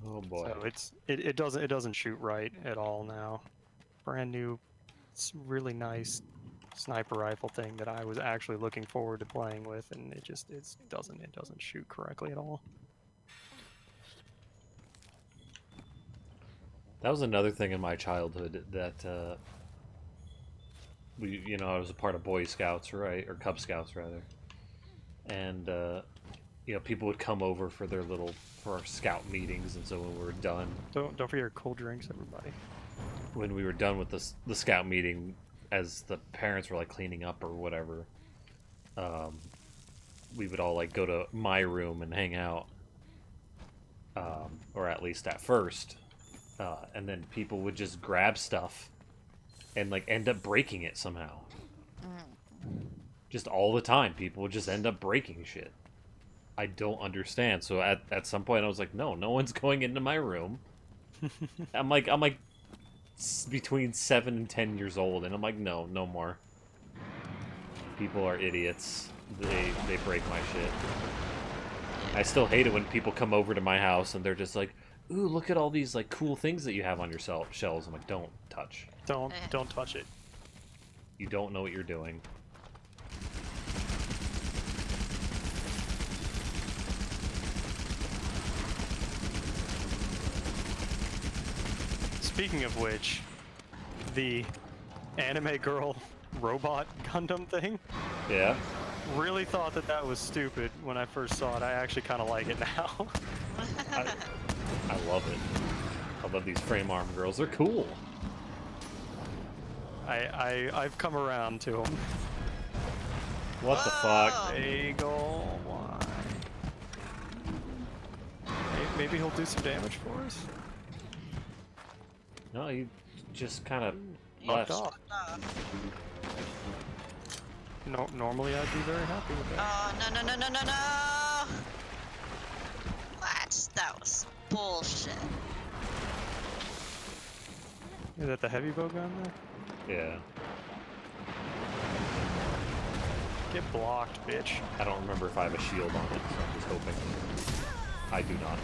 Oh boy. So it doesn't shoot right at all now. Brand new, it's really nice sniper rifle thing that I was actually looking forward to playing with, and it doesn't shoot correctly at all. That was another thing in my childhood that I was a part of Boy Scouts, right, or Cub Scouts rather, and people would come over for our scout meetings, and so when we were done, Don't forget your cold drinks, everybody. when we were done with the scout meeting, as the parents were like cleaning up or whatever, we would all like go to my room and hang out, or at least at first, and then people would just grab stuff and like end up breaking it somehow. Just all the time, people would just end up breaking shit. I don't understand. So at some point, I was like, no one's going into my room. I'm like between 7 and 10 years old, and I'm like, no more. People are idiots. They break my shit. I still hate it when people come over to my house and they're just like, ooh, look at all these like cool things that you have on your shelves. I'm like, don't touch. Don't touch it. You don't know what you're doing. Speaking of which, the anime girl robot Gundam thing, Yeah. really thought that was stupid when I first saw it. I actually kind of like it now. I love it. I love these frame arm girls. They're cool. I've come around to them. What the fuck? They go why? Maybe he'll do some damage for us. No, you just kind of Knocked left. off. No, normally I'd be very happy with that. Oh, no. What? That was bullshit. Is that the heavy bow gun there? Yeah. Get blocked, bitch. I don't remember if I have a shield on it, so I'm just hoping. I do not.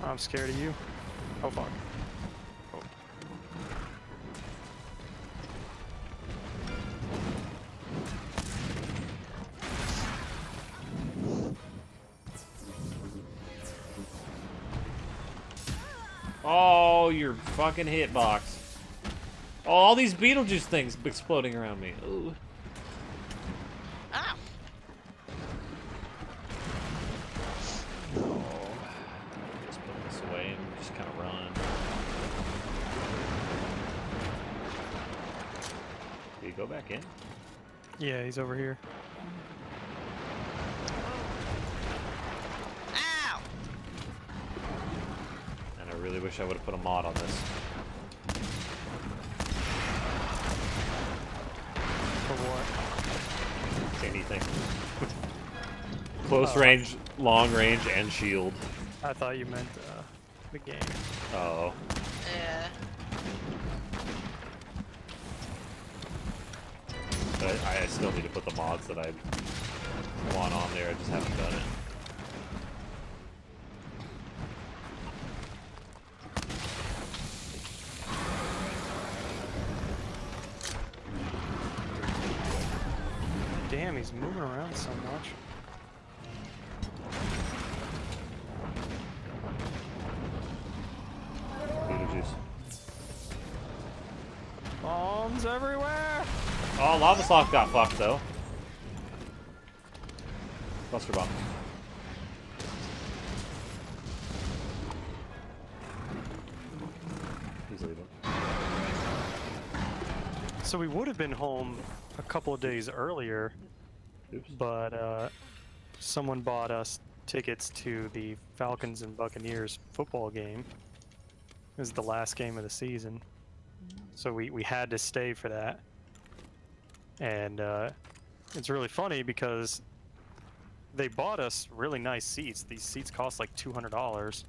I'm scared of you. Oh fuck. Oh. Oh, your fucking hitbox. Oh, all these Beetlejuice things exploding around me. Ooh. Ow. Just put this away and just kind of run. Do you go back in? Yeah, he's over here. Ow. And I really wish I would have put a mod on this. For what? Anything. Close range, long range, and shield. I thought you meant the game. Oh. Yeah. But I still need to put the mods that I want on there. I just haven't done it. Damn, he's moving around so much. Beetlejuice. Bombs everywhere! Oh, Lavasloths got fucked though. Buster bomb. He's leaving. So we would have been home a couple of days earlier, Oops. but someone bought us tickets to the Falcons and Buccaneers football game. It was the last game of the season. So we had to stay for that. And it's really funny because they bought us really nice seats. These seats cost like $200.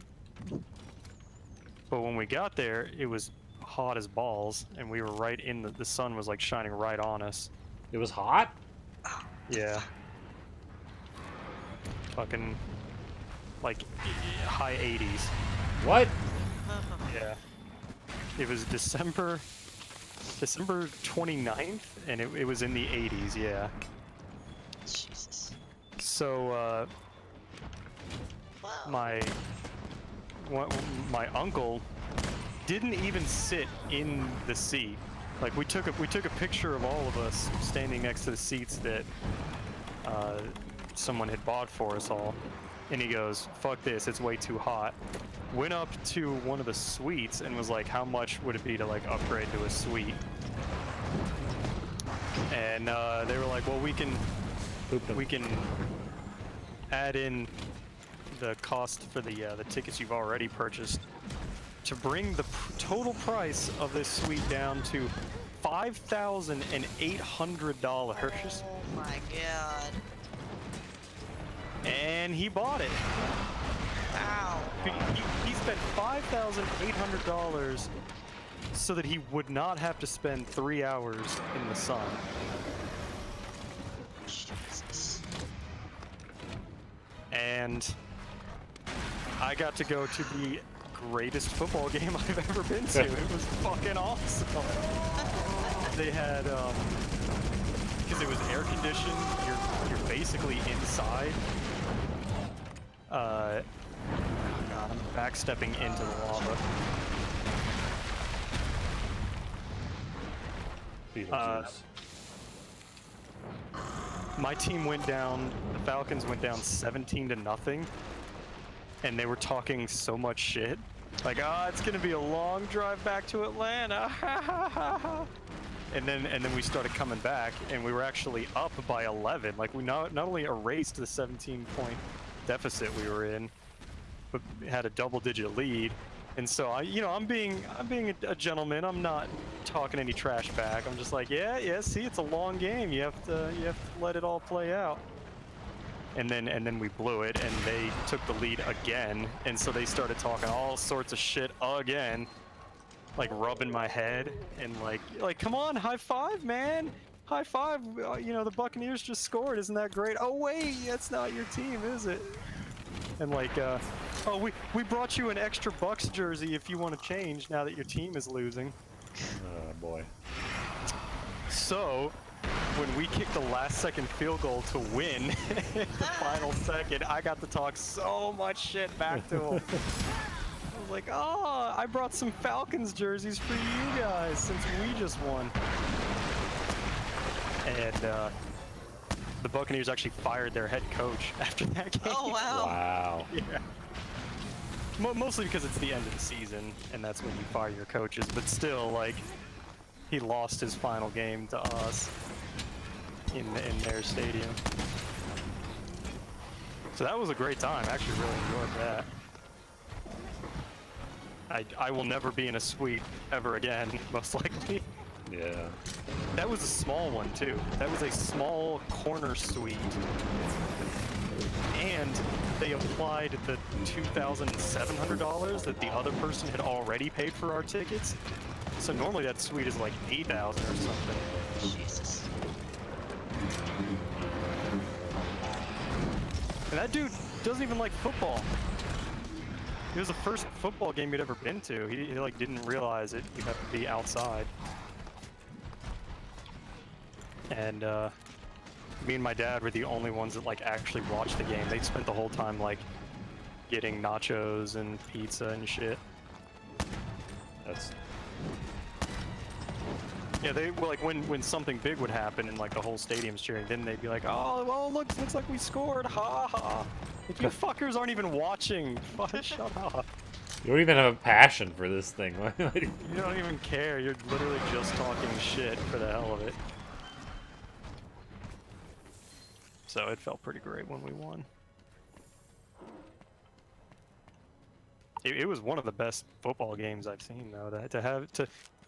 But when we got there, it was hot as balls, and we were right in the sun was like shining right on us. It was hot? Yeah. Fucking like high 80s. What? Yeah. It was December December 29th, and it was in the 80s, yeah. Jesus. So, Wow. my uncle didn't even sit in the seat. Like we took a picture of all of us standing next to the seats that someone had bought for us all, and he goes, "Fuck this, it's way too hot." Went up to one of the suites and was like, "How much would it be to like upgrade to a suite?" And they were like, "Well, we can add in the cost for the tickets you've already purchased to bring the total price of this suite down to $5,800." Oh my god. And he bought it. Ow. He spent $5,800 so that he would not have to spend 3 hours in the sun. Jesus. And I got to go to the greatest football game I've ever been to. It was fucking awesome. They had, because it was air conditioned, you're basically inside. Oh god, I'm backstepping into the lava. Beetlejuice. My team went down, the Falcons went down 17-0, and they were talking so much shit. Like, it's gonna be a long drive back to Atlanta. And then we started coming back, and we were actually up by 11. Like, we not only erased the 17-point deficit we were in, but had a double-digit lead. And so I'm being a gentleman. I'm not talking any trash back. I'm just like, yeah. See, it's a long game. You have to let it all play out. And then we blew it, and they took the lead again. And so they started talking all sorts of shit again, like rubbing my head and like come on, high five, man. High five. The Buccaneers just scored. Isn't that great? Oh wait, that's not your team, is it? And like, we brought you an extra Bucks jersey if you want to change now that your team is losing. Oh boy. So, when we kicked the last-second field goal to win the final second, I got to talk so much shit back to him. I was like, I brought some Falcons jerseys for you guys since we just won. And the Buccaneers actually fired their head coach after that game. Oh wow. Wow. Yeah. Mostly because it's the end of the season, and that's when you fire your coaches. But still, like, he lost his final game to us in their stadium. So that was a great time. I actually really enjoyed that. I will never be in a suite ever again, most likely. Yeah. That was a small one too. That was a small corner suite. And they applied the $2,700 that the other person had already paid for our tickets. So normally that suite is like $8,000 or something. Jesus. And that dude doesn't even like football. It was the first football game he'd ever been to. He like didn't realize it. You'd have to be outside. And me and my dad were the only ones that like actually watched the game. They spent the whole time like getting nachos and pizza and shit. That's Yeah, they were like when something big would happen and like the whole stadium's cheering, then they'd be like, "Oh, well, looks like we scored, ha ha." Like, you fuckers aren't even watching. Shut up. You don't even have a passion for this thing. You don't even care. You're literally just talking shit for the hell of it. So it felt pretty great when we won. It was one of the best football games I've seen, though.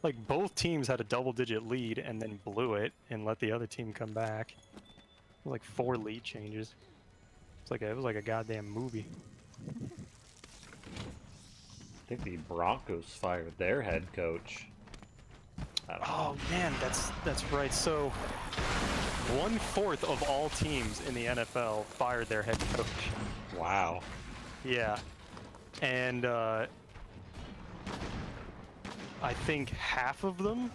Like, both teams had a double-digit lead and then blew it and let the other team come back. It was like 4 lead changes. It was like a goddamn movie. I think the Broncos fired their head coach. I don't know. Oh man, that's right. So 1/4 of all teams in the NFL fired their head coach. Wow. Yeah, and I think half of them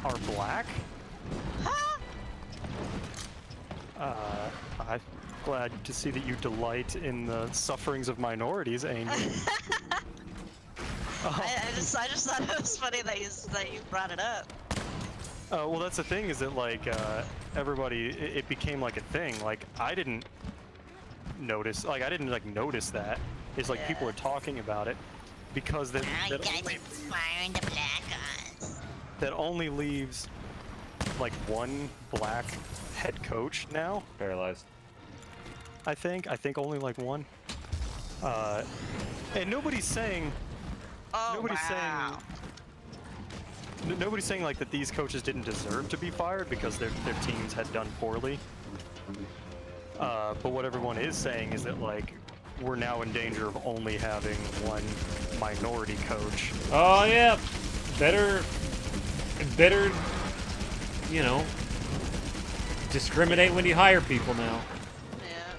are black. I'm glad to see that you delight in the sufferings of minorities, Angel. I just thought it was funny that you brought it up. Well, that's the thing, is that like everybody, it became like a thing. Like I didn't notice that. It's like people Yeah. are talking about it because that Now you that guys only, are firing the black guys. that only leaves like one black head coach now. Paralyzed. I think only like one. And nobody's saying. Oh Nobody's wow. Nobody's saying like that these coaches didn't deserve to be fired because their teams had done poorly. But what everyone is saying is that like we're now in danger of only having one minority coach. Oh yeah, better, you know, discriminate when you hire people now.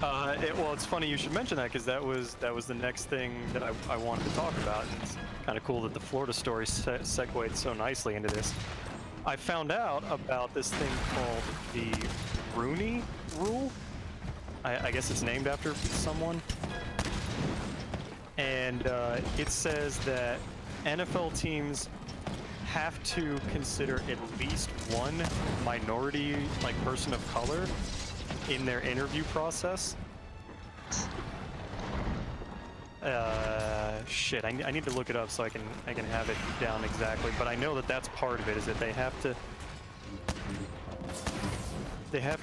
Yeah. Well, it's funny you should mention that because that was the next thing that I wanted to talk about. And it's kind of cool that the Florida story segued so nicely into this. I found out about this thing called the Rooney Rule. I guess it's named after someone. And it says that NFL teams have to consider at least one minority, like person of color, in their interview process. Shit, I need to look it up so I can have it down exactly. But I know that that's part of it, is that they have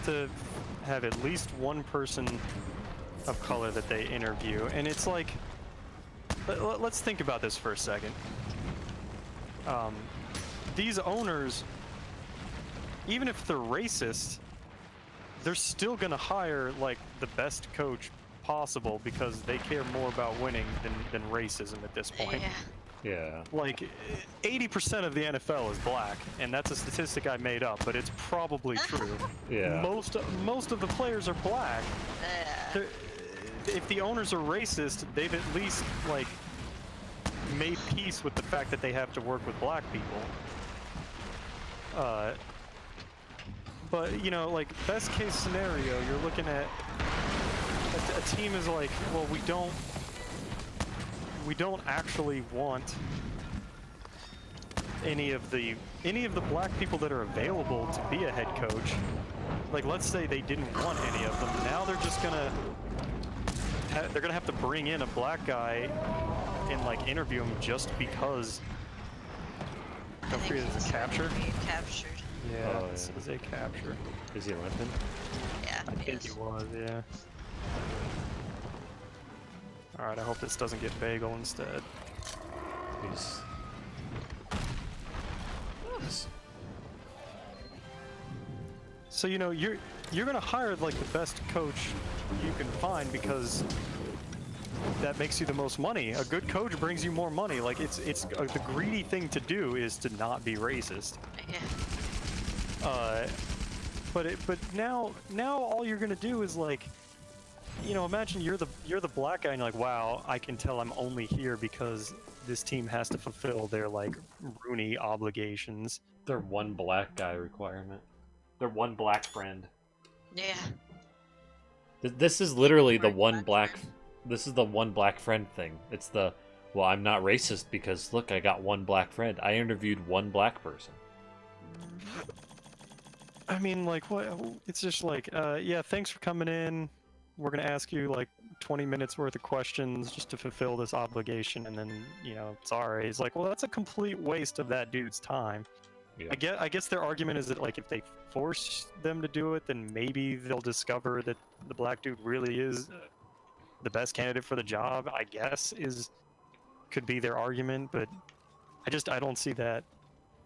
to have at least one person of color that they interview. And it's like, let's think about this for a second. These owners, even if they're racist, they're still gonna hire like the best coach possible because they care more about winning than racism at this point. Yeah. Yeah. Like 80% of the NFL is black, and that's a statistic I made up, but it's probably true. Yeah. Most of the players are black. Yeah. They're- If the owners are racist, they've at least like made peace with the fact that they have to work with black people. But you know, like best case scenario, you're looking at a team is like, well, we don't actually want any of the black people that are available to be a head coach. Like, let's say they didn't want any of them. Now they're just gonna have to bring in a black guy and like interview him just because. I Don't think forget it's he's a capture. being captured. Yeah, Oh, this yeah. is a capture. Is he limping? Yeah. I think he was, yeah. Alright, I hope this doesn't get bagel instead. He's. So you know, you're gonna hire like the best coach you can find because that makes you the most money. A good coach brings you more money. Like it's the greedy thing to do is to not be racist. Yeah. But now all you're gonna do is like, you know, imagine you're the black guy and you're like, wow, I can tell I'm only here because this team has to fulfill their like Rooney obligations. Their one black guy requirement. Their one black friend. Yeah. This is literally the Right, one black black. friend. This is the one black friend thing. It's the, well, I'm not racist because look, I got one black friend. I interviewed one black person. I mean, like, what? It's just like, yeah, thanks for coming in. We're gonna ask you like 20 minutes worth of questions just to fulfill this obligation, and then, you know, sorry. It's like, well, that's a complete waste of that dude's time. Yeah. I guess their argument is that like if they force them to do it, then maybe they'll discover that the black dude really is the best candidate for the job. I guess could be their argument, but I don't see that.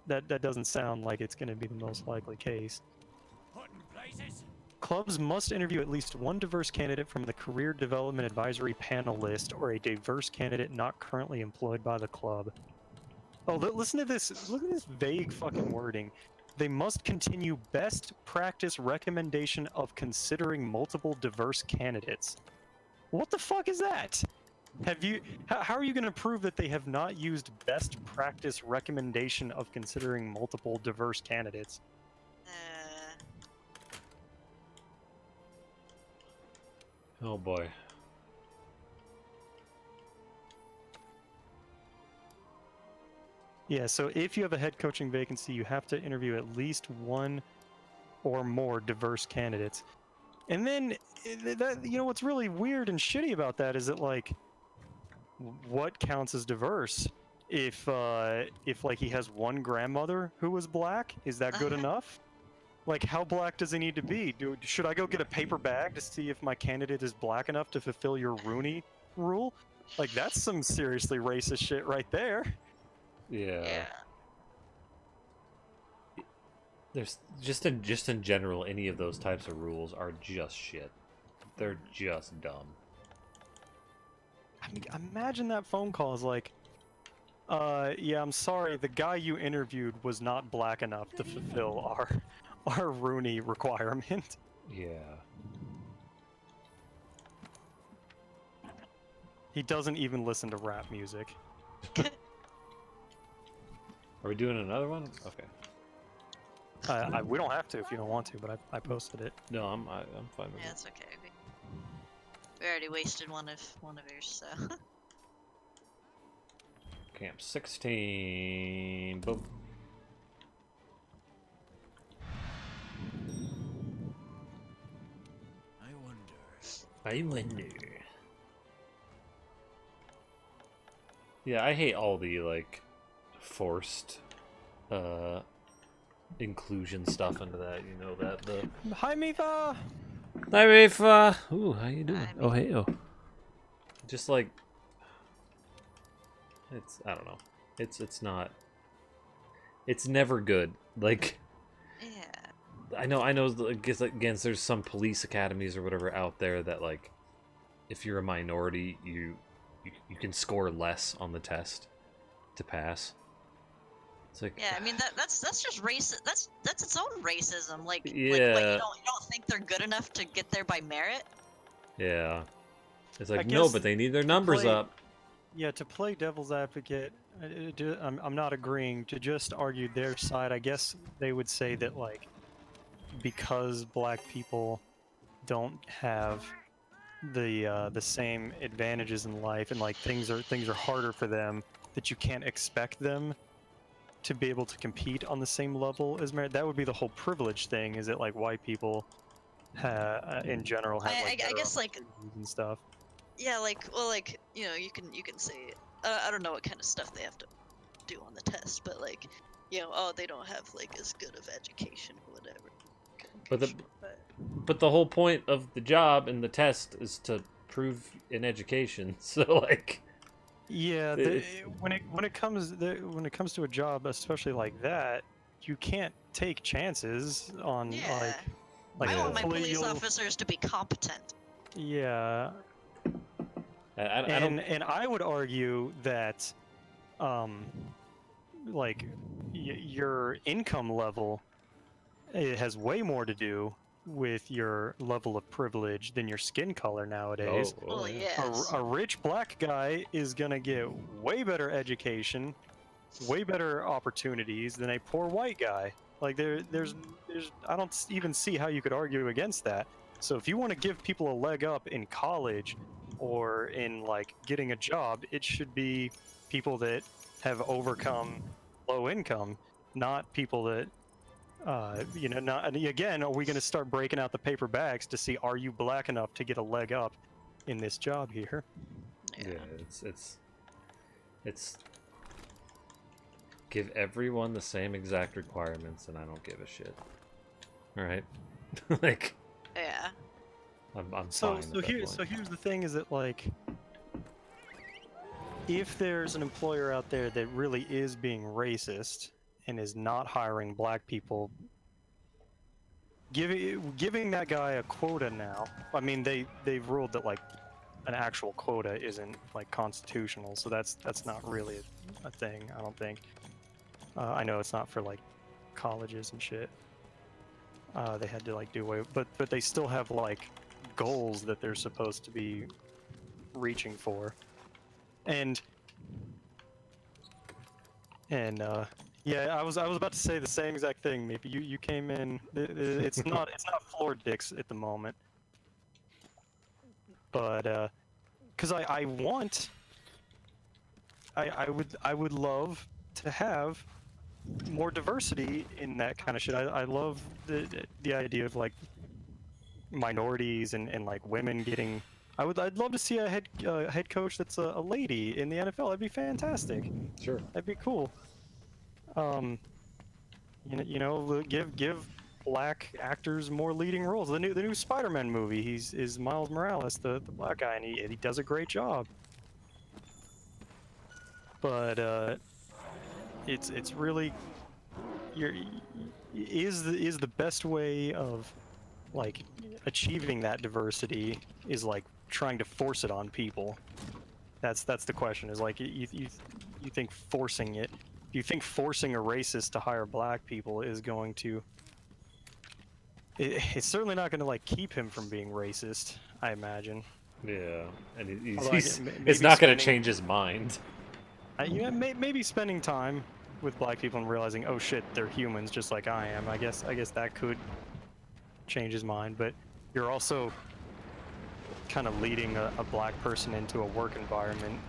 That doesn't sound like it's going to be the most likely case. Clubs must interview at least one diverse candidate from the Career Development Advisory Panel list or a diverse candidate not currently employed by the club. Oh, listen to this. Look at this vague fucking wording. They must continue best practice recommendation of considering multiple diverse candidates. What the fuck is that? How are you going to prove that they have not used best practice recommendation of considering multiple diverse candidates? Oh boy. Yeah, so if you have a head coaching vacancy, you have to interview at least one or more diverse candidates. And then, what's really weird and shitty about that is that, like, what counts as diverse? If like he has one grandmother who was black, is that good enough? Like, how black does he need to be? Should I go get a paper bag to see if my candidate is black enough to fulfill your Rooney rule? Like, that's some seriously racist shit right there. Yeah. There's just in general, any of those types of rules are just shit. They're just dumb. I mean, imagine that phone call is like, yeah, I'm sorry, the guy you interviewed was not black enough to fulfill our Rooney requirement. Yeah. He doesn't even listen to rap music. Are we doing another one? Okay. We don't have to if you don't want to, but I posted it. No, I'm fine with Yeah, it. it's okay. We already wasted one of yours, so. Camp 16. Boom. I wonder. Yeah, I hate all the like forced inclusion stuff into that. You know that the. Hi, Mifa! Hi, Rafa. Ooh, how you doing? Hi, Oh, hey, oh. Just like, I don't know. It's not. It's never good. Like, Yeah. I know. Against there's some police academies or whatever out there that like, if you're a minority, you can score less on the test to pass. It's like, Yeah, I mean that's just race. That's its own racism. Like, Yeah. like what, you don't think they're good enough to get there by merit? yeah. It's I like, no, guess but they need their numbers play- up. Yeah, to play devil's advocate, I'm not agreeing. To just argue their side, I guess they would say that, like, because black people don't have the same advantages in life, and like things are harder for them, that you can't expect them to be able to compete on the same level as merit. That would be the whole privilege thing. Is that like white people, in general, have like I better guess, like, opportunities and stuff. Yeah, like, well, like, you can say, I don't know what kind of stuff they have to do on the test, but like, oh, they don't have like as good of education or whatever. But the whole point of the job and the test is to prove an education. So like, Yeah, when it comes to a job, especially like that, you can't take chances on Yeah. like I want my hopefully police you'll- officers to be competent. Yeah, I don't. and I would argue that, like your income level, it has way more to do with your level of privilege than your skin color nowadays. Well, yeah. yes. A rich black guy is gonna get way better education, way better opportunities than a poor white guy. Like there's I don't even see how you could argue against that. So if you want to give people a leg up in college or in like getting a job, it should be people that have overcome low income, not people that not. And again, are we going to start breaking out the paper bags to see are you black enough to get a leg up in this job here? Yeah, it's give everyone the same exact requirements, and I don't give a shit. All right, like Yeah. I'm So fine. so at that here point. so here's the thing: is that like, if there's an employer out there that really is being racist and is not hiring black people, giving that guy a quota now. I mean, they've ruled that like an actual quota isn't like constitutional, so that's not really a thing. I don't think. I know it's not for like colleges and shit. They had to like do away, but they still have like goals that they're supposed to be reaching for. And yeah, I was about to say the same exact thing. Maybe you came in. It's not floor dicks at the moment, but because I would love to have more diversity in that kind of shit. I love the idea of like minorities and like women getting. I'd love to see a head coach that's a lady in the NFL. That'd be fantastic. Sure. That'd be cool. You know, give black actors more leading roles. The new Spider-Man movie, is Miles Morales, the black guy, and he does a great job. But it's really is the best way of like achieving that diversity is like trying to force it on people. That's the question. Is like you think forcing it. Do you think forcing a racist to hire black people is going to? It's certainly not going to like keep him from being racist, I imagine. Yeah, and Although it's not going to change his mind. Yeah, maybe spending time with black people and realizing, oh shit, they're humans just like I am. I guess that could change his mind. But you're also kind of leading a black person into a work environment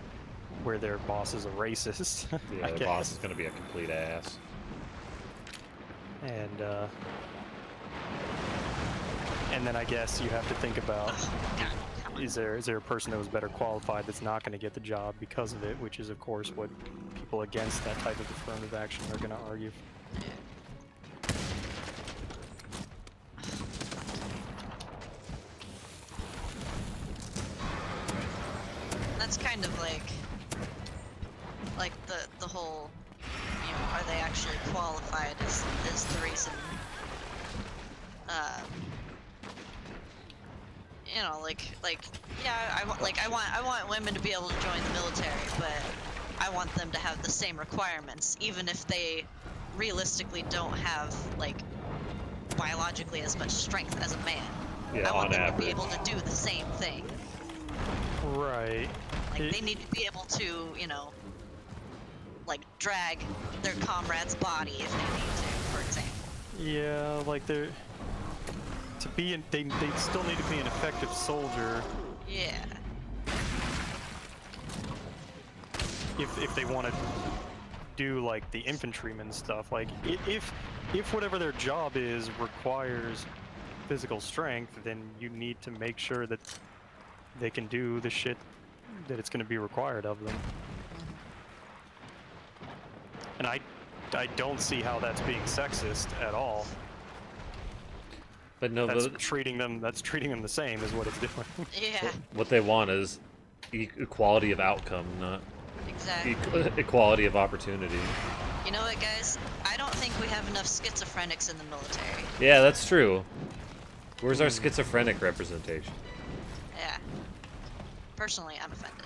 where their boss is a racist. Yeah, the boss is going to be a complete ass. And then I guess you have to think about, is there a person that was better qualified that's not going to get the job because of it, which is of course what people against that type of affirmative action are going to argue. That's kind of like the whole, you know, are they actually qualified is the reason. You know, yeah, I want women to be able to join the military, but I want them to have the same requirements, even if they realistically don't have like biologically as much strength as a man. Yeah, I want on them average. to be able to do the same thing. Right. Like they need to be able to, you know, like drag their comrade's body if they need to, for example. Yeah, like they still need to be an effective soldier. Yeah. If they want to do like the infantryman stuff, like if whatever their job is requires physical strength, then you need to make sure that they can do the shit that it's going to be required of them. And I don't see how that's being sexist at all. But no, That's treating them the same is what it's doing. Yeah. what they want is equality of outcome, not Exactly. equality of opportunity. You know what, guys? I don't think we have enough schizophrenics in the military. Yeah, that's true. Where's our schizophrenic representation? Yeah. Personally, I'm offended.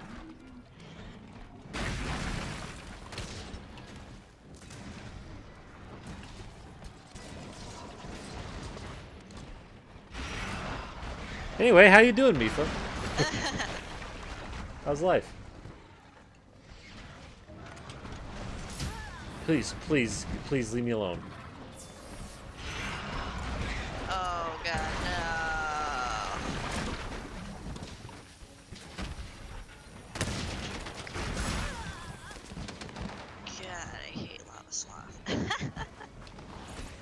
Anyway, how you doing, Mifa? How's life? Please, please, please leave me alone. Oh god, no. God, I hate Lavasloths.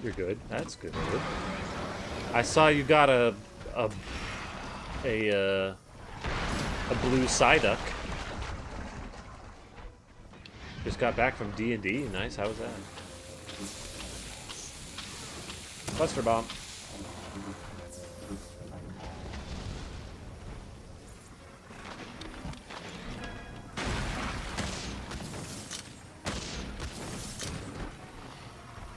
You're good. That's good. I saw you got a blue Psyduck. Just got back from D&D. Nice. How was that? Buster Bomb.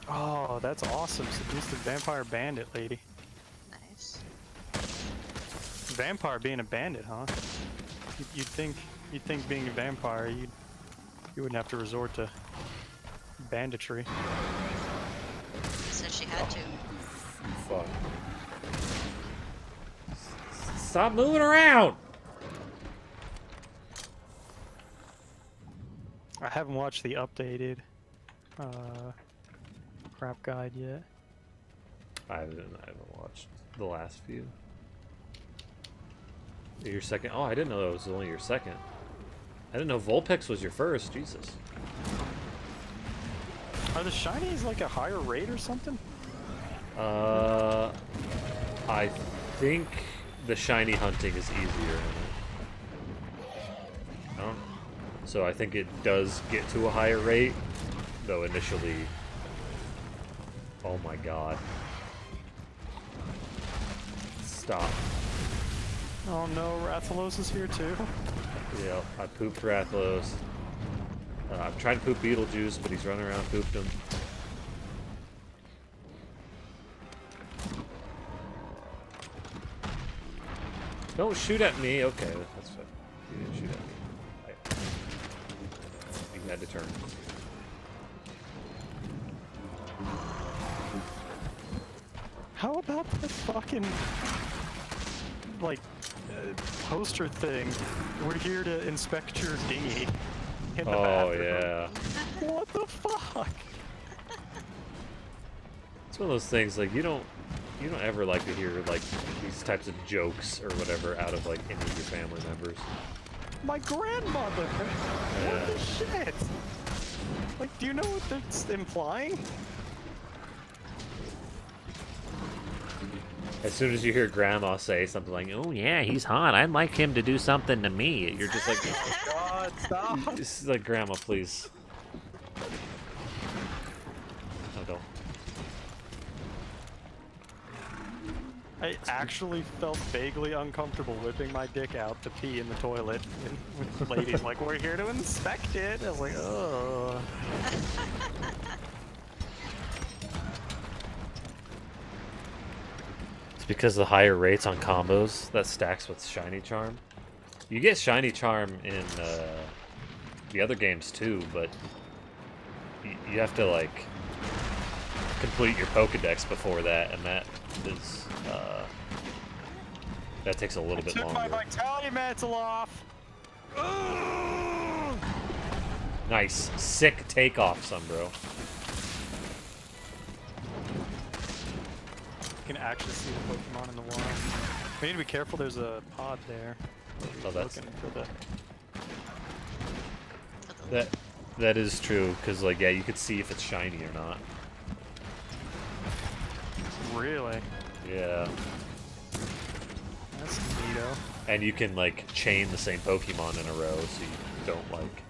Oh, that's awesome. Seduce the vampire bandit lady. Nice. Vampire being a bandit, huh? You'd think being a vampire, you wouldn't have to resort to banditry. Said she had to. Fuck. Stop moving around! I haven't watched the updated crap guide yet. I haven't watched the last few. Your second? Oh, I didn't know that was only your second. I didn't know Vulpix was your first. Jesus. Are the shinies like a higher rate or something? I think the shiny hunting is easier in it. I don't. So I think it does get to a higher rate, though initially. Oh my god. Stop. Oh no, Rathalos is here too. Yeah, I pooped Rathalos. I'm trying to poop Beetlejuice, but he's running around pooped him. Don't shoot at me. Okay, that's fine. You didn't shoot at me. You had to turn. How about the fucking like poster thing? We're here to inspect your dinghy. In the Oh bathroom. yeah. What the fuck? It's one of those things like you don't ever like to hear like these types of jokes or whatever out of like any of your family members. My grandmother. Yeah. What the shit? Like, do you know what that's implying? As soon as you hear grandma say something like, "Oh yeah, he's hot. I'd like him to do something to me," you're just like, Oh God, stop! "This is like grandma, please." No, don't. I actually felt vaguely uncomfortable whipping my dick out to pee in the toilet. And with the ladies like, we're here to inspect it. I was like, oh. It's because the higher rates on combos that stacks with Shiny Charm. You get Shiny Charm in the other games too, but you have to like complete your Pokedex before that, and that is that takes a little bit Took my longer. vitality mantle off. Nice, sick takeoff, Sunbro. You can actually see the Pokemon in the wild. We need to be careful. There's a pod there. Oh, that's Looking for the. that is true, because like yeah, you could see if it's shiny or not. Really? Yeah. That's neato. And you can like chain the same Pokemon in a row, so you don't like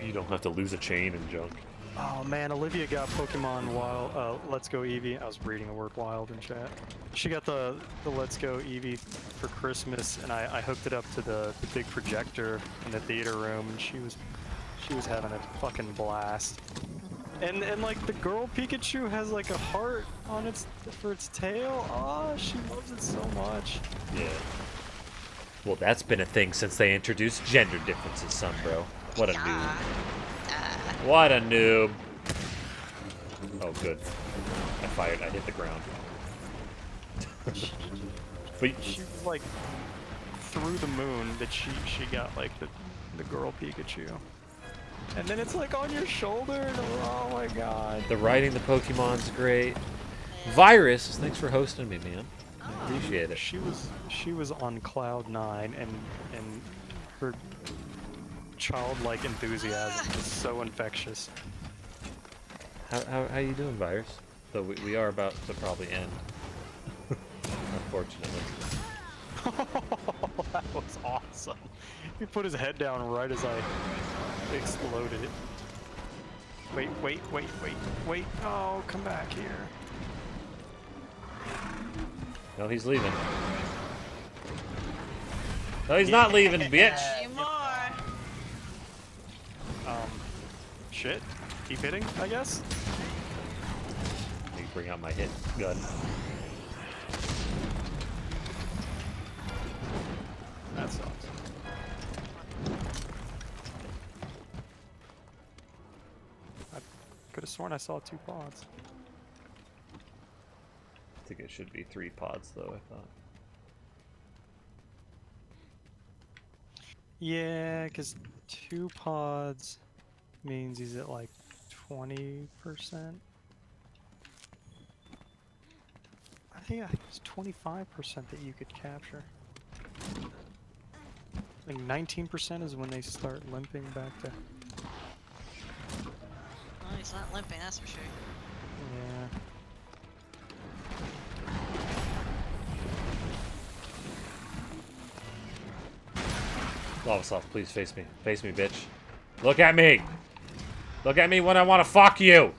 you don't have to lose a chain and junk. Oh man, Olivia got Pokemon Wild. Let's Go Eevee. I was reading the word wild in chat. She got the Let's Go Eevee for Christmas, and I hooked it up to the big projector in the theater room, and she was having a fucking blast. And like the girl Pikachu has like a heart on for its tail. Oh, she loves it so much. Yeah. Well, that's been a thing since they introduced gender differences, Sunbro. What a noob. What a noob. Oh, good. I hit the ground. But She was like through the moon that she got like the girl Pikachu. And then it's like on your shoulder, and oh my god. the riding the Pokemon's great. Virus, thanks for hosting me, man. I appreciate it. She was on cloud 9, and her childlike enthusiasm was so infectious. How you doing, Virus? Though we are about to probably end. Unfortunately. That was awesome. He put his head down right as I exploded it. Wait. Oh, come back here. No, he's leaving. No, he's not leaving, bitch. Few more. Shit. Keep hitting, I guess? Let me bring out my hit gun. That sucks. I could have sworn I saw 2 pods. I think it should be 3 pods, though, I thought. Yeah, because 2 pods means he's at like 20%. I think it's 25% that you could capture. I think 19% is when they start limping back to. Well, he's not limping, that's for sure. Yeah. Lavasloth, please face me. Face me, bitch. Look at me! Look at me when I want to fuck you!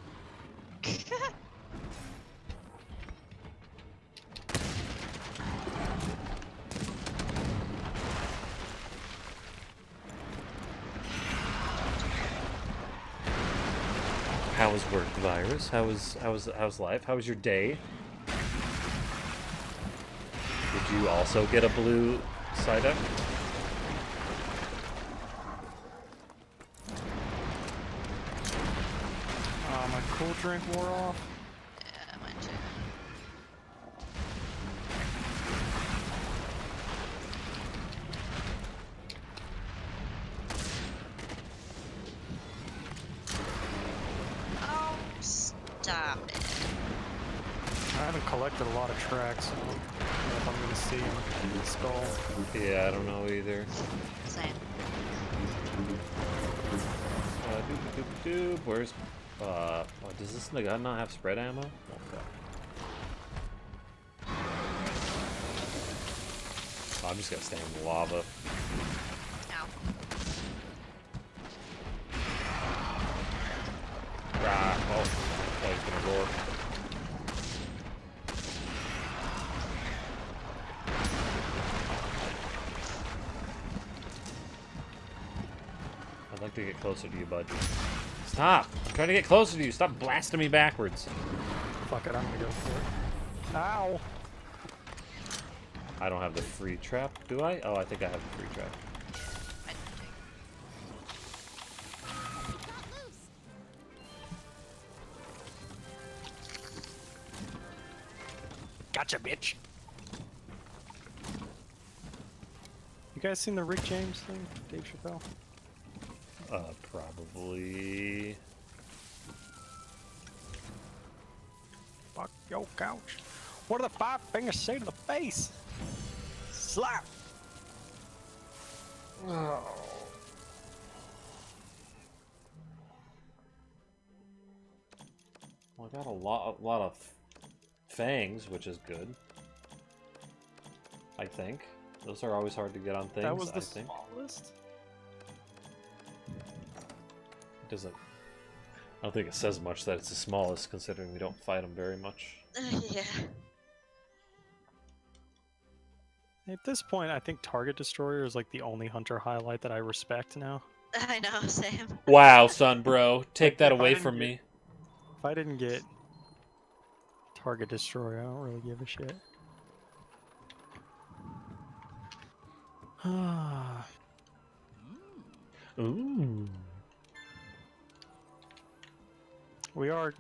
How was work, Virus? How's life? How was your day? Did you also get a blue side up? My cool drink wore off. Yeah, mine too. Oh, stop it. I haven't collected a lot of tracks, so I don't know if I'm gonna see him in the skull. Yeah, I don't know either. Same. Doop. Where's oh, does this nigga not have spread ammo? Oh fuck. Oh, I'm just gonna stand in the lava. Ow. Rah. Oh, he's gonna roar. I'd like to get closer to you, bud. Stop! I'm trying to get closer to you. Stop blasting me backwards. Fuck it, I'm gonna go for it. Ow! I don't have the free trap, do I? Oh, I think I have the free trap. I didn't take. Gotcha, bitch! You guys seen the Rick James thing? Dave Chappelle? Probably. Fuck your couch. What do the 5 fingers say to the face? Slap! Oh. Well, I got a lot of fangs, which is good. I think those are always hard to get on things. That was I the think. smallest? It doesn't. I don't think it says much that it's the smallest, considering we don't fight them very much. Yeah. At this point, I think Target Destroyer is like the only hunter highlight that I respect now. I know, same. Wow, son, bro, take Like, that if I away didn't from get- me. If I didn't get Target Destroyer, I don't really give a shit. Ooh. We are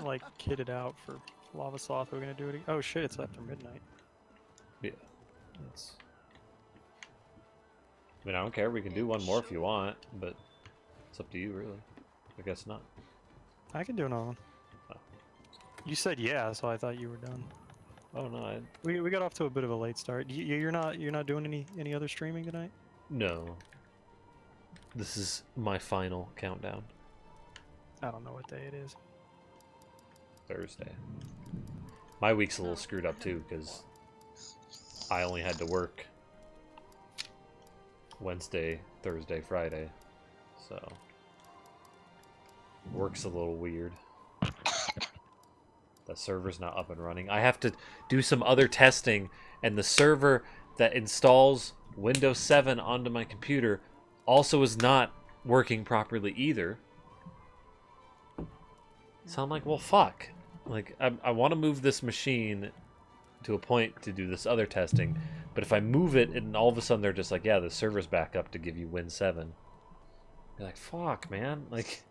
like kitted out for Lavasloth. We're gonna do it. Oh shit! It's after midnight. Yeah. That's... I mean, I don't care. We can do one more if you want, but it's up to you, really. I guess not. I can do another one. Oh. You said yeah, so I thought you were done. Oh no, We got off to a bit of a late start. You're not doing any other streaming tonight? no. This is my final countdown. I don't know what day it is. Thursday. My week's a little screwed up too, because I only had to work Wednesday, Thursday, Friday. So work's a little weird. The server's not up and running. I have to do some other testing, and the server that installs Windows 7 onto my computer also is not working properly either. So I'm like, well, fuck. Like, I want to move this machine to a point to do this other testing, but if I move it and all of a sudden they're just like, yeah, the server's back up to give you Win 7. You're like, fuck, man. Like,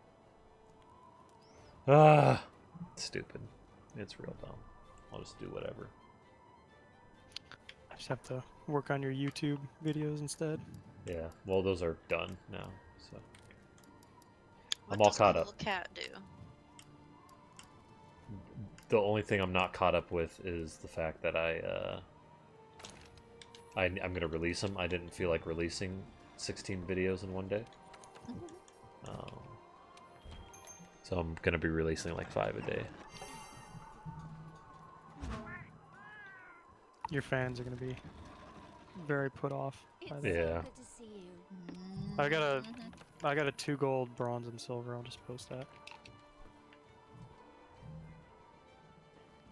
stupid. It's real dumb. I'll just do whatever. I just have to work on your YouTube videos instead. Yeah, well, those are done now, so What I'm all does caught a up. little cat do? The only thing I'm not caught up with is the fact that I'm gonna release them. I didn't feel like releasing 16 videos in one day, um, so I'm gonna be releasing like 5 a day. Your fans are gonna be very put off by that. Yeah. Good to see you. I got a 2 gold, bronze, and silver. I'll just post that.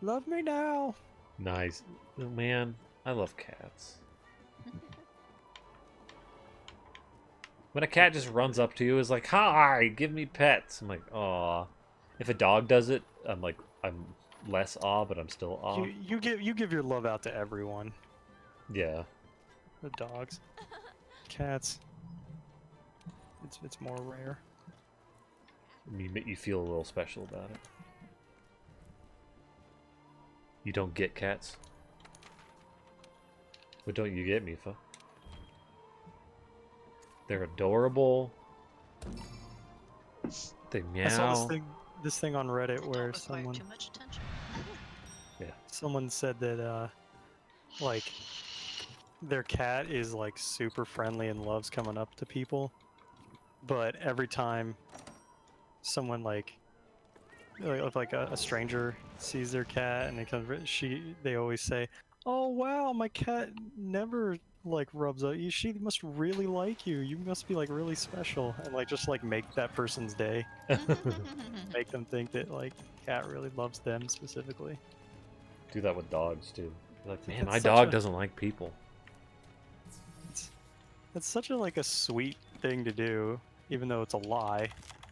Love me now. Nice, oh, man. I love cats. When a cat just runs up to you, is like, "Hi, give me pets." I'm like, "Aw." If a dog does it, I'm less awe, but I'm still awe. You give your love out to everyone. Yeah. The dogs, cats. It's more rare. You feel a little special about it. You don't get cats? What don't you get, Mifa? They're adorable. They I saw meow. this thing on Reddit They where don't require too much attention. someone said that like their cat is like super friendly and loves coming up to people, but every time someone like a stranger sees their cat and they always say, "Oh wow, my cat never like rubs up you. She must really like you. You must be like really special," and like just like make that person's day, make them think that like cat really loves them specifically. Do that with dogs too. You're like, man, It's my such dog a- doesn't like people. It's such a like a sweet thing to do, even though it's a lie.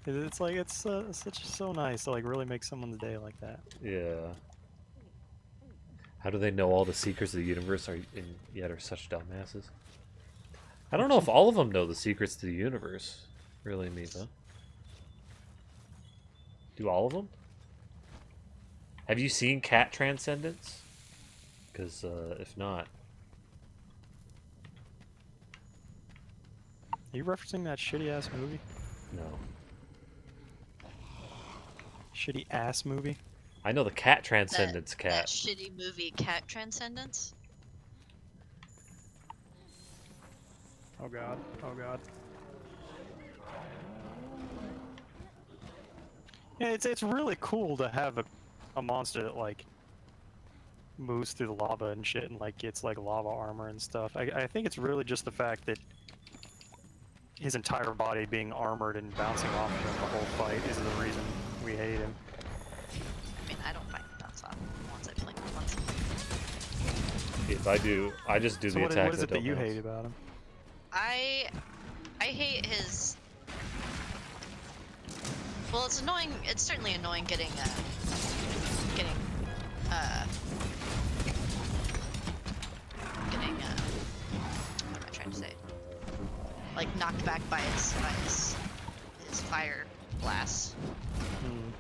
It's like it's so nice to like really make someone's day like that. Yeah. How do they know all the secrets of the universe and yet are such dumbasses? I don't know if all of them know the secrets to the universe. Really, Mifa. Do all of them? Have you seen Cat Transcendence? Because if not, Are you referencing that shitty ass movie? no. Shitty ass movie? I know the Cat Transcendence That cat. shitty movie Cat Transcendence. Oh god. Oh god. Yeah, it's really cool to have a monster that like moves through the lava and shit and like gets like lava armor and stuff. I think it's really just the fact that his entire body being armored and bouncing off of him the whole fight is the reason we hate him. I mean, I don't mind bounce off once I play once. If I do, I just do So the what attacks is it that don't you bounce. hate about him? I hate his. Well, it's annoying. It's certainly annoying getting getting what am I trying to say? Like knocked back by his fire blast. Hmm.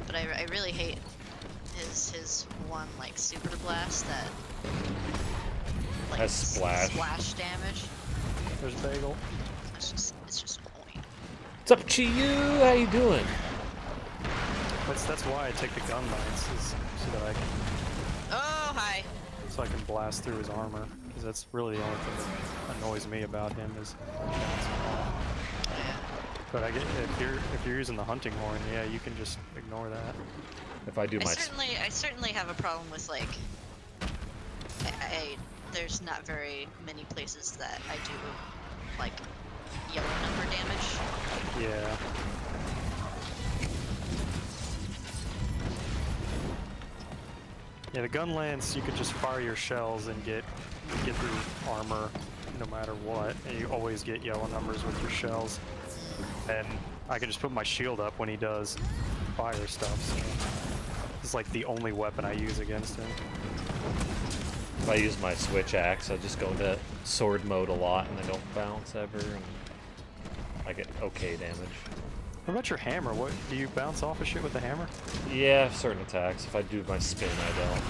But I really hate his one like super blast that like Has splash. splash damage. There's Bagel. It's just annoying. What's up, Chiyu? How you doing? That's why I take the gun lights, is so that Oh hi. I can blast through his armor. Because that's really the only thing that annoys me about him is. Yeah. But I get if you're using the hunting horn, yeah, you can just ignore that. If I do my I certainly have a problem with like there's not very many places that I do like yellow number damage. Yeah. Yeah, the gun lance, you could just fire your shells and get through armor no matter what, and you always get yellow numbers with your shells. And I can just put my shield up when he does fire stuff, so it's like the only weapon I use against him. if I use my switch axe, I just go into sword mode a lot and I don't bounce ever, and I get okay damage. What about your hammer? What do you bounce off of shit with the hammer? Yeah, certain attacks. If I do my spin, I don't.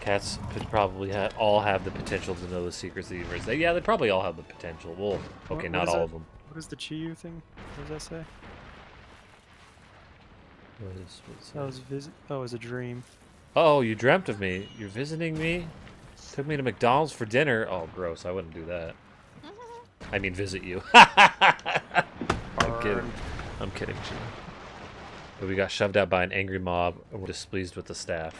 Cats could probably all have the potential to know the secrets of the universe. Yeah, they probably all have the potential. Well, okay, What not is all that? of them. What is the Chiyu thing? What does that say? What's That was visit. Oh, it was a dream. Oh, you dreamt of me. You're visiting me? Took me to McDonald's for dinner. Oh, gross. I wouldn't do that. I mean, visit you. I'm kidding. I'm kidding, G. But we got shoved out by an angry mob, and we're displeased with the staff.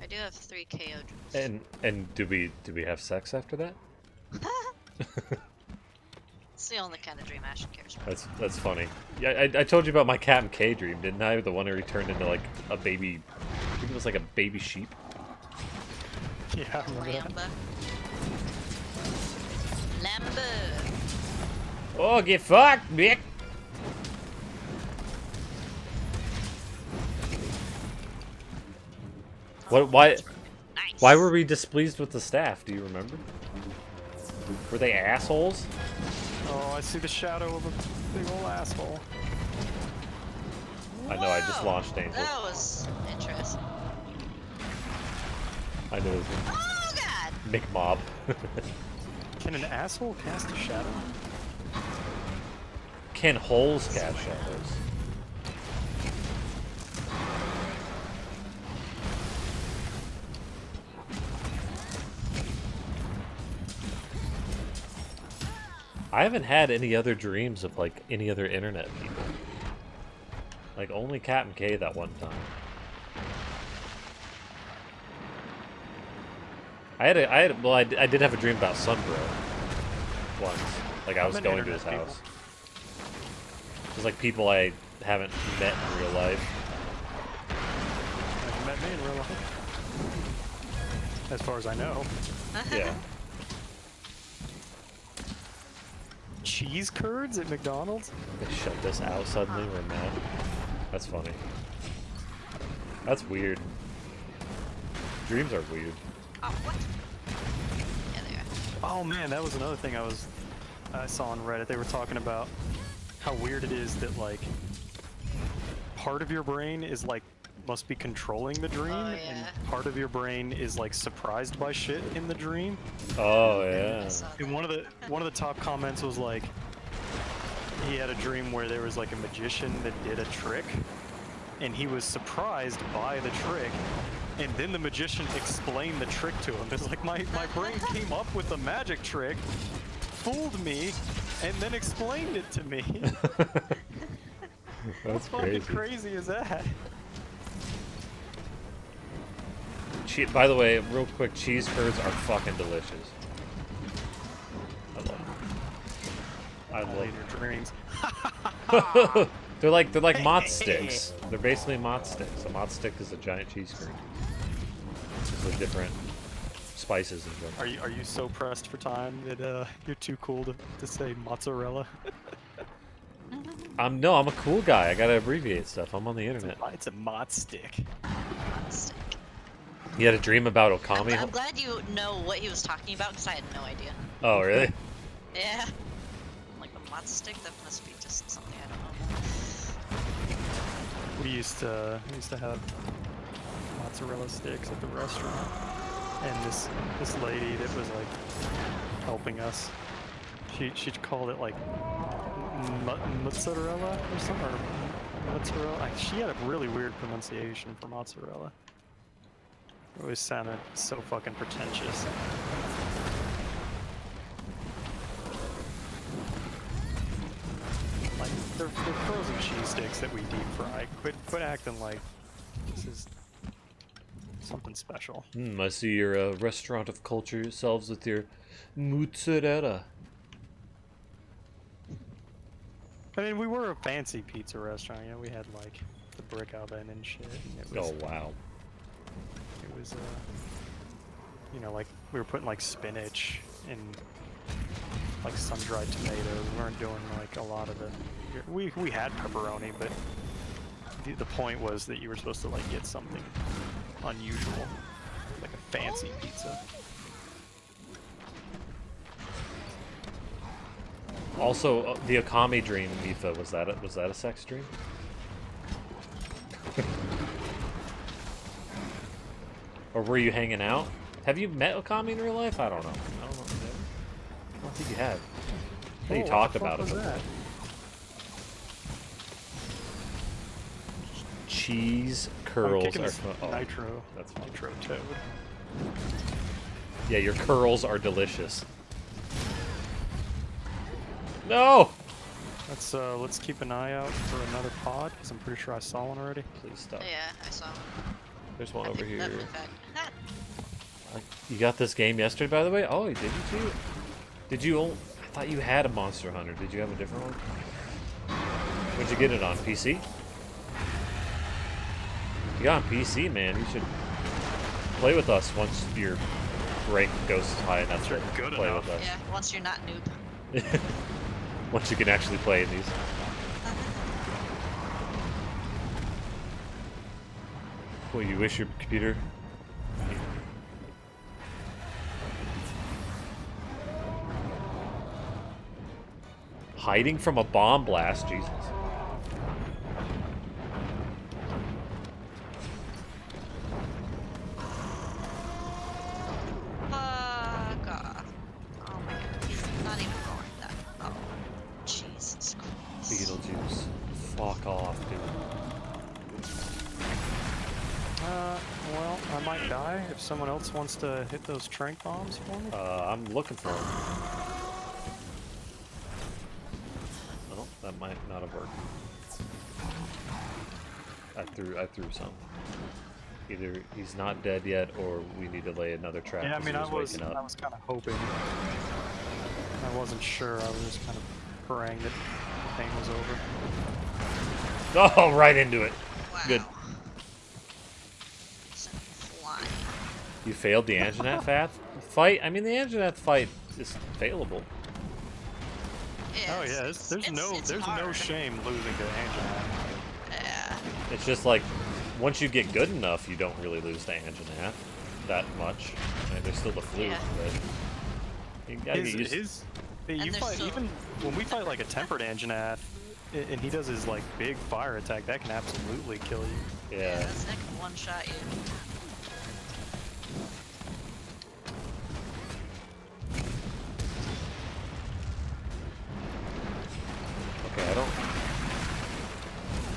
I do have 3 KO dreams. And do we have sex after that? It's the only kind of dream Ashton cares about. That's funny. Yeah, I told you about my Captain K dream, didn't I? The one where he turned into like a baby. I think it was like a baby sheep. Yeah, I remember that. Lamba. Oh, get fucked, Mick. What? Why? Nice. Why were we displeased with the staff? Do you remember? Were they assholes? Oh, I see the shadow of a big old asshole. I know. I just Whoa, launched Angel. That was interesting. I know. Oh god! Mick Mob. Can an asshole cast a shadow? Can holes cast shadows? I haven't had any other dreams of like any other internet people. Like only Captain K that one time. I did have a dream about Sunbro once. Like I was many going to his internet house. It was like people I haven't met in real life. Have met me in real life. As far as I know. Yeah. Cheese curds at McDonald's? They shut this out suddenly. We're mad. That's funny. That's weird. Dreams are weird. Oh, what? Yeah, they are. Oh man, that was another thing I saw on Reddit. They were talking about how weird it is that like part of your brain is like must be controlling the dream, Oh, and yeah. part of your brain is like surprised by shit in the dream. Oh I yeah. saw that. And one of the top comments was like, he had a dream where there was like a magician that did a trick, and he was surprised by the trick, and then the magician explained the trick to him. It's like my brain came up with the magic trick, fooled me, and then explained it to me. That's How fucking crazy is that? By the way, real quick, cheese curds are fucking delicious. I love them. I All in your dreams. love. They're like mott sticks. They're basically mott sticks. A mott stick is a giant cheese curd. Just with different spices and stuff. Are you so pressed for time that you're too cool to say mozzarella? No, I'm a cool guy. I gotta abbreviate stuff. I'm on the internet. It's a mott stick. Stick. You had a dream about I'm Okami? glad you know what he was talking about because I had no idea. Oh, really? Yeah. Like a mod stick? That must be just something I don't know. We used to have mozzarella sticks at the restaurant, and this lady that was like helping us, she called it like mozzarella or something, or mozzarella. Like, she had a really weird pronunciation for mozzarella. It always sounded so fucking pretentious. Like they're frozen cheese sticks that we deep fry. Quit acting like this is something special. I see you're a restaurant of culture yourselves with your mozzarella. I mean, we were a fancy pizza restaurant. You know, we had like the brick oven and shit. And it was, Oh, wow. It was, you know, like we were putting like spinach and like sun-dried tomatoes. We weren't doing like a lot of the. We had pepperoni, but the point was that you were supposed to like get something unusual, like a fancy pizza. Also, the Okami dream, Mifa, was that a sex dream? Or were you hanging out? Have you met Okami in real life? I don't know. I don't know. I don't think you have. I think you talked about it. That? Cheese curls are oh, Nitro. That's fine. Nitro Toad. Yeah, your curls are delicious. No! Let's keep an eye out for another pod, because I'm pretty sure I saw one already. Please stop. Yeah, I saw him. There's one I over picked it here. up, in fact. You got this game yesterday, by the way? Oh, did you too? Did you? I thought you had a Monster Hunter. Did you have a different one? Where'd you get it on? PC? You got on PC, man. You should play with us once your rank goes high enough to good play enough. with us. Yeah, once you're not noob. Once you can actually play in these. Well, you wish your computer. Hiding from a bomb blast, Jesus. Fuck off. Oh my god, he's not even going that. Oh, Jesus Christ. Beetlejuice. Fuck off, dude. Well, I might die if someone else wants to hit those trank bombs for me. I'm looking for him. Well, that might not have worked. I threw some. Either he's not dead yet, or we need to lay another trap. Yeah, I mean, I was waking up. kind of hoping. I wasn't sure. I was just kind of praying that the pain was over. Oh, right into it. Wow. Good. Sent flying. You failed the Anjanath fight? I mean, the Anjanath fight is failable. Yeah, Oh yeah, it's there's no hard. shame losing to Anjanath. Yeah. It's just like, once you get good enough, you don't really lose to Anjanath that much. I mean, there's still the fluke, Yeah. but you gotta get used You there's fight still- even when we fight like a tempered Anjanath, and he does his like big fire attack. That can absolutely kill you. Yeah, Yeah. that's that can one-shot you. Okay, I don't.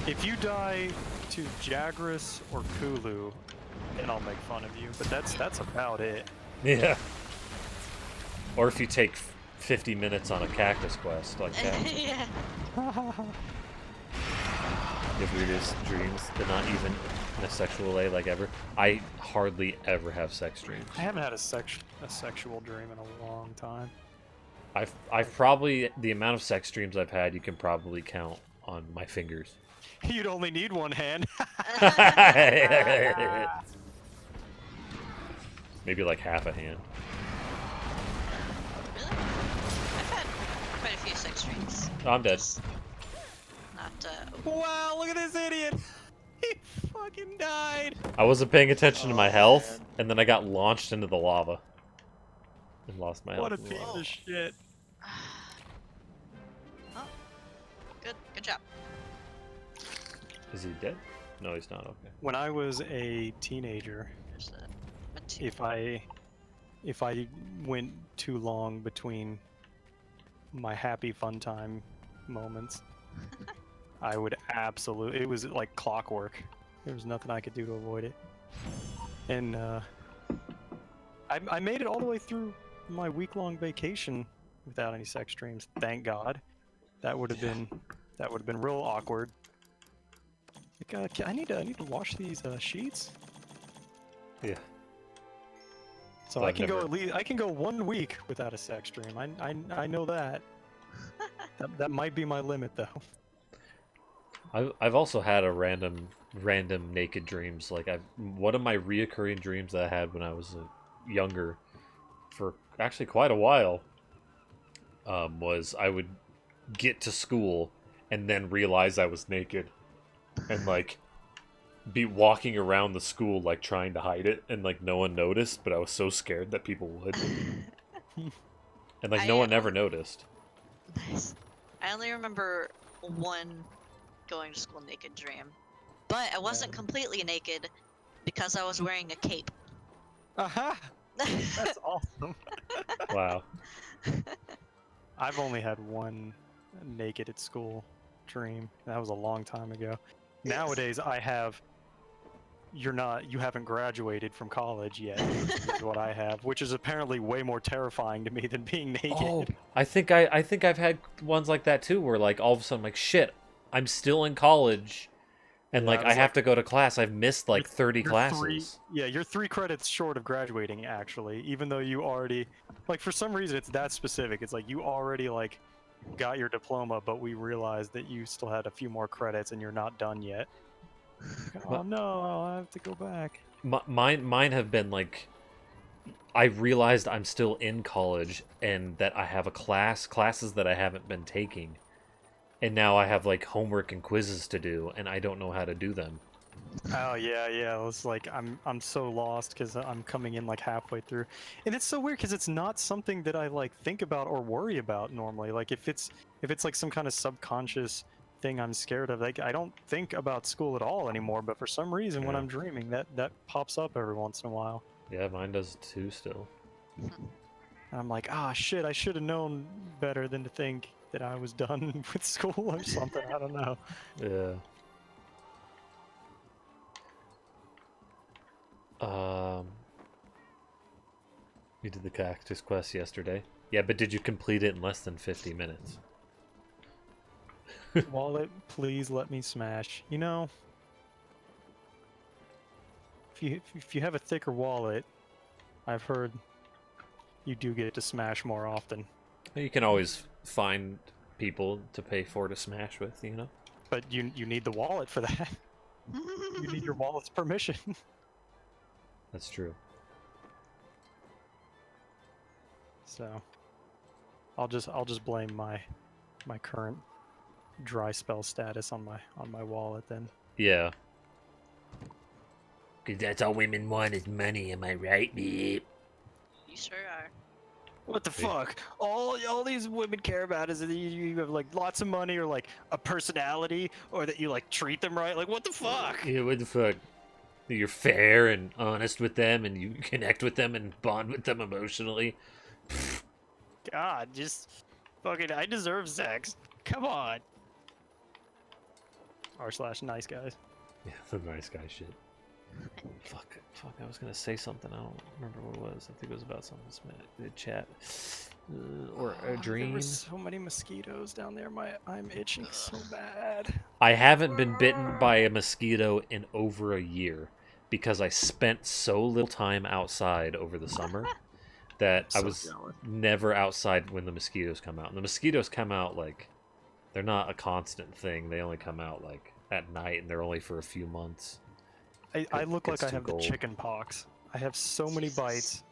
If you die to Jagras or Kulu, then I'll make fun of you. But that's about it. Yeah. Or if you take 50 minutes on a cactus quest like that. Yeah. The weirdest dreams, but not even in a sexual way, like ever. I hardly ever have sex dreams. I haven't had a sexual dream in a long time. I've probably, the amount of sex dreams I've had, you can probably count on my fingers. You'd only need one hand. Maybe like half a hand. Really? I've had quite a few sex dreams. Oh, I'm dead. Just not, Wow, look at this idiot! He fucking died! I wasn't paying attention to my Oh, health, man. and then I got launched into the lava. And lost my What a health. piece Whoa. of shit. oh, good job. Is he dead? No, he's not. Okay. When I was a teenager, There's a material. if I went too long between my happy fun time moments, I would absolutely, it was like clockwork. There was nothing I could do to avoid it. And I made it all the way through my week-long vacation without any sex dreams. Thank God. That would have been real awkward. Like, I need to wash these sheets. Yeah. So Well, I I've can go never- at least 1 week without a sex dream. I know that. That might be my limit though. I've also had a random naked dreams. Like one of my reoccurring dreams that I had when I was younger, for actually quite a while, was I would get to school and then realize I was naked, and like be walking around the school like trying to hide it, and like no one noticed, but I was so scared that people would, and like no one ever noticed. Nice. I only remember one going to school naked dream, but I wasn't completely naked because I was wearing a cape. Aha! That's awesome. Wow. I've only had one naked at school dream. That was a long time ago. Nowadays, I have. You haven't graduated from college yet, is what I have, which is apparently way more terrifying to me than being naked. Oh, I think I've had ones like that too, where like all of a sudden, like shit, I'm still in college, and Yeah, like I I was have to go to class. I've missed like 30 You're classes. you're 3 credits short of graduating, actually, even though you already, like, for some reason it's that specific. It's like you already, like, got your diploma, but we realized that you still had a few more credits and you're not done yet. Oh no, I'll have to go back. Mine have been like, I realized I'm still in college and that I have classes that I haven't been taking, and now I have like homework and quizzes to do, and I don't know how to do them. Oh yeah. It's like I'm so lost because I'm coming in like halfway through, and it's so weird because it's not something that I like think about or worry about normally. Like if it's like some kind of subconscious thing I'm scared of, like I don't think about school at all anymore. But for some reason, when Yeah. I'm dreaming, that pops up every once in a while. Yeah, mine does too still. And I'm like, ah, shit, I should have known better than to think that I was done with school or something. I don't know. Yeah. We did the cactus quest yesterday. Yeah, but did you complete it in less than 50 minutes? Wallet, please let me smash. You know, if you have a thicker wallet, I've heard you do get to smash more often. You can always find people to pay for to smash with, you know? But you need the wallet for that. You need your wallet's permission. That's true. So I'll just blame my current dry spell status on my wallet then. Yeah. Because that's all women want is money, am I right, babe? You sure are. What the Yeah. fuck? All these women care about is that you have like lots of money or like a personality or that you like treat them right. Like what the fuck? Yeah, what the fuck? You're fair and honest with them, and you connect with them and bond with them emotionally. God, just fucking I deserve sex. Come on. R/nice guys. Yeah, the nice guy shit. Fuck, I was gonna say something. I don't remember what it was. I think it was about something the chat. Or a There dream. were so many mosquitoes down there. I'm itching so bad. I haven't been bitten by a mosquito in over a year because I spent so little time outside over the summer that I So was jealous. never outside when the mosquitoes come out. And the mosquitoes come out like, they're not a constant thing. They only come out like at night, and they're only for a few months. I look like gets I too have cold. the chicken pox. I have so many Jesus. bites.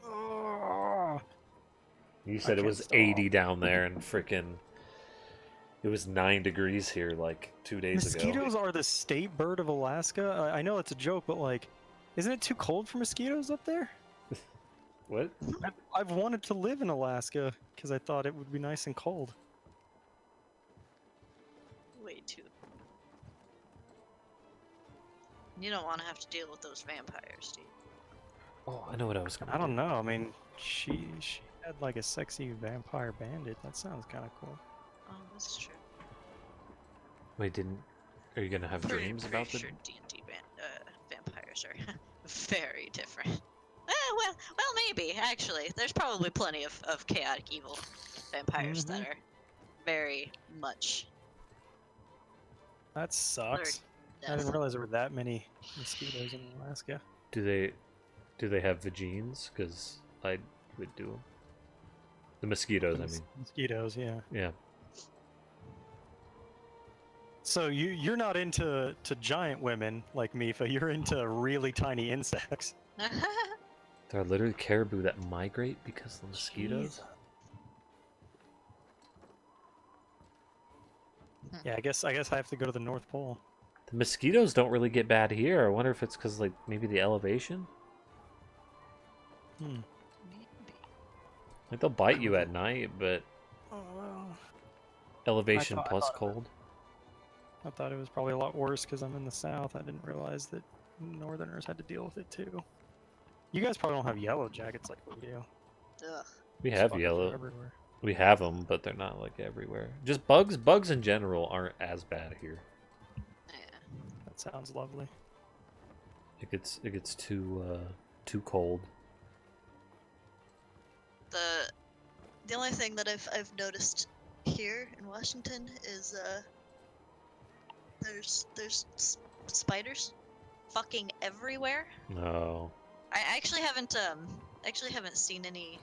Oh, You said it can't was stop. 80 down there, and freaking, it was 9 degrees here like 2 days ago. mosquitoes are the state bird of Alaska. I know it's a joke, but like, isn't it too cold for mosquitoes up there? What? I've wanted to live in Alaska because I thought it would be nice and cold. Way too. You don't want to have to deal with those vampires, do you? Oh, I know what I was gonna I don't do. know. I mean, she had like a sexy vampire bandit. That sounds kind of cool. Oh, that's true. Wait, are you gonna have dreams Pretty about the? sure D&D vampires are very different. Well, maybe actually. There's probably plenty of chaotic evil vampires that are very much That sucks. I death. didn't realize there were that many mosquitoes in Alaska. Do they have vagines? Because I would do them. The mosquitoes, I mean. Mosquitoes, yeah. Yeah. So you're not into giant women like Mifa. You're into really tiny insects. There are literally caribou that migrate because of the mosquitoes. Yeah, I guess I have to go to the North Pole. The mosquitoes don't really get bad here. I wonder if it's because, like, maybe the elevation? Hmm. Maybe. Like they'll bite you at night, but Oh, well. elevation I plus thought- cold. I thought it was probably a lot worse because I'm in the south. I didn't realize that northerners had to deal with it too. You guys probably don't have yellow jackets like we do. Ugh. We These have fuckers are yellow. everywhere. We have them, but they're not like everywhere. Just bugs. Bugs in general aren't as bad here. Yeah. That sounds lovely. It gets too cold. The only thing that I've noticed here in Washington is there's spiders fucking everywhere. No. I actually haven't seen any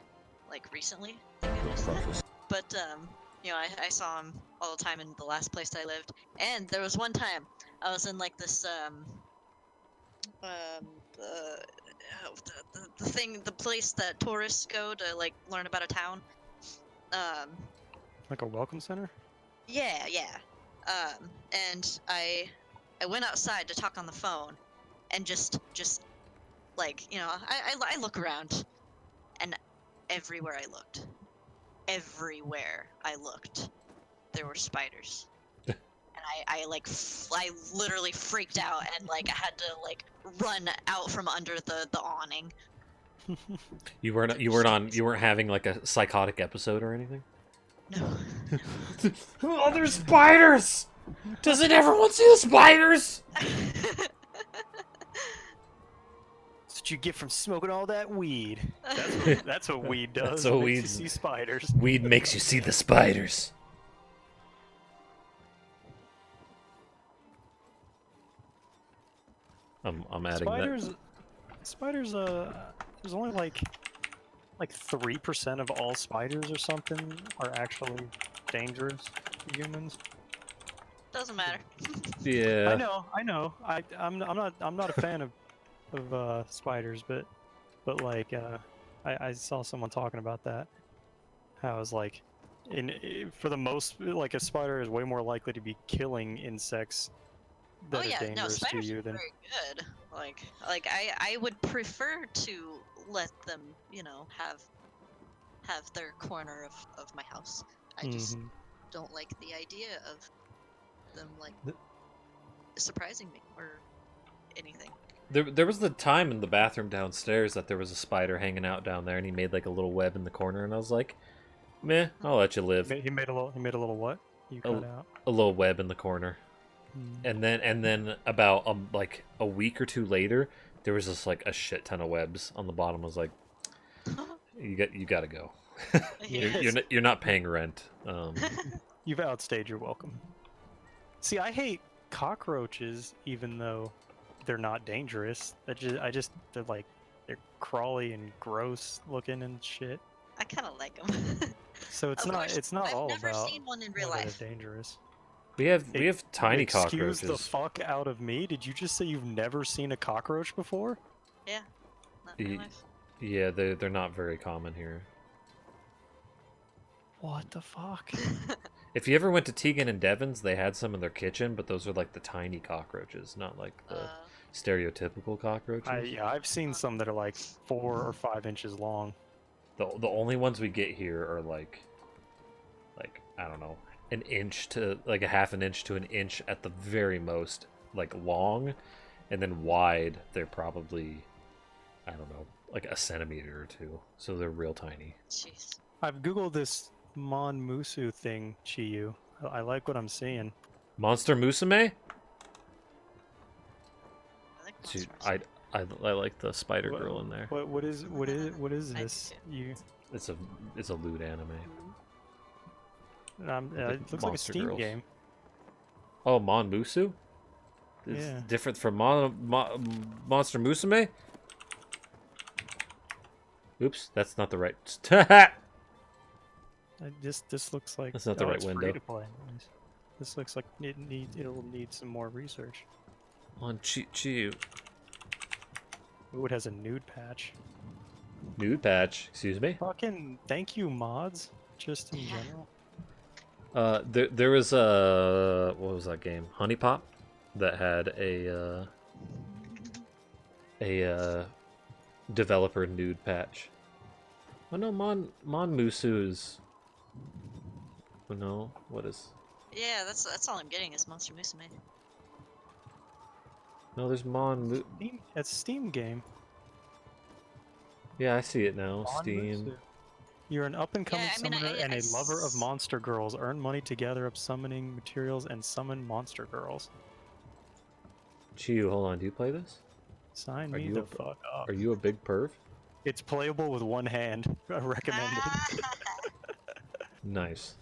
like recently. Thank goodness. But you know, I saw them all the time in the last place I lived, and there was one time I was in like this the place that tourists go to like learn about a town. Like a welcome center? Yeah. And I went outside to talk on the phone, and just like, you know, I look around, and everywhere I looked, there were spiders. And I literally freaked out, and like I had to like run out from under the awning. You weren't having like a psychotic episode or anything? No. Oh, there's spiders! Doesn't everyone see the spiders? That's what you get from smoking all that weed. That's what weed does. That's what Makes weed- you see spiders. Weed makes you see the spiders. I'm adding Spiders, there's only like 3% of all spiders or something are actually dangerous to humans. Doesn't matter. that. Yeah. I know. I'm not a fan of spiders, but like I saw someone talking about that. How it's like, for the most, like a spider is way more likely to be killing insects that Oh are yeah, no, dangerous to spiders you are than. very good. Like I would prefer to let them, you know, have their corner of my house. I just Mhm. don't like the idea of them like surprising me or anything. There was the time in the bathroom downstairs that there was a spider hanging out down there, and he made like a little web in the corner, and I was like, meh, I'll let you live. He made a little what? You Oh. cut out. A little web in the corner. Mm. And then about like a week or two later, there was just like a shit ton of webs on the bottom. I was like, you gotta go. You're not paying rent. You've outstayed your welcome. See, I hate cockroaches, even though they're not dangerous. They're crawly and gross looking and shit. I kind of like them. So it's Of not course, it's not I've all never about seen one in real whether life. they're dangerous. we have tiny Excuse cockroaches. the fuck out of me. Did you just say you've never seen a cockroach before? Yeah, not in real Ye- life. Yeah, they're not very common here. What the fuck? If you ever went to Tegan and Devon's, they had some in their kitchen, but those are like the tiny cockroaches, not like the stereotypical cockroaches. I've seen some that are like 4 or 5 inches long. The only ones we get here are like I don't know, an inch to like a half an inch to an inch at the very most, like long, and then wide they're probably, I don't know, like a centimeter or two. So they're real tiny. Jeez. I've googled this Mon Musu thing, Chiyu. I like what I'm seeing. Monster Musume? I like Dude, monsters. I like the spider What- girl in there. What is I this? do You It's a lewd anime. it looks like a Monster Steam girls. game. Oh, Mon Musu? It's Yeah. different from Monster Musume? Oops, that's not the right. This looks like That's not the right it's free window. to play. This looks like it'll need some more research. On Chi. Ooh, it has a nude patch. Nude patch, excuse me. Fucking thank you, mods. Just in general. There was a what was that game? Honey Pop, that had a developer nude patch. Oh no, Monmusu is. Oh no, what is? Yeah, that's all I'm getting is Monster Musume. No, there's It's a Steam game. Yeah, I see it now. On Steam. Musu. You're an up-and-coming Yeah, I mean, summoner and I a lover of s- monster girls. Earn money to gather up summoning materials and summon monster girls. Chiyu, hold on. Do you play this? Sign Are me you the a fuck up. Are you a big perv? It's playable with one hand. Recommended. Nice.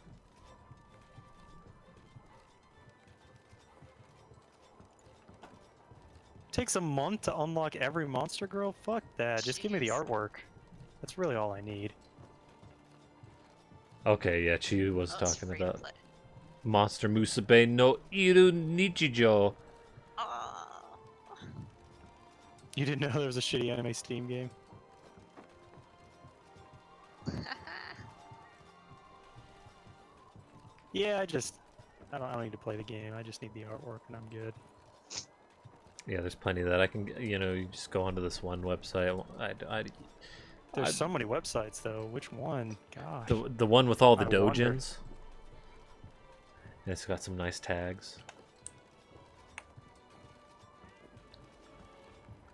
Takes a month to unlock every monster girl? Fuck that. Just give me the Jeez. artwork. That's really all I need. Okay, yeah, Chiyu was Oh, it's talking free to about play. Monster Musume no Iru Nichijo. Aw. You didn't know there was a shitty anime Steam game? Yeah, I don't need to play the game. I just need the artwork and I'm good. Yeah, there's plenty of that. I can, you just go onto this one website. There's so many websites though. Which one? Gosh. The one with all the I wonder. dojins. And it's got some nice tags.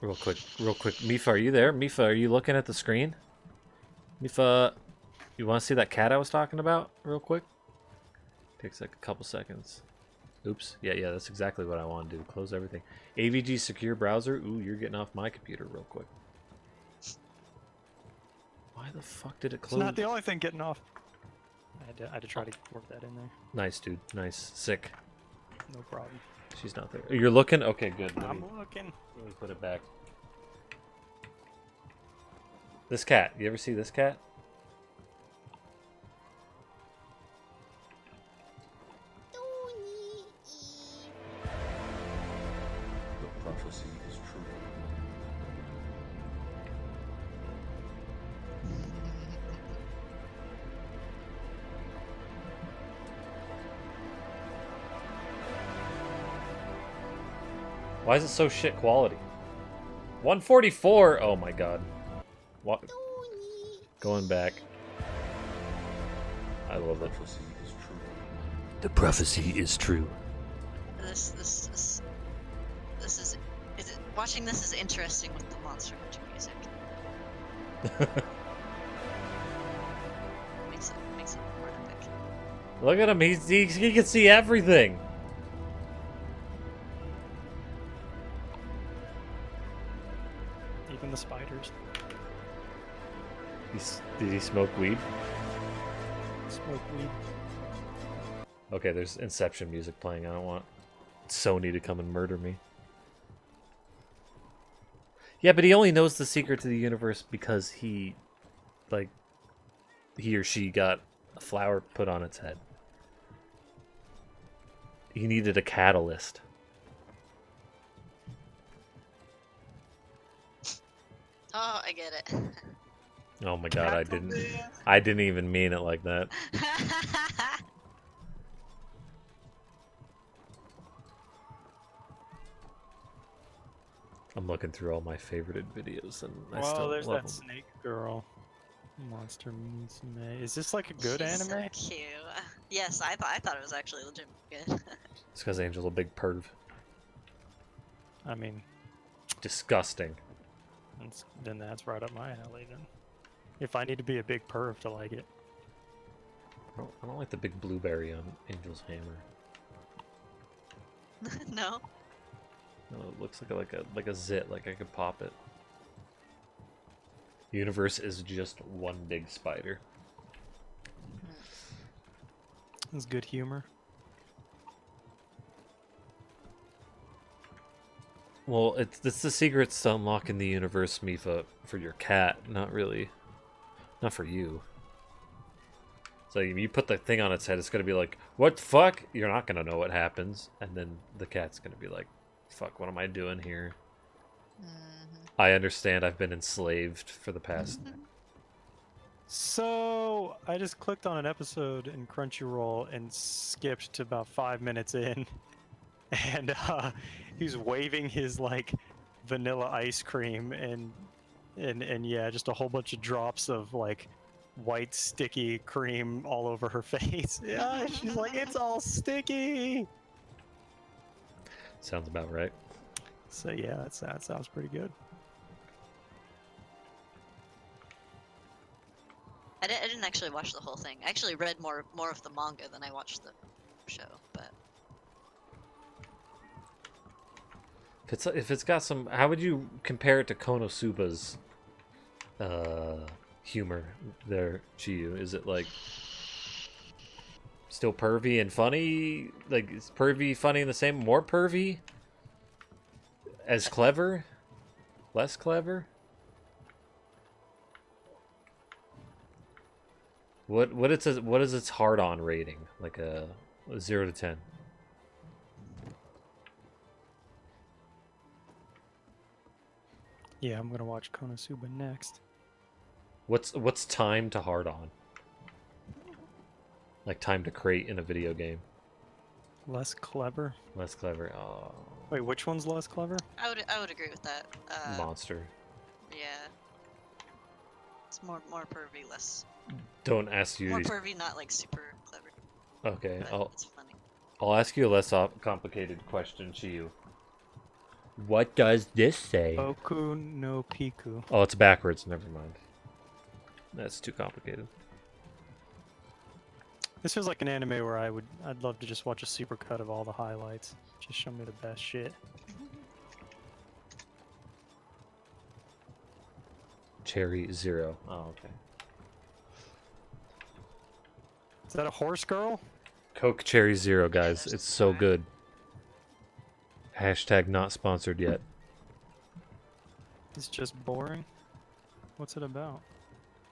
Real quick. Mifa, are you there? Mifa, are you looking at the screen? Mifa, you want to see that cat I was talking about? Real quick. Takes like a couple seconds. Oops. Yeah, that's exactly what I want to do. Close everything. AVG secure browser. Ooh, you're getting off my computer real quick. Why the fuck did it It's close? not the only thing getting off. I had to try to work that in there. Nice, dude. Nice. Sick. No problem. She's not there. You're looking? Okay, good. I'm looking. Let me put it back. This cat. You ever see this cat? The prophecy is true. Why is it so shit quality? 144. Oh my god. What? Going back. I love it. Prophecy is true. The prophecy is true. This is it, watching this is interesting with the Monster Hunter music. Makes it more epic. Look at him. He can see everything. Even the spiders. Did he smoke weed? Smoke weed. Okay, there's Inception music playing. I don't want Sony to come and murder me. Yeah, but he only knows the secret to the universe because he or she got a flower put on its head. He needed a catalyst. Oh, I get it. Oh my god, I didn't even mean it like that. I'm looking through all my favorited videos and I Well, still there's love that them. snake girl. Monster Musume. Is this like a good She's anime? So cute. Yes, I thought it was actually legitimately good. It's because Angel's a big perv. I mean, Disgusting. then that's right up my alley then. If I need to be a big perv to like it. I don't like the big blueberry on Angel's hammer. No. No, it looks like a zit, like I could pop it. The universe is just one big spider. It's good humor. Well, it's the secrets to unlocking the universe, Mifa, for your cat, not for you. So if you put the thing on its head, it's gonna be like, what the fuck? You're not gonna know what happens, and then the cat's gonna be like, fuck, what am I doing here? I understand I've been enslaved for the past. So, I just clicked on an episode in Crunchyroll and skipped to about 5 minutes in. And he's waving his like vanilla ice cream and yeah, just a whole bunch of drops of like white sticky cream all over her face. Yeah, she's like, it's all sticky. Sounds about right. So yeah, that sounds pretty good. I didn't actually watch the whole thing. I actually read more of the manga than I watched the show, but If it's got some, how would you compare it to Konosuba's humor there, Chiyu? Is it like still pervy and funny? Like, is pervy funny in the same, more pervy? As clever? Less clever? What is its hard on rating? Like a 0 to 10. Yeah, I'm gonna watch Konosuba next. What's time to hard on? Like time to crate in a video game. Less clever. Less clever. Oh, Wait, which one's less clever? I would agree with that. monster. Yeah. It's more pervy, less Don't ask you more these. pervy, not like super clever. Okay, But it's funny. I'll ask you a less complicated question, Chiyu. What does this say? Boku no Piku. Oh, it's backwards. Never mind. That's too complicated. This feels like an anime where I'd love to just watch a supercut of all the highlights. Just show me the best shit. Cherry 0. Oh, okay. Is that a horse girl? Coke Cherry 0, guys. there's It's so some. good. Hashtag not sponsored yet. It's just boring. What's it about?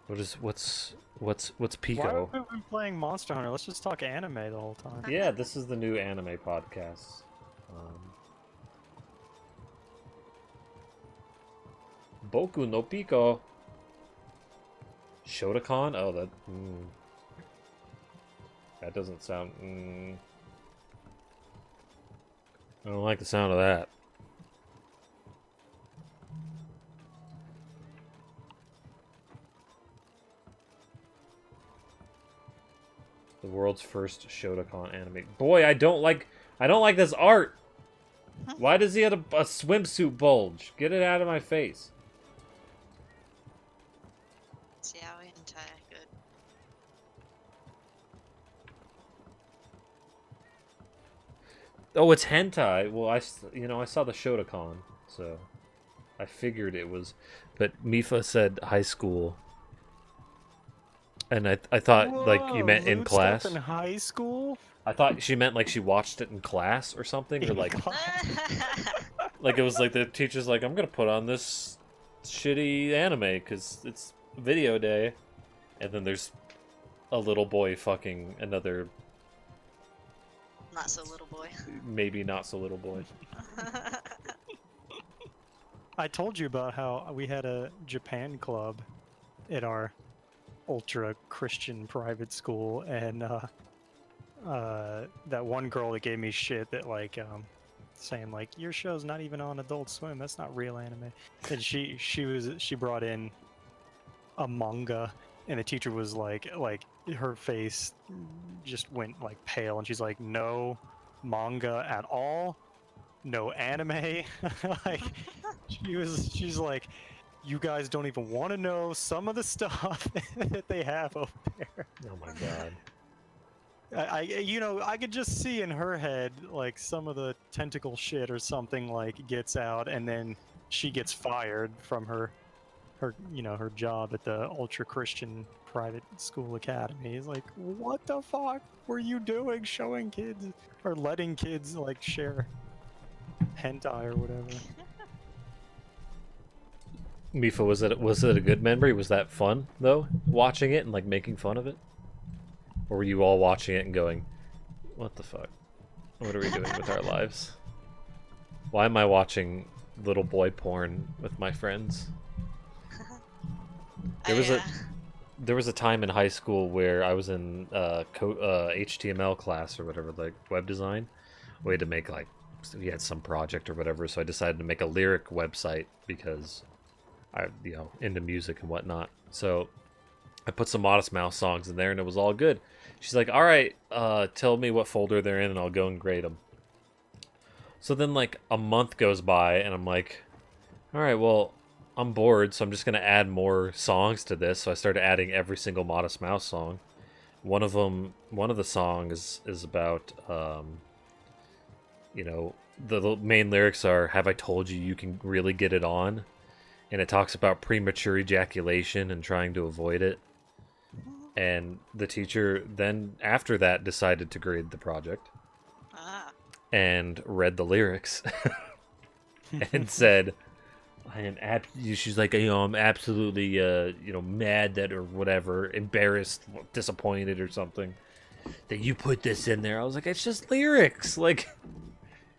What's Why Pico? have we been playing Monster Hunter? Let's just talk anime the whole time. Yeah, this is the new anime podcast. Boku no Pico. Shotokan? Oh, that. That doesn't sound. I don't like the sound of that. The world's first Shotokan anime. Boy, I don't like this art. Why does he have a swimsuit bulge? Get it out of my face. See how we tie good. Oh, it's hentai. Well, I saw the Shotokan, so I figured it was. But Mifa said high school, and I thought like you meant in lewd class. Stuff in high school? I thought she meant like she watched it in class or something, or In like class? like it was like the teacher's like, I'm gonna put on this shitty anime because it's video day, and then there's a little boy fucking another Not so little boy. maybe not so little boy. I told you about how we had a Japan club at our ultra Christian private school, and that one girl that gave me shit that saying like, your show's not even on Adult Swim, that's not real anime. And she brought in a manga, and the teacher was like her face just went like pale, and she's like, no manga at all, no anime. Like she's like, you guys don't even want to know some of the stuff that they have over there. Oh my god. I could just see in her head like some of the tentacle shit or something like gets out, and then she gets fired from her job at the ultra Christian private school academy. It's like, what the fuck were you doing, showing kids or letting kids like share hentai or whatever? Mifa, was it a good memory? Was that fun though, watching it and like making fun of it? Or were you all watching it and going, what the fuck? What are we doing with our lives? Why am I watching little boy porn with my friends? There was a time in high school where I was in HTML class or whatever, like web design. We had to make we had some project or whatever, so I decided to make a lyric website because I into music and whatnot. So I put some Modest Mouse songs in there, and it was all good. She's like, all right, tell me what folder they're in, and I'll go and grade them. So then, like, a month goes by, and I'm like, all right, well, I'm bored, so I'm just going to add more songs to this. So I started adding every single Modest Mouse song. One of the songs is about, you know, the main lyrics are, have I told you you can really get it on? And it talks about premature ejaculation and trying to avoid it. And the teacher then, after that, decided to grade the project Ah. and read the lyrics and said, I am she's like, I'm absolutely, mad that or whatever, embarrassed, disappointed or something that you put this in there. I was like, it's just lyrics. Like,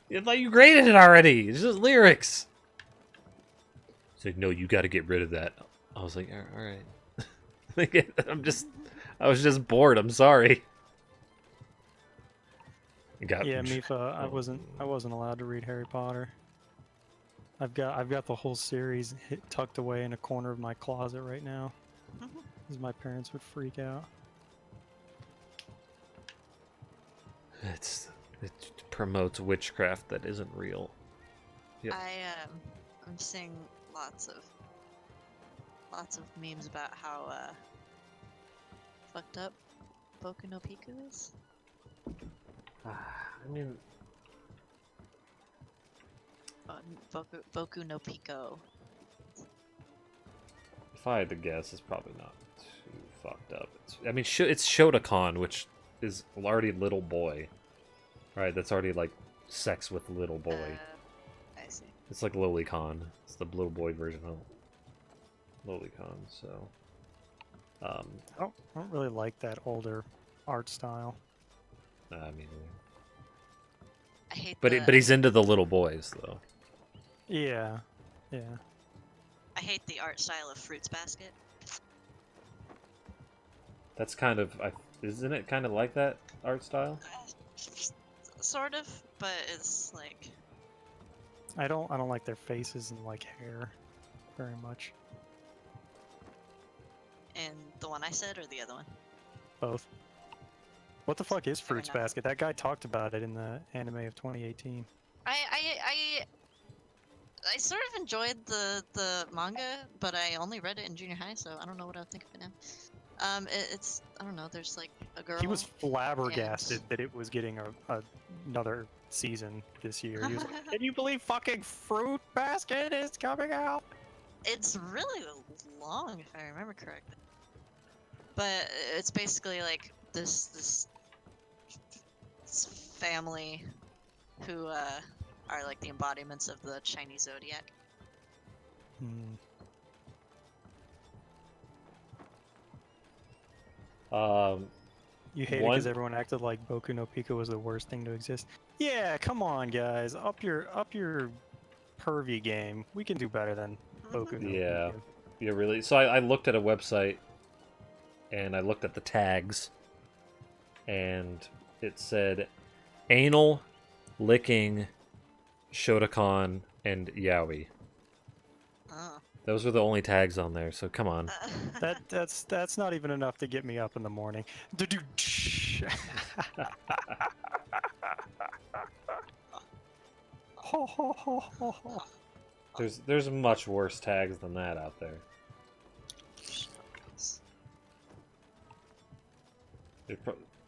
I thought you graded it already. It's just lyrics. It's like, no, you got to get rid of that. I was like, all right. Like, I was just bored. I'm sorry. Yeah, Mifa, I wasn't allowed to read Harry Potter. I've got the whole series tucked away in a corner of my closet right now, because my parents would freak out. It promotes witchcraft that isn't real. Yep. I'm seeing lots of memes about how fucked up Boku no Pico is. I mean, Boku no Pico. if I had to guess, it's probably not too fucked up. It's Shotokan, which is already little boy. Right, that's already like sex with little boy. I see. It's like Lolicon. It's the little boy version of Lolicon. So, I don't really like that older art style. I mean, I hate. but he's into the little boys though. Yeah, yeah. I hate the art style of Fruits Basket. That's kind of, isn't it kind of like that art style? Sort of, but it's like. I don't like their faces and like hair very much. And the one I said, or the other one? Both. What the fuck is Fair Fruits enough. Basket? That guy talked about it in the anime of 2018. I sort of enjoyed the manga, but I only read it in junior high, so I don't know what I would think of it now. It's I don't know. There's like a girl. He was flabbergasted that it was getting another season this year. He was like, "Can you believe fucking Fruit Basket is coming out?" It's really long, if I remember correctly. But it's basically like this family who are like the embodiments of the Chinese zodiac. You hate it because everyone acted like Boku no Pico was the worst thing to exist. Yeah, come on, guys, up your pervy game. We can do better than Boku no Yeah. Pico. Yeah, really. So I looked at a website, and I looked at the tags, and it said anal, licking, Shotokan, and yaoi. Oh. Those were the only tags on there, so come on. That's not even enough to get me up in the morning. There's much worse tags than that out there.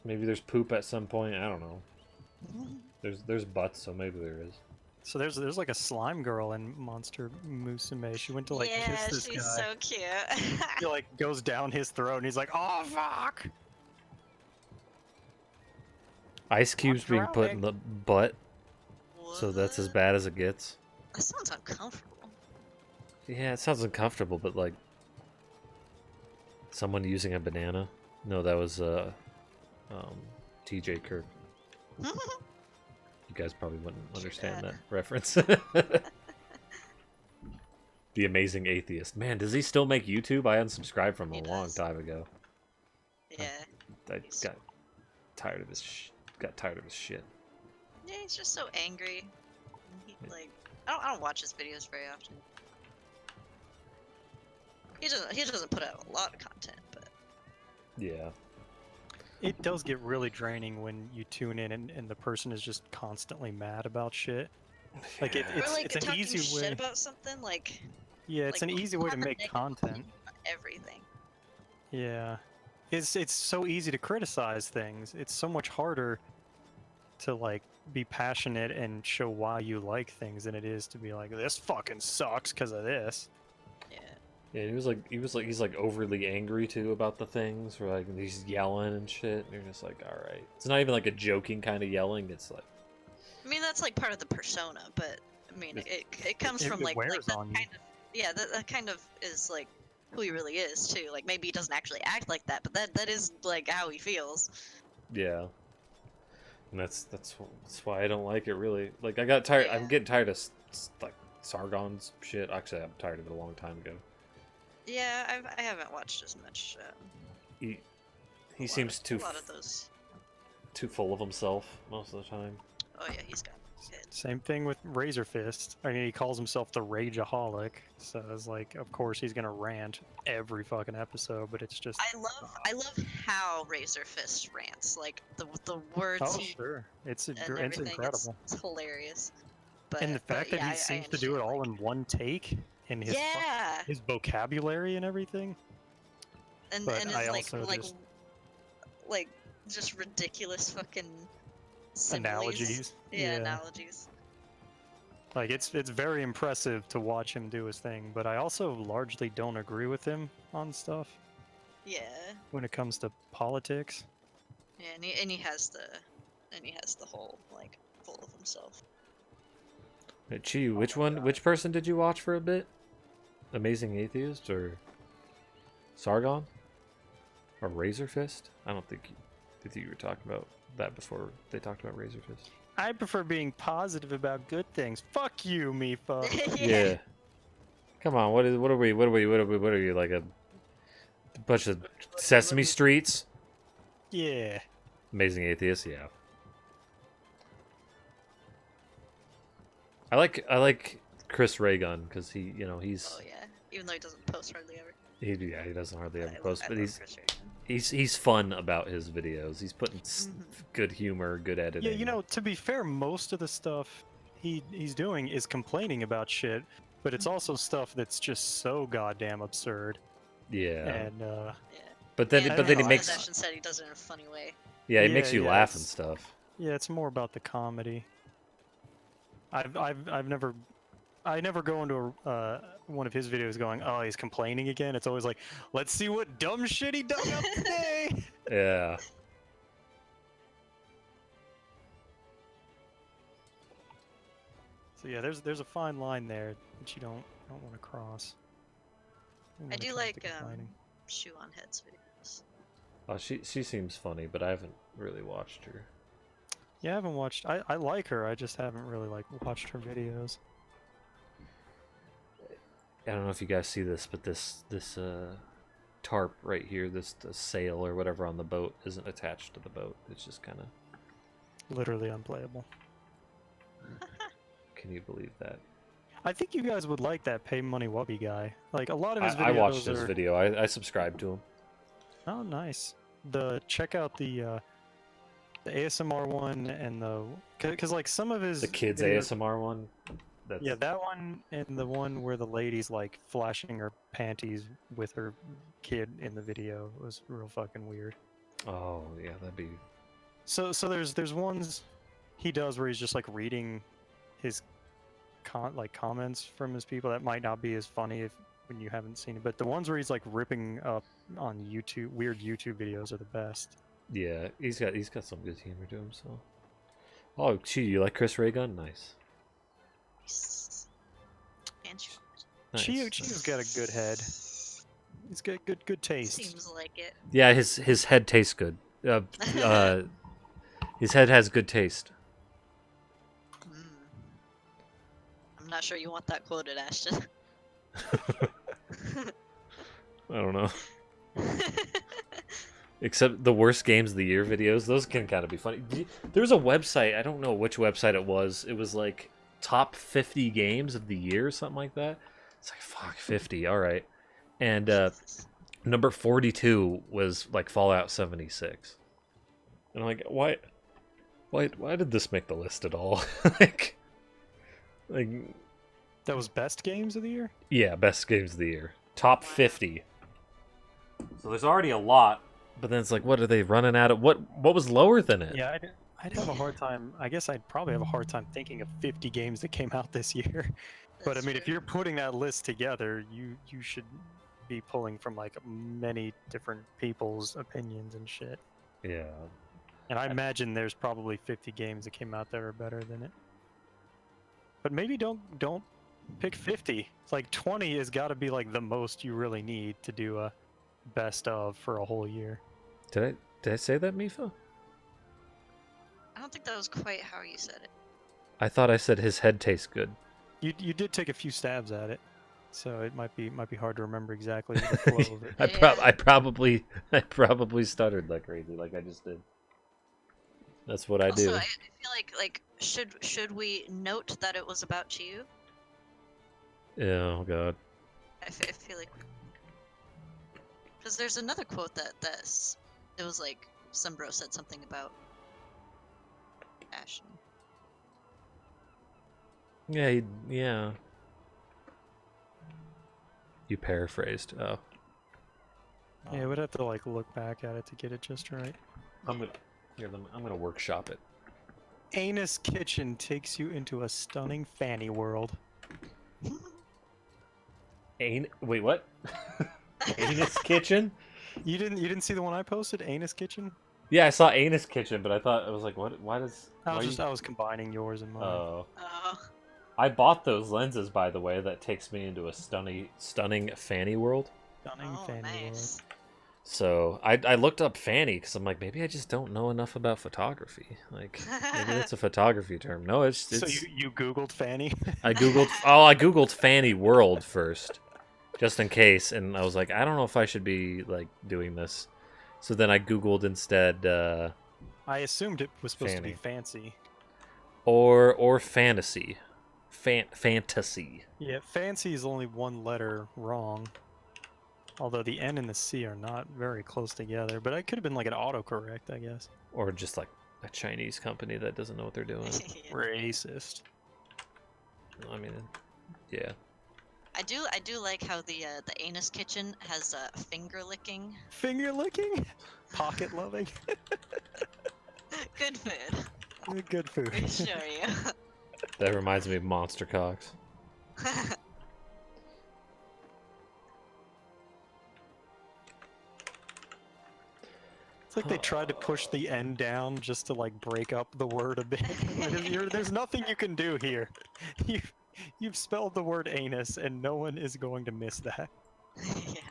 Maybe there's poop at some point. I don't know. There's butts, so maybe there is. So there's like a slime girl in Monster Musume. She went to like yeah, kiss this she's guy. so cute. He like goes down his throat and he's like, "Oh fuck!" Ice cubes being put in the butt, so that's as What? bad as it gets. That sounds uncomfortable. Yeah, it sounds uncomfortable, but like someone using a banana. No, that was TJ Kirk. You guys probably wouldn't understand that reference. The Amazing Atheist. Man, does he still make YouTube? I unsubscribed from him He a long does. time ago. Yeah. I got tired of his shit. Yeah, he's just so angry. He, like, I don't watch his videos very often. He doesn't put out a lot of content, but Yeah. It does get really draining when you tune in and the person is just constantly mad about shit. Like Yeah. Or like it's an talking easy shit way. about something, like Yeah, it's an easy way to have a make negative content. opinion about everything. Yeah. It's so easy to criticize things. It's so much harder to like be passionate and show why you like things than it is to be like, this fucking sucks because of this. Yeah. Yeah, he's like overly angry too about the things, or like he's yelling and shit. And you're just like, all right. It's not even like a joking kind of yelling. It's like, I mean, that's like part of the persona, but I mean, it comes from It like wears that on you. kind of, yeah, that kind of is like who he really is too. Like maybe he doesn't actually act like that, but that is like how he feels. yeah. And that's why I don't like it really. Like I got tired. I'm Yeah. getting tired of like Sargon's shit. Actually, I'm tired of it a long time ago. Yeah, I haven't watched as much. He seems a lot of those. too full of himself most of the time. Oh yeah, he's got it. Same thing with Razor Fist. I mean, he calls himself the Rageaholic, so it's like, of course he's gonna rant every fucking episode, but it's just. I love how Razor Fist rants, like the words Oh, he sure. It's and it's everything. incredible. It's hilarious. But And the fact that yeah, he I seems to do it understand, all like, in one take, and yeah, his vocabulary and everything. and but and I it's also like just- like just ridiculous fucking similes. Analogies. Yeah, analogies. Like it's very impressive to watch him do his thing, but I also largely don't agree with him on stuff Yeah, when it comes to politics. yeah, and he has the whole like full of himself. Hey, Chi, which person did you watch for a bit? Amazing Atheist or Sargon? Or Razor Fist? I don't think you were talking about that before they talked about Razor Fist. I prefer being positive about good things. Fuck you, Mifa. Yeah. Come on, what are you like a bunch of Sesame Streets? Yeah. Amazing Atheist, yeah. I like Chris Raygun because he's Oh yeah, even though he doesn't post hardly ever. he doesn't hardly ever I post, but love Chris Reagan. he's fun about his videos. He's putting good humor, good editing. Yeah, you know, to be fair, most of the stuff he's doing is complaining about shit, but it's also stuff that's just so goddamn absurd. Yeah. And Yeah. But then And he Last makes Session said he does it in a funny way. he Yeah, makes you yeah, laugh and it's- stuff. yeah, it's more about the comedy. I never go into one of his videos going, oh, he's complaining again. It's always like, let's see what dumb shit he dug up today. Yeah. So yeah, there's a fine line there that you don't want to cross. when I it do comes to like complaining. Shoe on Head's videos. Oh, she seems funny, but I haven't really watched her. Yeah, I haven't watched. I like her. I just haven't really like watched her videos. I don't know if you guys see this, but this tarp right here, this sail or whatever on the boat isn't attached to the boat. It's just kind of. Literally unplayable. Can you believe that? I think you guys would like that Pay Money Wubby guy. Like a lot of his videos I watched his are... video. I subscribed to him. Oh, nice. Check out the ASMR one and because like some of his The kids videos- ASMR one. That's, Yeah, that one and the one where the lady's like flashing her panties with her kid in the video was real fucking weird. Oh yeah, that'd be. So there's ones he does where he's just like reading his comments from his people that might not be as funny when you haven't seen it, but the ones where he's like ripping up on YouTube weird YouTube videos are the best. Yeah, he's got some good humor to him. So. Oh, gee, you like Chris Raygun? Nice. And Shoe. Nice. Chio's got a good head. He's got good taste. Seems like it. Yeah, his head tastes good. His head has good taste. Mm. I'm not sure you want that quoted, Ashton. I don't know. Except the worst games of the year videos, those can kind of be funny. There's a website, I don't know which website it was. It was like top 50 games of the year or something like that. It's like, fuck, 50, all right. And Number 42 was like Fallout 76. And I'm like, why did this make the list at all? like That was best games of the year? yeah, best games of the year. Top 50. So there's already a lot, but then it's like, what are they running out of? What was lower than it? Yeah, I'd have a hard time. I guess I'd probably have a hard time thinking of 50 games that came out this year. But I That's mean, if true. you're putting that list together, you should be pulling from like many different people's opinions and shit. Yeah. And I imagine there's probably 50 games that came out that are better than it. But maybe don't pick 50. It's like 20 has got to be like the most you really need to do a best of for a whole year. Did I say that, Mifa? I don't think that was quite how you said it. I thought I said his head tastes good. You did take a few stabs at it, so it might be hard to remember exactly the flow of it. I probably stuttered like crazy, like I just did. That's what I Also, do. I feel like should we note that it was about you? Oh god. I feel like because there's another quote that's it was like some bro said something about Ashton. Yeah, yeah. You paraphrased. Oh. Yeah, we'd have to like look back at it to get it just right. I'm gonna workshop it. Anus Kitchen takes you into a stunning fanny world. Wait, what? Anus Kitchen? You didn't see the one I posted, Anus Kitchen? Yeah, I saw Anus Kitchen, but I thought I was like, what? Why does? I why was I was combining yours and mine. Oh. Oh, I bought those lenses, by the way. That takes me into a stunning fanny world. Stunning oh, fanny nice. So I looked up fanny because I'm like, maybe I just don't know enough about photography. Like maybe that's a photography term. No, it's world. So you googled fanny? I googled fanny world first, just in case, and I was like, I don't know if I should be like doing this. So then I googled instead, I assumed it was supposed to be Fanny. fancy. or fantasy, fantasy. Yeah, fancy is only one letter wrong. Although the N and the C are not very close together, but it could have been like an autocorrect, I guess. Or just like a Chinese company that doesn't know what they're doing. Yeah. Racist. I mean, yeah. I do like how the Anus Kitchen has finger licking. Finger licking? Pocket loving? Good food. Good food. I assure you. That reminds me of Monster Cocks. It's like they tried to push the N down just to like break up the word a bit. There's nothing you can do here. You've spelled the word anus, and no one is going to miss that. Yeah.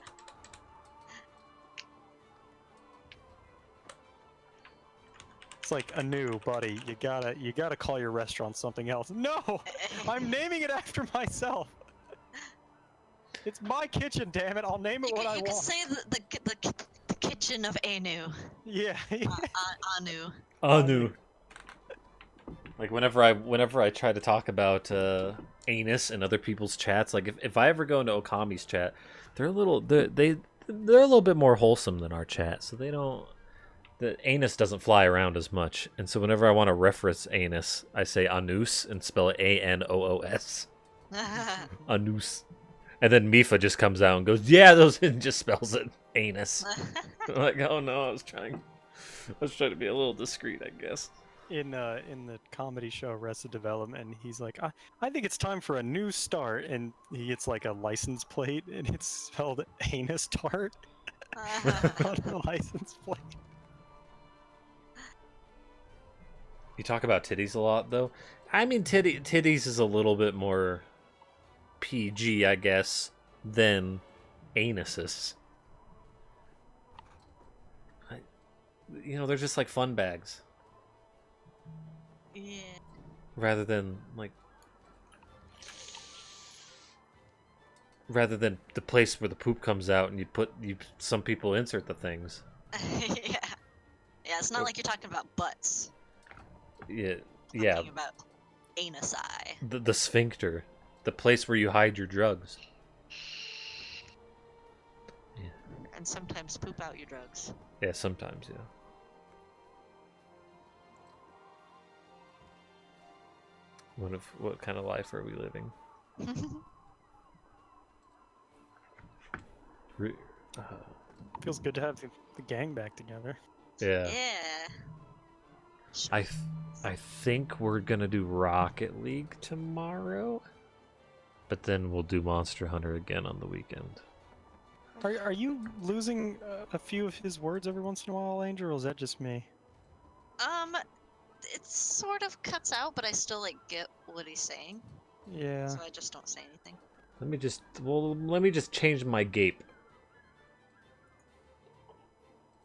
It's like a new buddy. You gotta call your restaurant something else. No, I'm naming it after myself. It's my kitchen, damn it! I'll name it what I You could want. say the kitchen of Anu. Yeah. Anu. Anu. Like whenever I try to talk about anus in other people's chats, like if I ever go into Okami's chat, they're a little bit more wholesome than our chat, so they don't. The anus doesn't fly around as much, and so whenever I want to reference anus, I say anus and spell it Anoos. Anus. And then Mifa just comes out and goes, "Yeah, those," and just spells it anus. I'm like, oh no, I was trying to be a little discreet, I guess. In the comedy show Arrested Development, he's like, I think it's time for a new start, and he gets like a license plate, and it's spelled anus tart on the license plate. You talk about titties a lot, though. I mean, titties is a little bit more PG, I guess, than anuses. They're just like fun bags. Yeah. Rather than the place where the poop comes out and some people insert the things. Yeah. Yeah, it's not like you're talking about butts. Yeah, You're yeah. talking about anus eye. The sphincter, the place where you hide your drugs. and sometimes poop out your drugs. Yeah, sometimes, yeah. What kind of life are we living? Re- uh, Feels good to have the gang back together. yeah. Yeah. I think we're gonna do Rocket League tomorrow, but then we'll do Monster Hunter again on the weekend. Are you losing a few of his words every once in a while, Angel, or is that just me? It sort of cuts out, but I still like get what he's saying, Yeah. so I just don't say anything. Let me just change my gape.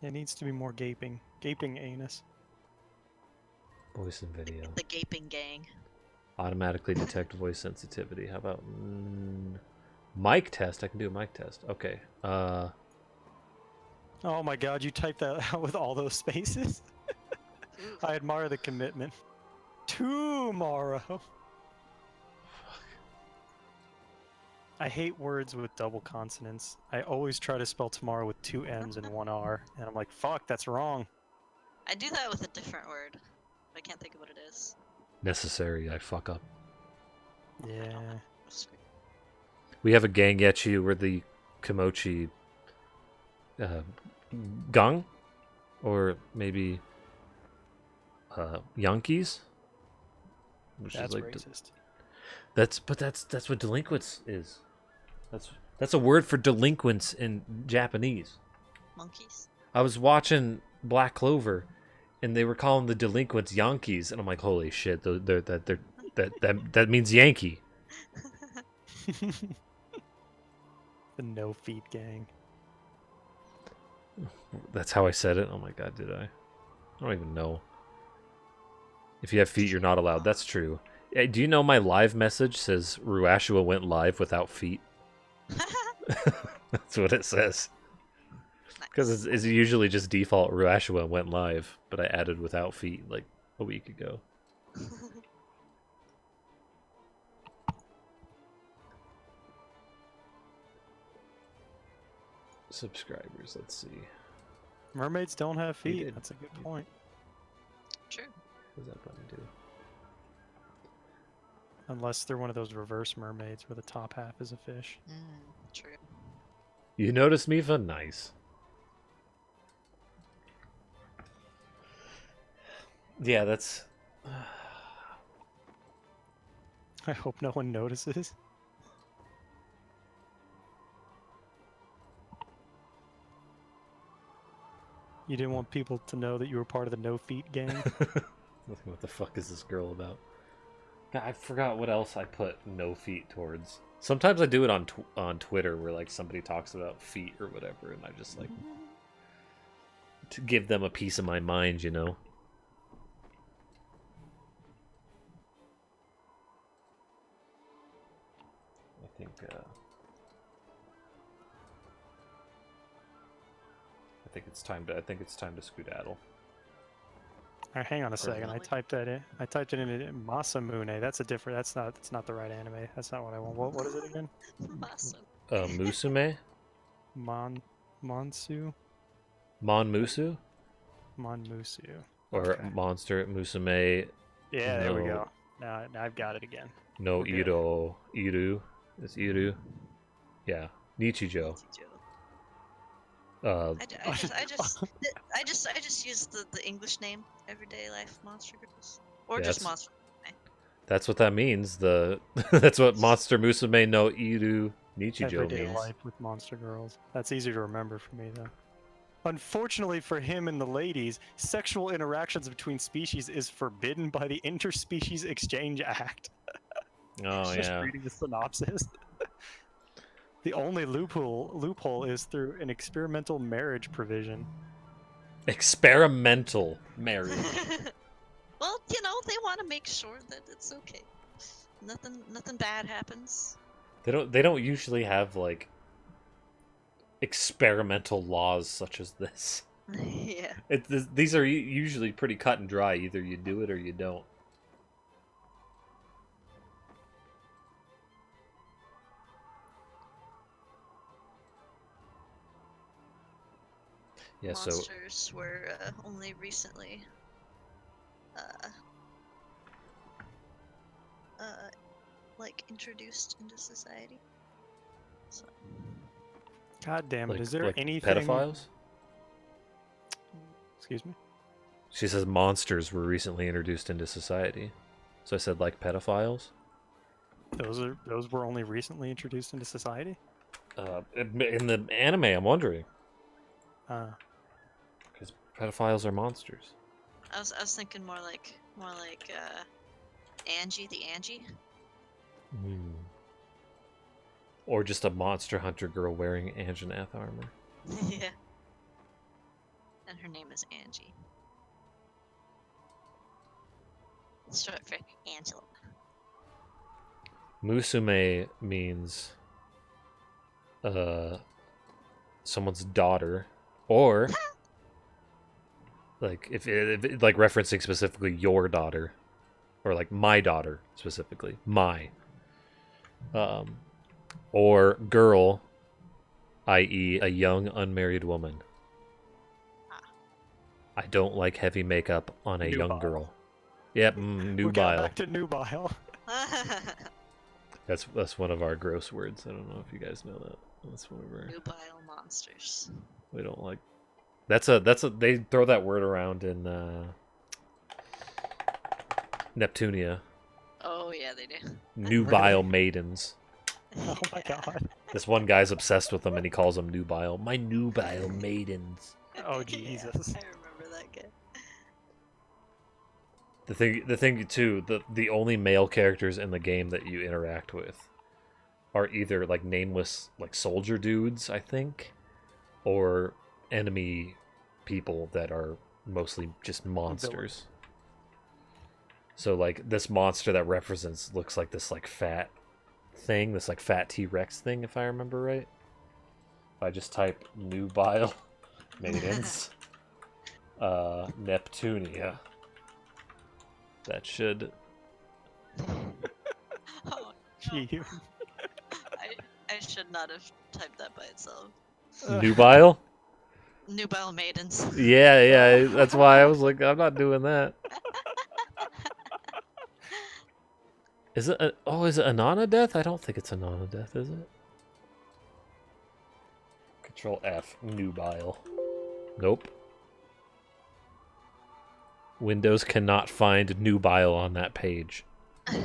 It needs to be more gaping. Gaping anus. Voice and video. The gaping gang. Automatically detect voice sensitivity. How about mic test? I can do a mic test. Okay. Oh my god, you typed that out with all those spaces? Ooh. I admire the commitment. Tomorrow. I hate words with double consonants. I always try to spell tomorrow with 2 M's and 1 R, and I'm like, fuck, that's wrong. I do that with a different word, but I can't think of what it is. Necessary. I fuck up. Yeah. We have a Gangetsu where the Kimochi Gang, or maybe Yankees, which That's is like racist. that's what delinquents is. That's a word for delinquents in Japanese. Monkeys? I was watching Black Clover, and they were calling the delinquents Yankees, and I'm like, holy shit, that means Yankee. The no feet gang. That's how I said it. Oh my god, did I? I don't even know. If you have feet, you're not allowed. That's true. Hey, do you know my live message says Ruashua went live without feet? That's what it says. Because it's usually just default Ruashua went live, but I added without feet like a week ago. Subscribers, let's see. Mermaids don't have You feet. did. That's a good point. True. What does that button do? Unless they're one of those reverse mermaids where the top half is a fish. True. You notice, Mifa? Nice. Yeah, that's... I hope no one notices. You didn't want people to know that you were part of the no feet gang? What the fuck is this girl about? God, I forgot what else I put no feet towards. Sometimes I do it on Twitter where like somebody talks about feet or whatever, and I just like to give them a piece of my mind, you know. I think it's time to skedaddle. Alright, hang on a second. I Definitely. typed that in. I typed it in Masamune. That's a different. That's not the right anime. That's not what I want. What is it again? Awesome. Musume? Monsu? Monmusu? Monmusu. Or Okay. Monster Musume Yeah, there we no. go. Now I've got it again. no We're good. Iru. It's Iru. Yeah. Nichijo. I just use the English name, everyday life monster girls, or Yeah, just that's- monster. That's what that means. That's what Monster Musume no Iru Nichijo Everyday means. life with monster girls. That's easy to remember for me though. Unfortunately for him and the ladies, sexual interactions between species is forbidden by the Interspecies Exchange Act. Oh Just yeah. reading the synopsis. The only loophole is through an experimental marriage provision. Experimental marriage. Well, they want to make sure that it's okay. Nothing bad happens. They don't usually have like experimental laws such as this. Yeah. These are usually pretty cut and dry. Either you do it or you don't. Yeah, so monsters were only recently uh, like introduced into society. So God damn it! like Is there like anything? pedophiles? Excuse me. She says monsters were recently introduced into society. So I said like pedophiles. Those were only recently introduced into society. In the anime, I'm wondering Uh, because pedophiles are monsters. I was thinking more like Angie the Angie. Hmm. Or just a monster hunter girl wearing Anjanath armor. Yeah. And her name is Angie. Short for Angela. Musume means someone's daughter, or like if like referencing specifically your daughter, or like my daughter specifically, my or girl, i.e., a young unmarried woman. I don't like heavy makeup on a young Nubile. girl. Yep, we got nubile. back to nubile. That's one of our gross words. I don't know if you guys know that. That's one of our. Nubile monsters. We don't like. That's a. They throw that word around in Neptunia. Oh yeah, they do. Nubile maidens. Oh my god. This one guy's obsessed with them, and he calls them nubile. My nubile maidens. Oh Yeah, Jesus. I remember that guy. The thing too, the only male characters in the game that you interact with are either like nameless like soldier dudes, I think, or enemy people that are mostly just monsters. So like this monster that represents looks like this like fat thing, this like fat T-Rex thing, if I remember right. If I just type nubile maidens, Neptunia. That should. Oh, Gee. I should not have typed that by itself. Nubile? Nubile maidens. Yeah, that's why I was like, I'm not doing that. Is it is it Anana Death? I don't think it's Anana Death, is it? Control F, nubile. Nope. Windows cannot find nubile on that page. My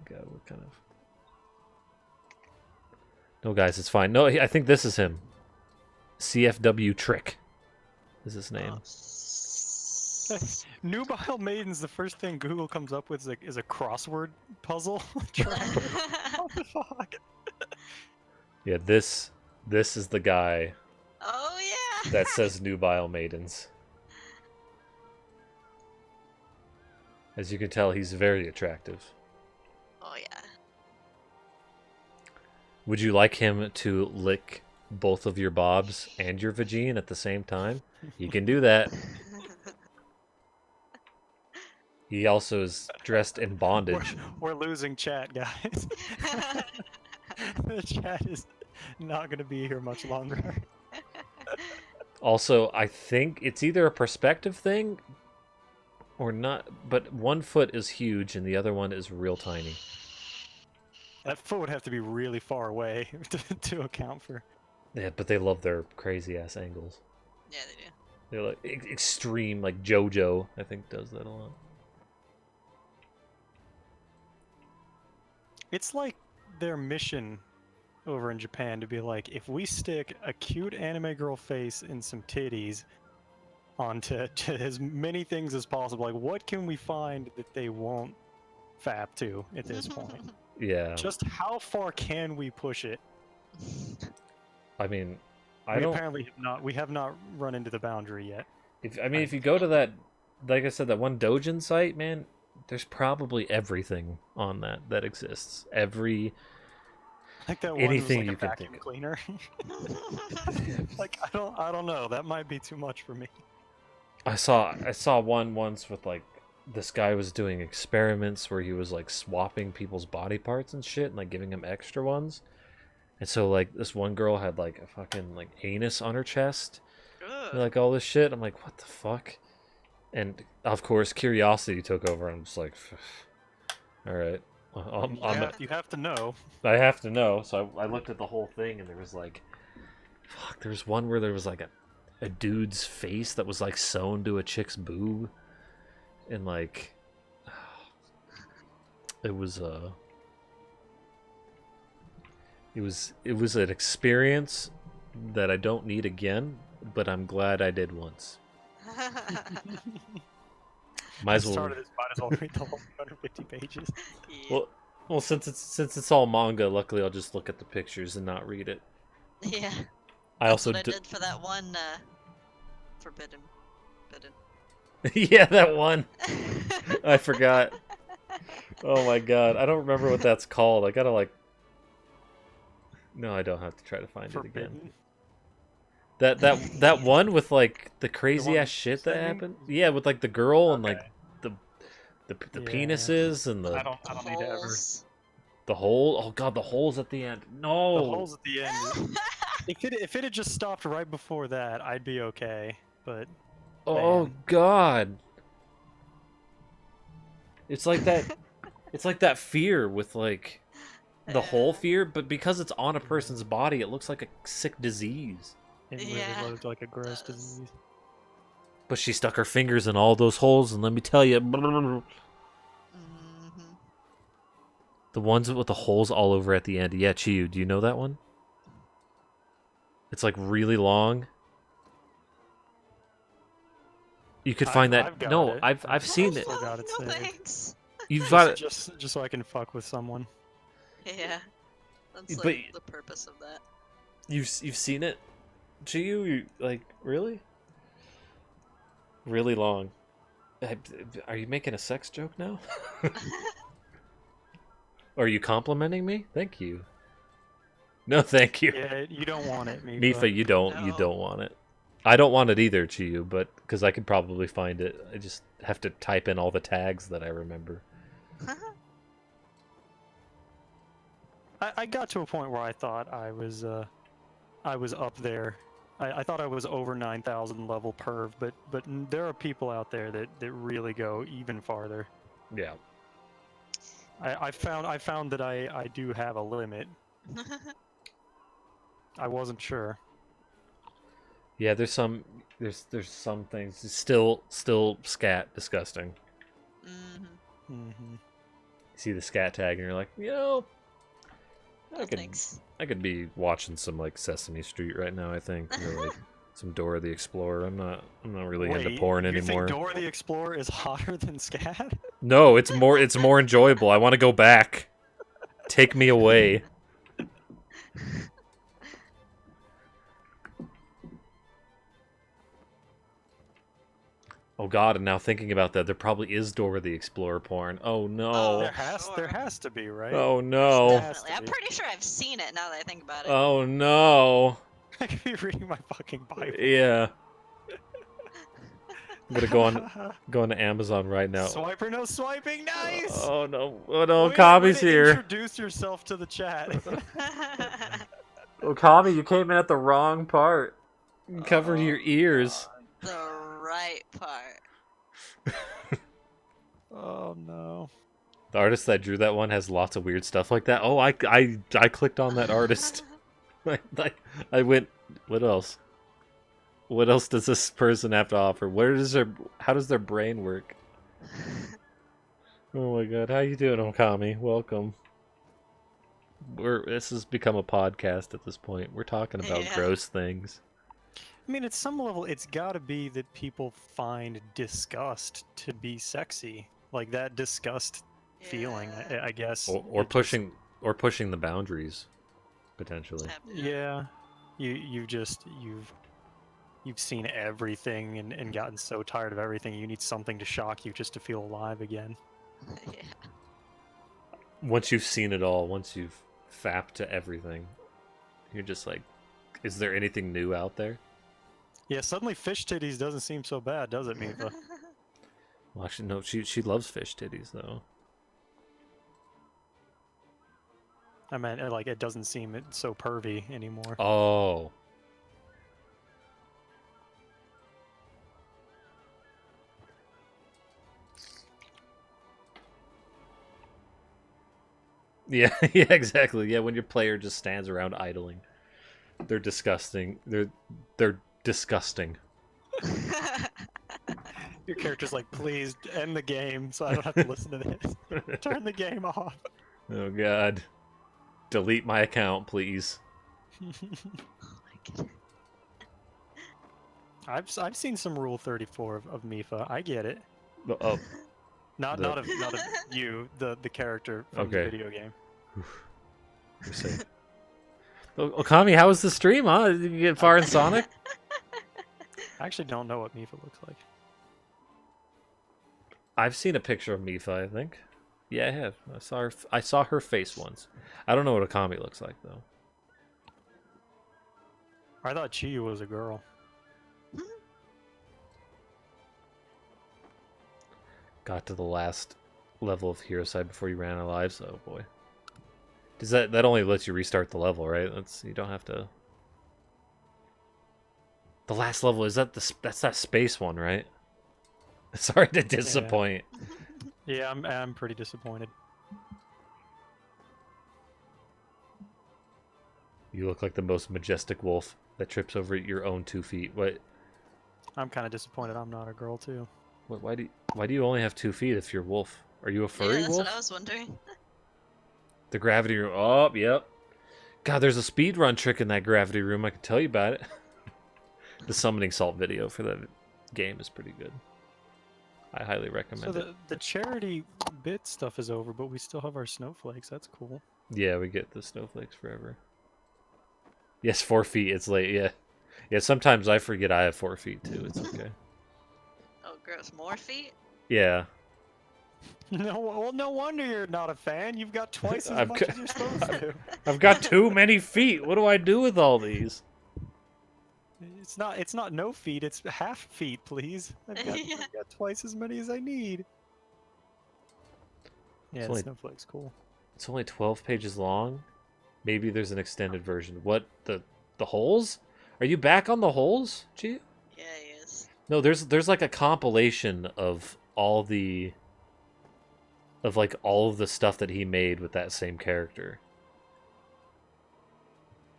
god, what kind of... No, guys, it's fine. No, I think this is him. CFW Trick is his name. Nubile maidens. The first thing Google comes up with is a crossword puzzle. What the fuck? Yeah, this is the guy Oh yeah. that says nubile maidens. As you can tell, he's very attractive. Oh yeah. Would you like him to lick both of your bobs and your vagine at the same time? He can do that. He also is dressed in bondage. We're losing chat, guys. The chat is not going to be here much longer. Also, I think it's either a perspective thing or not, but one foot is huge and the other one is real tiny. That foot would have to be really far away to account for. Yeah, but they love their crazy ass angles. Yeah, they do. They're like extreme, like JoJo, I think, does that a lot. It's like their mission over in Japan to be like, if we stick a cute anime girl face and some titties onto as many things as possible, like what can we find that they won't fap to at this point? Yeah. Just how far can we push it? I mean, We have not run into the boundary yet. If you go to that, like I said, that one Dojin site, man, there's probably everything on that exists. Like that one Anything was like you a can vacuum think of. cleaner. Like I don't know. That might be too much for me. I saw one once with like this guy was doing experiments where he was like swapping people's body parts and shit and like giving them extra ones. And so like this one girl had like a fucking like anus on her chest, Ugh. and, like all this shit. I'm like, what the fuck? And of course, curiosity took over. I'm just like, all right, You have to know. I have to know. So I looked at the whole thing, and there was like, fuck. There was one where there was like a dude's face that was like sewn to a chick's boob, and like, it was it was an experience that I don't need again, but I'm glad I did once. Might as well. Might as well read the whole 250 pages. Yeah. Well, since it's all manga, luckily I'll just look at the pictures and not read it. Yeah. I also That's what I did for that one forbidden. yeah, that one. I forgot. Oh my god, I don't remember what that's called. I gotta like. No, I don't have to try to find it again. That one with like the crazy one ass shit that sending? happened. Yeah, with like the girl and like Okay. the Yeah. penises and I the don't need to ever. Holes. the hole. Oh god, the holes at the end. No. The holes at the end. If it had just stopped right before that, I'd be okay. But Oh man. god. It's like that. It's like that fear with like the whole fear, but because it's on a person's body, it looks like a sick disease. It really Yeah, looked like a gross does. disease. But she stuck her fingers in all those holes, and let me tell you, Mhm. the ones with the holes all over at the end. Yeah, Chiyu, do you know that one? It's like really long. You could find that. I've got No, it. I've seen it. Still got it No saved. thanks. You've got it. Just so I can fuck with someone. Yeah. That's But- like the purpose of that. You've seen it, Chiyu? You like really? Really long. Are you making a sex joke now? Are you complimenting me? Thank you. No, thank you. Yeah, you don't want it, Mifa. Mifa, you don't No. want it. I don't want it either, Chiyu, but because I could probably find it. I just have to type in all the tags that I remember. I got to a point where I thought I was up there. I thought I was over 9,000 level perv, but there are people out there that really go even farther. Yeah. I found that I do have a limit. I wasn't sure. Yeah, there's some things still scat disgusting. Mhm. Mm-hmm. You see the scat tag and you're like, I No could thanks. I could be watching some like Sesame Street right now, I think, or like some Dora the Explorer. I'm not really into porn you anymore. think Dora the Explorer is hotter than Scat? No, it's more enjoyable. I want to go back. Take me away. Oh god, and now thinking about that, there probably is Dora the Explorer porn. Oh no. There Sure. has to be, right? Oh no. Has to Definitely. I'm be. pretty sure I've seen it now that I think about it. Oh no. I could be reading my fucking Bible. Yeah. I'm gonna go on to Amazon right now. Swiper, no swiping, nice! Oh no. Oh no, Way Kami's to here. Introduce yourself to the chat. Oh, Kami, you came in at the wrong part. Cover your ears. The right part. Oh no. The artist that drew that one has lots of weird stuff like that. Oh, I clicked on that artist. I went, what else? What else does this person have to offer? How does their brain work? Oh my god, how you doing, Okami? Welcome. This has become a podcast at this point. We're talking about Yeah. gross things. I mean, at some level, it's gotta be that people find disgust to be sexy. Like that disgust feeling, Yeah. I guess. Or it pushing the boundaries, potentially. Yeah. You've seen everything and gotten so tired of everything, you need something to shock you just to feel alive again. Yeah. Once you've seen it all, once you've fapped to everything, you're just like, is there anything new out there? Yeah, suddenly fish titties doesn't seem so bad, does it, Mifa? Well, actually, no. She loves fish titties though. I meant like it doesn't seem so pervy anymore. Oh. Yeah, yeah, exactly. Yeah, when your player just stands around idling. They're disgusting. They're disgusting. Your character's like, please end the game so I don't have to listen to this. Turn the game off. Oh god. Delete my account, please. I've seen some Rule 34 of Mifa. I get it. Oh, Not The- not of you, the character from Okay. the video game. you're safe. Oh, Okami, how was the stream, huh? Did you get far in Sonic? I actually don't know what Mifa looks like. I've seen a picture of Mifa, I think. Yeah, I have. I saw her face once. I don't know what Okami looks like though. I thought Chiyu was a girl. Got to the last level of Hero Side before you ran out of lives. Oh boy. Does that only lets you restart the level, right? You don't have to. The last level is that's that space one, right? Sorry to disappoint. Yeah, I'm pretty disappointed. You look like the most majestic wolf that trips over your own 2 feet. What? I'm kind of disappointed I'm not a girl too. Why do you only have 2 feet if you're a wolf? Are you a furry yeah, that's wolf? what I was wondering. The gravity room. Oh, yep. God, there's a speed run trick in that gravity room. I can tell you about it. The summoning salt video for that game is pretty good. I highly recommend So it. the charity bit stuff is over, but we still have our snowflakes. That's cool. Yeah, we get the snowflakes forever. Yes, 4 feet. It's late. Yeah, yeah. Sometimes I forget I have 4 feet too. It's okay. Oh, gross. More feet? Yeah. No, well, no wonder you're not a fan. You've got twice as I've much got- as you're supposed to. I've got too many feet. What do I do with all these? It's not no feet. It's half feet, please. I've got twice as many as I need. Yeah, It's the only- snowflake's cool. It's only 12 pages long. Maybe there's an extended version. What, the holes? Are you back on the holes, G? Yeah, he is. No, there's like a compilation of all of the stuff that he made with that same character.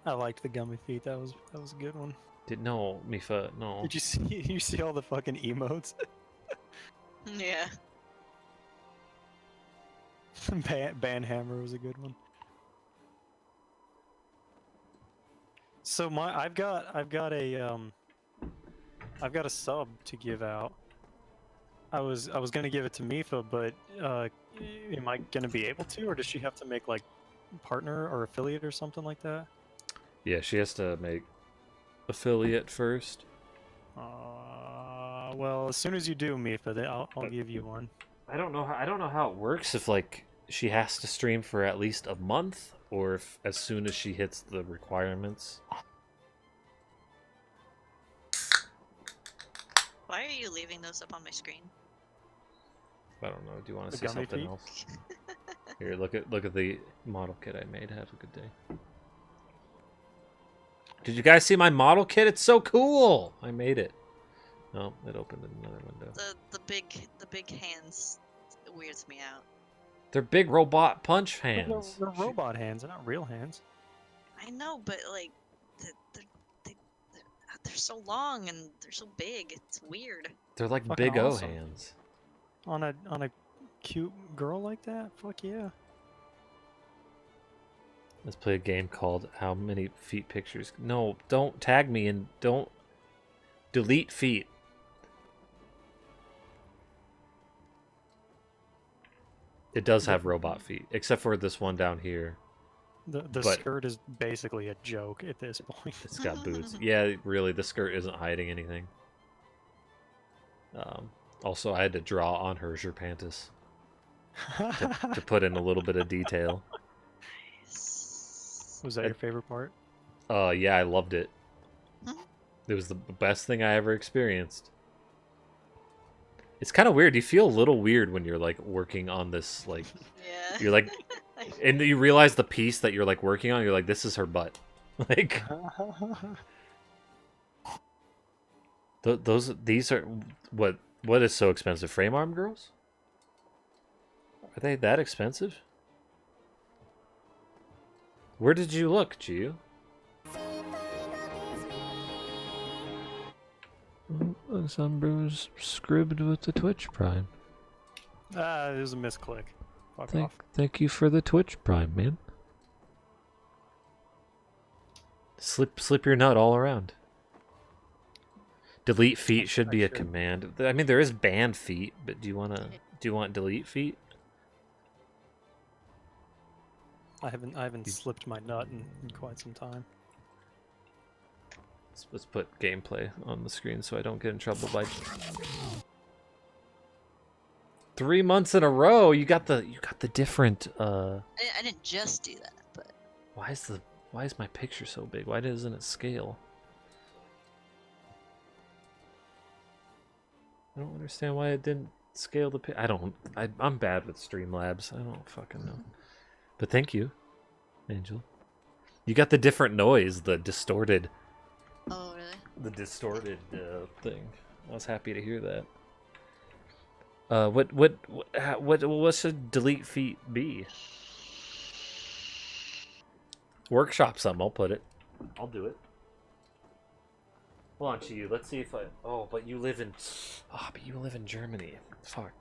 I liked the gummy feet. That was a good one. No, Mifa, no. Did you see all the fucking emotes? Yeah. Banhammer was a good one. So I've got a sub to give out. I was gonna give it to Mifa, but am I gonna be able to, or does she have to make like partner or affiliate or something like that? Yeah, she has to make affiliate first. Well, as soon as you do, Mifa, then I'll give you one. I don't know how it works, if like she has to stream for at least a month, or if as soon as she hits the requirements. Why are you leaving those up on my screen? I don't know. Do you want to The see gummy something feet? else? Here, look at the model kit I made. Have a good day. Did you guys see my model kit? It's so cool. I made it. Oh, it opened in another window. The big hands weirds me out. They're big robot punch They're hands. robot hands, they're not real hands. I know, but like, they're so long and they're so big. It's weird. They're like Fucking big O awesome. hands. On a cute girl like that? Fuck yeah. Let's play a game called How Many Feet Pictures. No, don't tag me and don't delete feet. It does have robot feet, except for this one down here. The But- skirt is basically a joke at this point. It's got boots. Yeah, really, the skirt isn't hiding anything. Also, I had to draw on her Pantis to put in a little bit of detail. Was that your favorite part? Yeah, I loved it. It was the best thing I ever experienced. It's kind of weird. You feel a little weird when you're like working on this. Like Yeah. you're like I and you realize the piece that you're like working on. You're like, this is her butt. Like these are what is so expensive? Frame arm girls? Are they that expensive? Where did you look, Gio? Sunbrew's scribbled with the Twitch Prime. It was a misclick. Fuck off. Thank you for the Twitch Prime, man. Slip your nut all around. Delete feet should be a command. I mean, there is banned feet, but do you want delete feet? I haven't slipped my nut in quite some time. Let's put gameplay on the screen so I don't get in trouble by 3 months in a row. You got the different. I didn't just do that, but Why is my picture so big? Why doesn't it scale? I don't understand why it didn't scale the I don't. I'm bad with Streamlabs. I don't fucking know. But thank you, Angel. You got the different noise, the distorted. oh really? The distorted thing. I was happy to hear that. What should delete feet be? Workshop some. I'll put it. I'll do it. Hold on, to you. Let's see if I. Oh, but you live in. Oh, but you live in Germany. Fuck.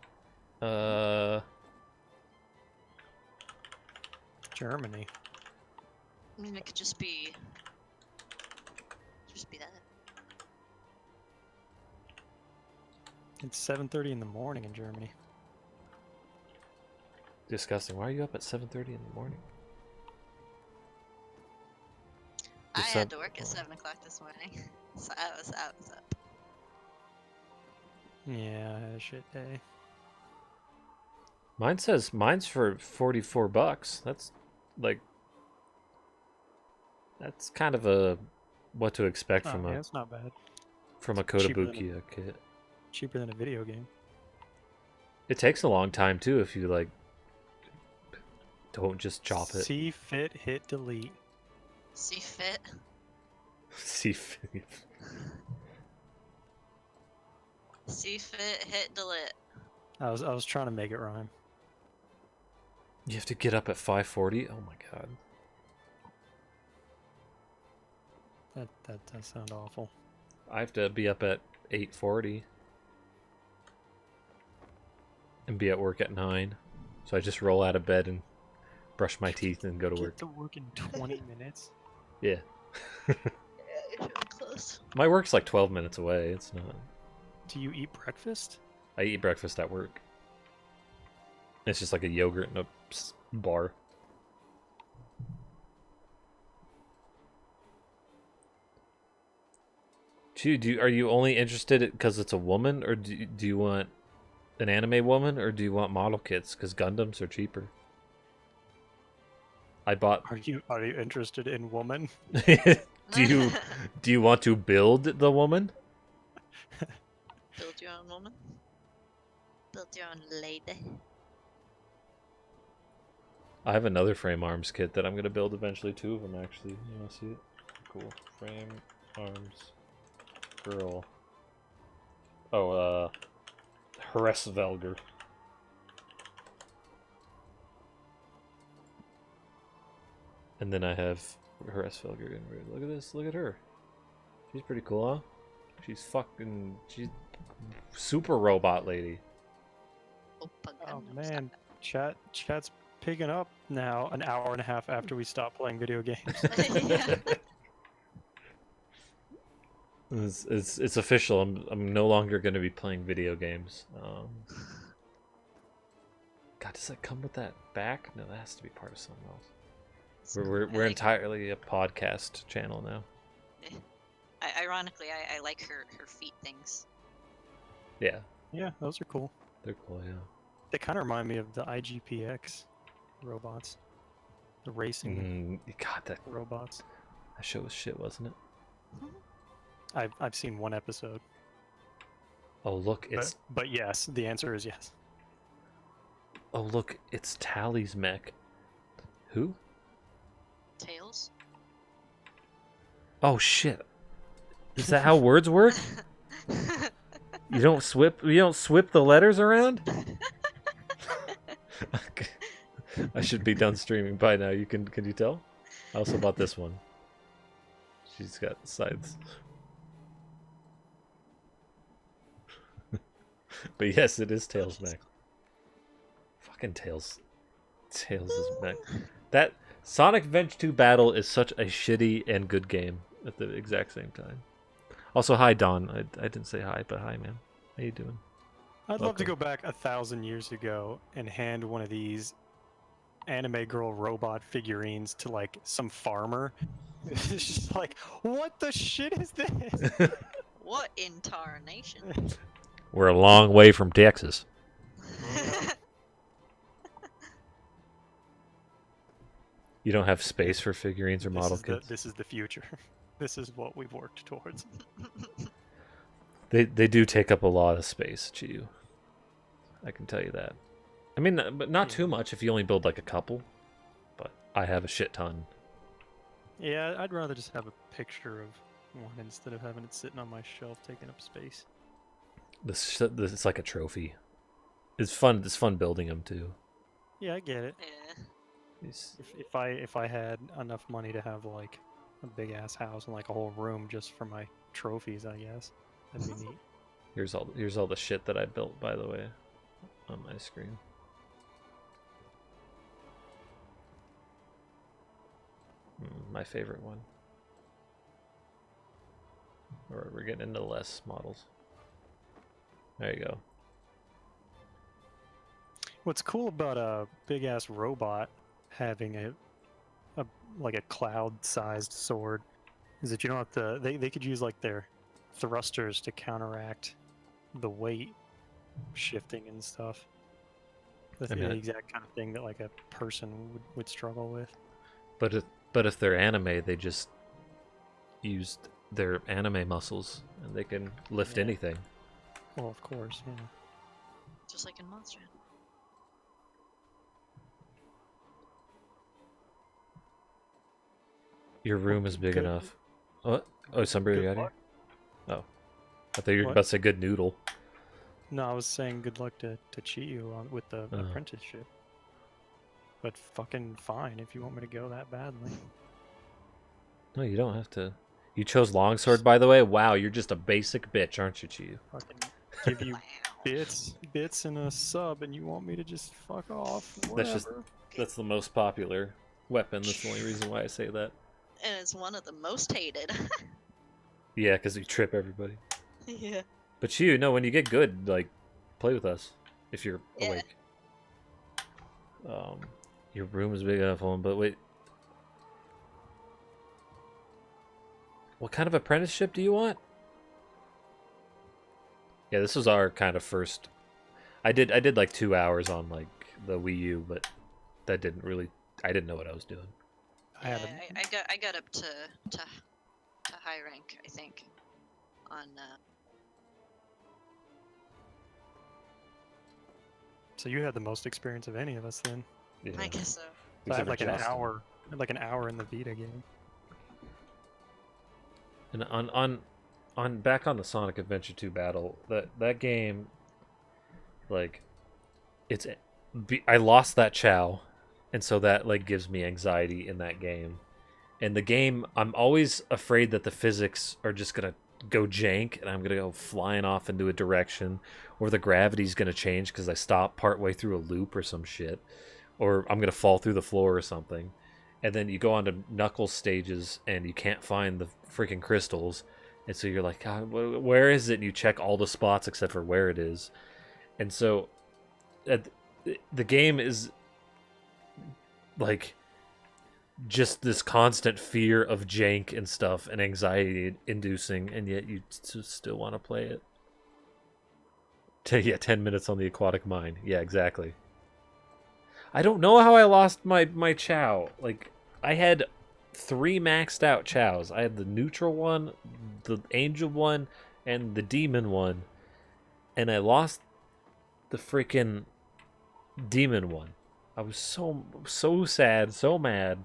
Germany. I mean, it could just be that. It's 7:30 in the morning in Germany. Disgusting. Why are you up at 7:30 in the morning? I Just had said- to work at 7 o'clock this morning, so I was up. Yeah, I had a shit day. Mine's for $44. That's like. That's kind of a what to expect from Yeah, it's not bad. from a cheaper than Kotobukiya kit. Cheaper than a video game. It takes a long time too if you like don't just chop it. See fit, hit delete. See fit. See, See fit, hit delete. I was trying to make it rhyme. you have to get up at 5:40. Oh my god. That does sound awful. I have to be up at 8:40 and be at work at 9. So I just roll out of bed and brush my teeth and go to work. Get to work in 20 minutes. Yeah. Yeah, it's really close. My work's like 12 minutes away. It's not. Do you eat breakfast? I eat breakfast at work. It's just like a yogurt and a bar. Are you only interested because it's a woman, or do you want an anime woman, or do you want model kits? Because Gundams are cheaper. I bought. Are you interested in woman? do you want to build the woman? Build your own woman. Build your own lady. I have another frame arms kit that I'm gonna build eventually. 2 of them actually. You wanna see it? Cool. Frame arms girl. Oh, Hresvelger. And then I have Hresvelger. Look at this. Look at her. She's pretty cool, huh? She's super robot lady. Oh man, chat's picking up now. An hour and a half after we stop playing video games. Yeah. It's official. I'm no longer going to be playing video games. God, does that come with that back? No, that has to be part of something else. We're entirely a podcast channel now. Ironically, I like her feet things. Yeah, Yeah, those are cool. they're cool. Yeah. They kind of remind me of the IGPX robots, the racing God, that robots. show was shit, wasn't it? I've seen one episode. Oh look, it's But yes, the answer is yes. oh look, it's Tally's mech. Who? Tails. Oh shit! Is that how words work? You don't swip the letters around? Okay. I should be done streaming by now. Can you tell? I also bought this one. She's got sides. But yes, it is Tails back. Fucking Tails. Tails is back. That Sonic Adventure 2 Battle is such a shitty and good game at the exact same time. Also, hi Don. I didn't say hi, but hi man. How you doing? I'd love to Welcome. go back 1,000 years ago and hand one of these anime girl robot figurines to like some farmer. It's just like, what the shit is this? What in tarnation? We're a long way from Texas. You don't have space for figurines or model kits. This is the future. This is what we've worked towards. They do take up a lot of space, Chiyu. I can tell you that. I mean, but not too much if you only build like a couple. But I have a shit ton. Yeah, I'd rather just have a picture of one instead of having it sitting on my shelf taking up space. This it's like a trophy. It's fun. It's fun building them too. Yeah, I get it. Yeah. It's- If I had enough money to have like a big ass house and like a whole room just for my trophies, I guess that'd be neat. Here's all the shit that I built, by the way, on my screen. My favorite one. We're getting into less models. There you go. What's cool about a big ass robot having a like a cloud-sized sword is that you don't have to. They could use like their thrusters to counteract the weight shifting and stuff. That's I mean, the exact kind of thing that like a person would struggle with. But if they're anime, they just used their anime muscles and they can lift Yeah. anything. Well, of course, yeah. Just like in Monster Hunter. Your room is big Good- enough. What? Oh, somebody good got here? luck. Oh. I thought you were What? about to say good noodle. No, I was saying good luck to Chiyu on with the Oh. apprenticeship. But fucking fine if you want me to go that badly. No, you don't have to. You chose longsword, by the way? Wow, you're just a basic bitch, aren't you, Chiyu? Fucking give you Wow. bits and a sub, and you want me to just fuck off? That's just- Whatever. That's the most popular weapon. That's the only reason why I say that. And it's one of the most hated. Yeah, because you trip everybody. Yeah. But Chiyu, no, when you get good, like, play with us. If you're Yeah. awake. Your room is big enough, but wait. What kind of apprenticeship do you want? Yeah, this was our kind of first. I did like 2 hours on like the Wii U, but that didn't really. I didn't know what I was doing. I had Yeah, I got up to high rank, I think. On So you had the most experience of any of us then. Yeah. I guess so. So I had Except for like an Justin. hour, like an hour in the Vita game. And on back on the Sonic Adventure 2 battle, that game, like, I lost that Chow, and so that like gives me anxiety in that game. And the game, I'm always afraid that the physics are just gonna go jank, and I'm gonna go flying off into a direction, or the gravity's gonna change because I stop partway through a loop or some shit, or I'm gonna fall through the floor or something. And then you go on to Knuckles stages and you can't find the freaking crystals. And so you're like, God, where is it? And you check all the spots except for where it is. And so the game is like just this constant fear of jank and stuff and anxiety inducing. And yet you still want to play it. Yeah, 10 minutes on the aquatic mine. Yeah, exactly. I don't know how I lost my Chow. Like, I had 3 maxed out Chows. I had the neutral one, the angel one, and the demon one. And I lost the freaking demon one. I was so sad, so mad.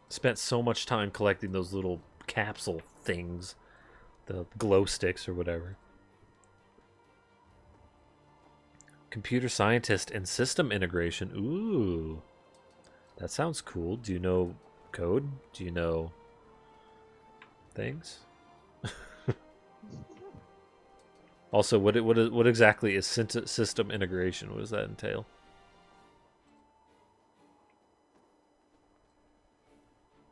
Spent so much time collecting those little capsule things, the glow sticks or whatever. Computer scientist and system integration. Ooh, that sounds cool. Do you know code? Do you know things? Also, what exactly is system integration? What does that entail?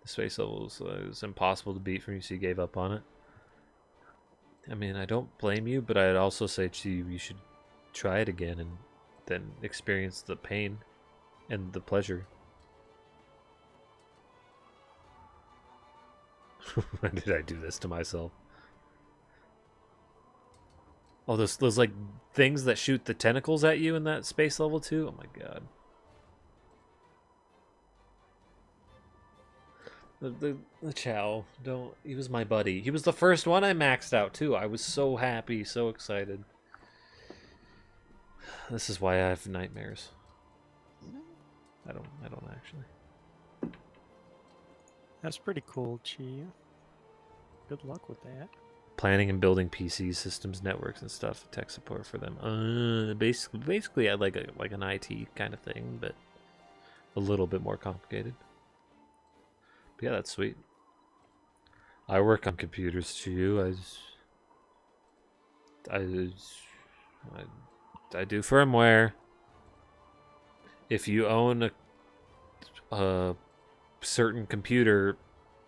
The space level was impossible to beat for you, so you gave up on it. I mean, I don't blame you, but I'd also say to you, you should try it again and then experience the pain and the pleasure. Why did I do this to myself? Oh, those like things that shoot the tentacles at you in that space level too? Oh my god. The Chow, don't. He was my buddy. He was the first one I maxed out too. I was so happy, so excited. This is why I have nightmares. I don't actually. That's pretty cool, Chi. Good luck with that. Planning and building PCs, systems, networks, and stuff. Tech support for them. Basically, I like an IT kind of thing, but a little bit more complicated. But yeah, that's sweet. I work on computers too. I do firmware. If you own a certain computer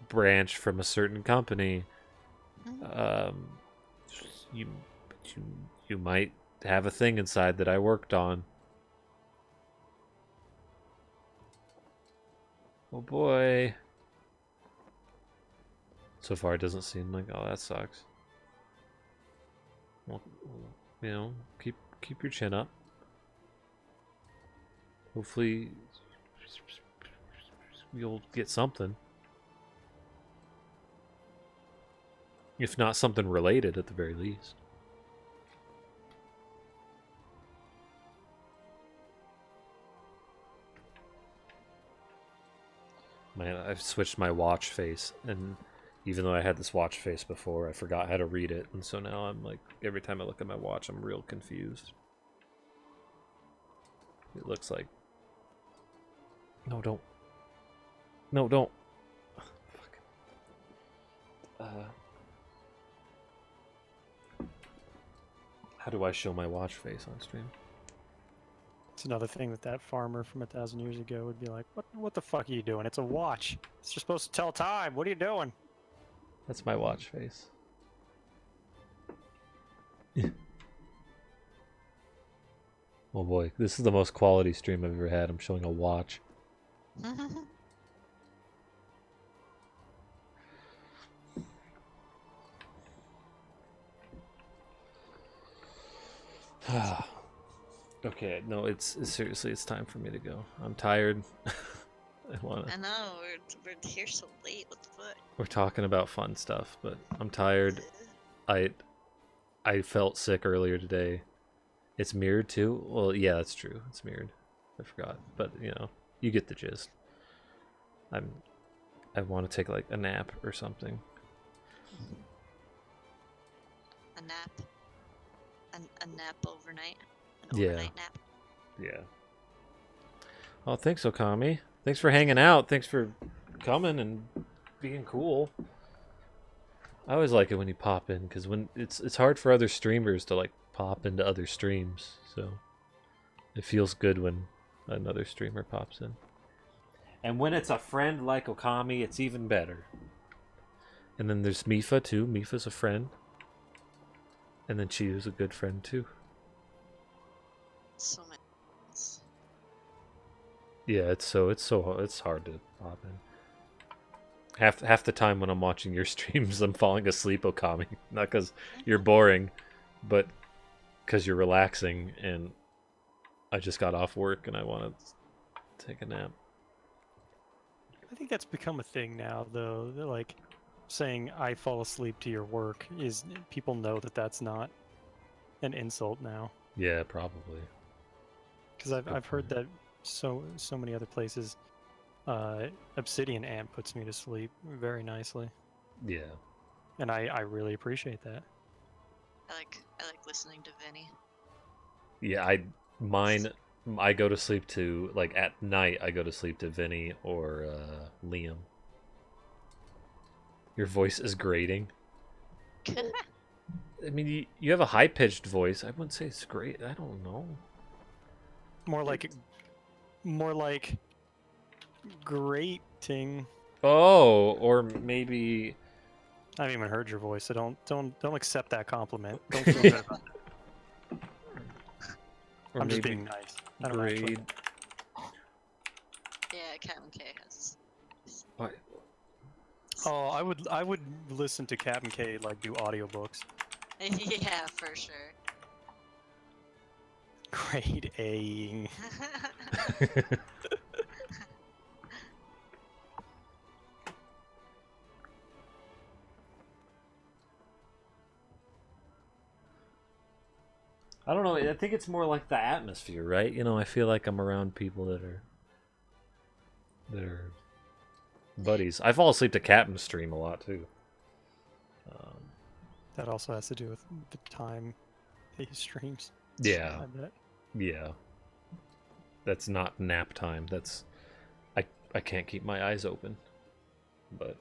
branch from a certain company, you might have a thing inside that I worked on. Oh boy. So far it doesn't seem like, oh, that sucks. Well, you know, keep your chin up. Hopefully you'll get something. If not something related at the very least. Man, I've switched my watch face, and even though I had this watch face before, I forgot how to read it, and so now I'm like, every time I look at my watch, I'm real confused. It looks like... No, don't. No, don't. Fuck. How do I show my watch face on stream? It's another thing that farmer from 1,000 years ago would be like, what the fuck are you doing? It's a watch. It's just supposed to tell time. What are you doing? That's my watch face. Oh boy, this is the most quality stream I've ever had. I'm showing a watch. Okay, no, it's seriously, it's time for me to go. I'm tired. I know, we're here so late. What the fuck? We're talking about fun stuff, but I'm tired. I felt sick earlier today. It's mirrored too? Well, yeah, that's true. It's mirrored. I forgot. But, you know, you get the gist. I want to take like a nap or something. A nap? A nap overnight? Yeah. Overnight nap? Yeah. Oh, thanks, Okami. Thanks for hanging out. Thanks for coming and being cool. I always like it when you pop in, because when it's hard for other streamers to like pop into other streams, so it feels good when another streamer pops in. And when it's a friend like Okami, it's even better. And then there's Mifa too. Mifa's a friend. And then Chiyo's a good friend too. So many. Yeah, it's hard to pop in. Half the time when I'm watching your streams, I'm falling asleep, Okami. Not because you're boring, but because you're relaxing, and I just got off work and I want to take a nap. I think that's become a thing now, though. They're like, saying I fall asleep to your work is people know that that's not an insult now. Yeah, probably. Because I've heard that so many other places. Obsidian Ant puts me to sleep very nicely, Yeah. and I really appreciate that. I like listening to Vinny. Yeah, I go to sleep to, like, at night I go to sleep to Vinny or Liam. Your voice is grating. I mean, you have a high-pitched voice. I wouldn't say it's great. I don't know. More like grating. Oh, or maybe I haven't even heard your voice, so don't accept that compliment. Don't feel good about it. or I'm just maybe being nice. I don't actually. grade. Yeah, Captain K has. What? Oh, I would listen to Captain K like do audiobooks. Yeah, for sure. Grade A-ing. I don't know. I think it's more like the atmosphere, right? You know, I feel like I'm around people that are buddies. I fall asleep to Captain stream a lot too. That also has to do with the time he streams. Yeah, I bet. yeah. That's not nap time. That's I can't keep my eyes open. But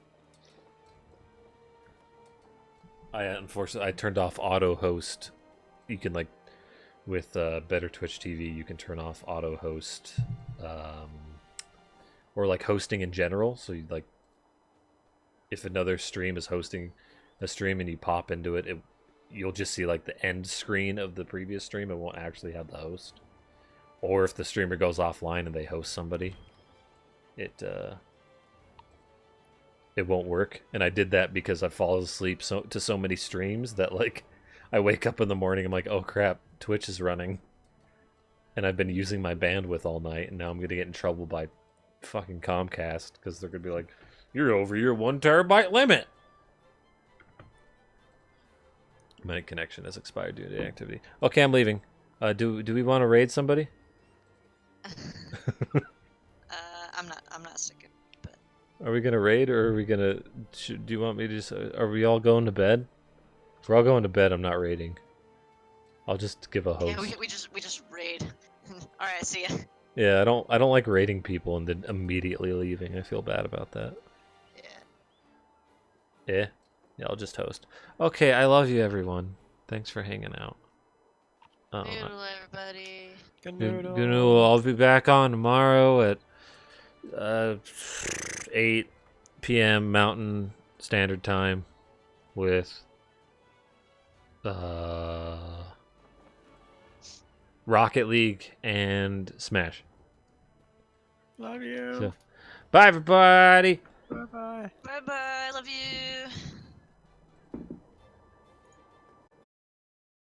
unfortunately I turned off auto host. You can, like, with Better Twitch TV, you can turn off auto host, or like hosting in general. So you, like, if another stream is hosting a stream and you pop into it, you'll just see like the end screen of the previous stream. It won't actually have the host. Or if the streamer goes offline and they host somebody, it won't work. And I did that because I fall asleep to so many streams that, like, I wake up in the morning, I'm like, oh crap, Twitch is running. And I've been using my bandwidth all night, and now I'm going to get in trouble by fucking Comcast, because they're going to be like, you're over your 1 terabyte limit. My connection has expired due to activity. Okay, I'm leaving. Do we want to raid somebody? I'm not sticking. But Are we going to raid, or are we going to... Do you want me to just... Are we all going to bed? If we're all going to bed, I'm not raiding. I'll just give a host. yeah, we just raid. All right, see ya. Yeah, I don't like raiding people and then immediately leaving. I feel bad about that. Yeah. Yeah, I'll just host. Okay, I love you, everyone. Thanks for hanging out. Noodle, everybody. Good Good noodle. noodle. I'll be back on tomorrow at 8 p.m. Mountain Standard Time with Rocket League and Smash. Love you. So, bye, everybody. Bye bye. Bye bye. Love you.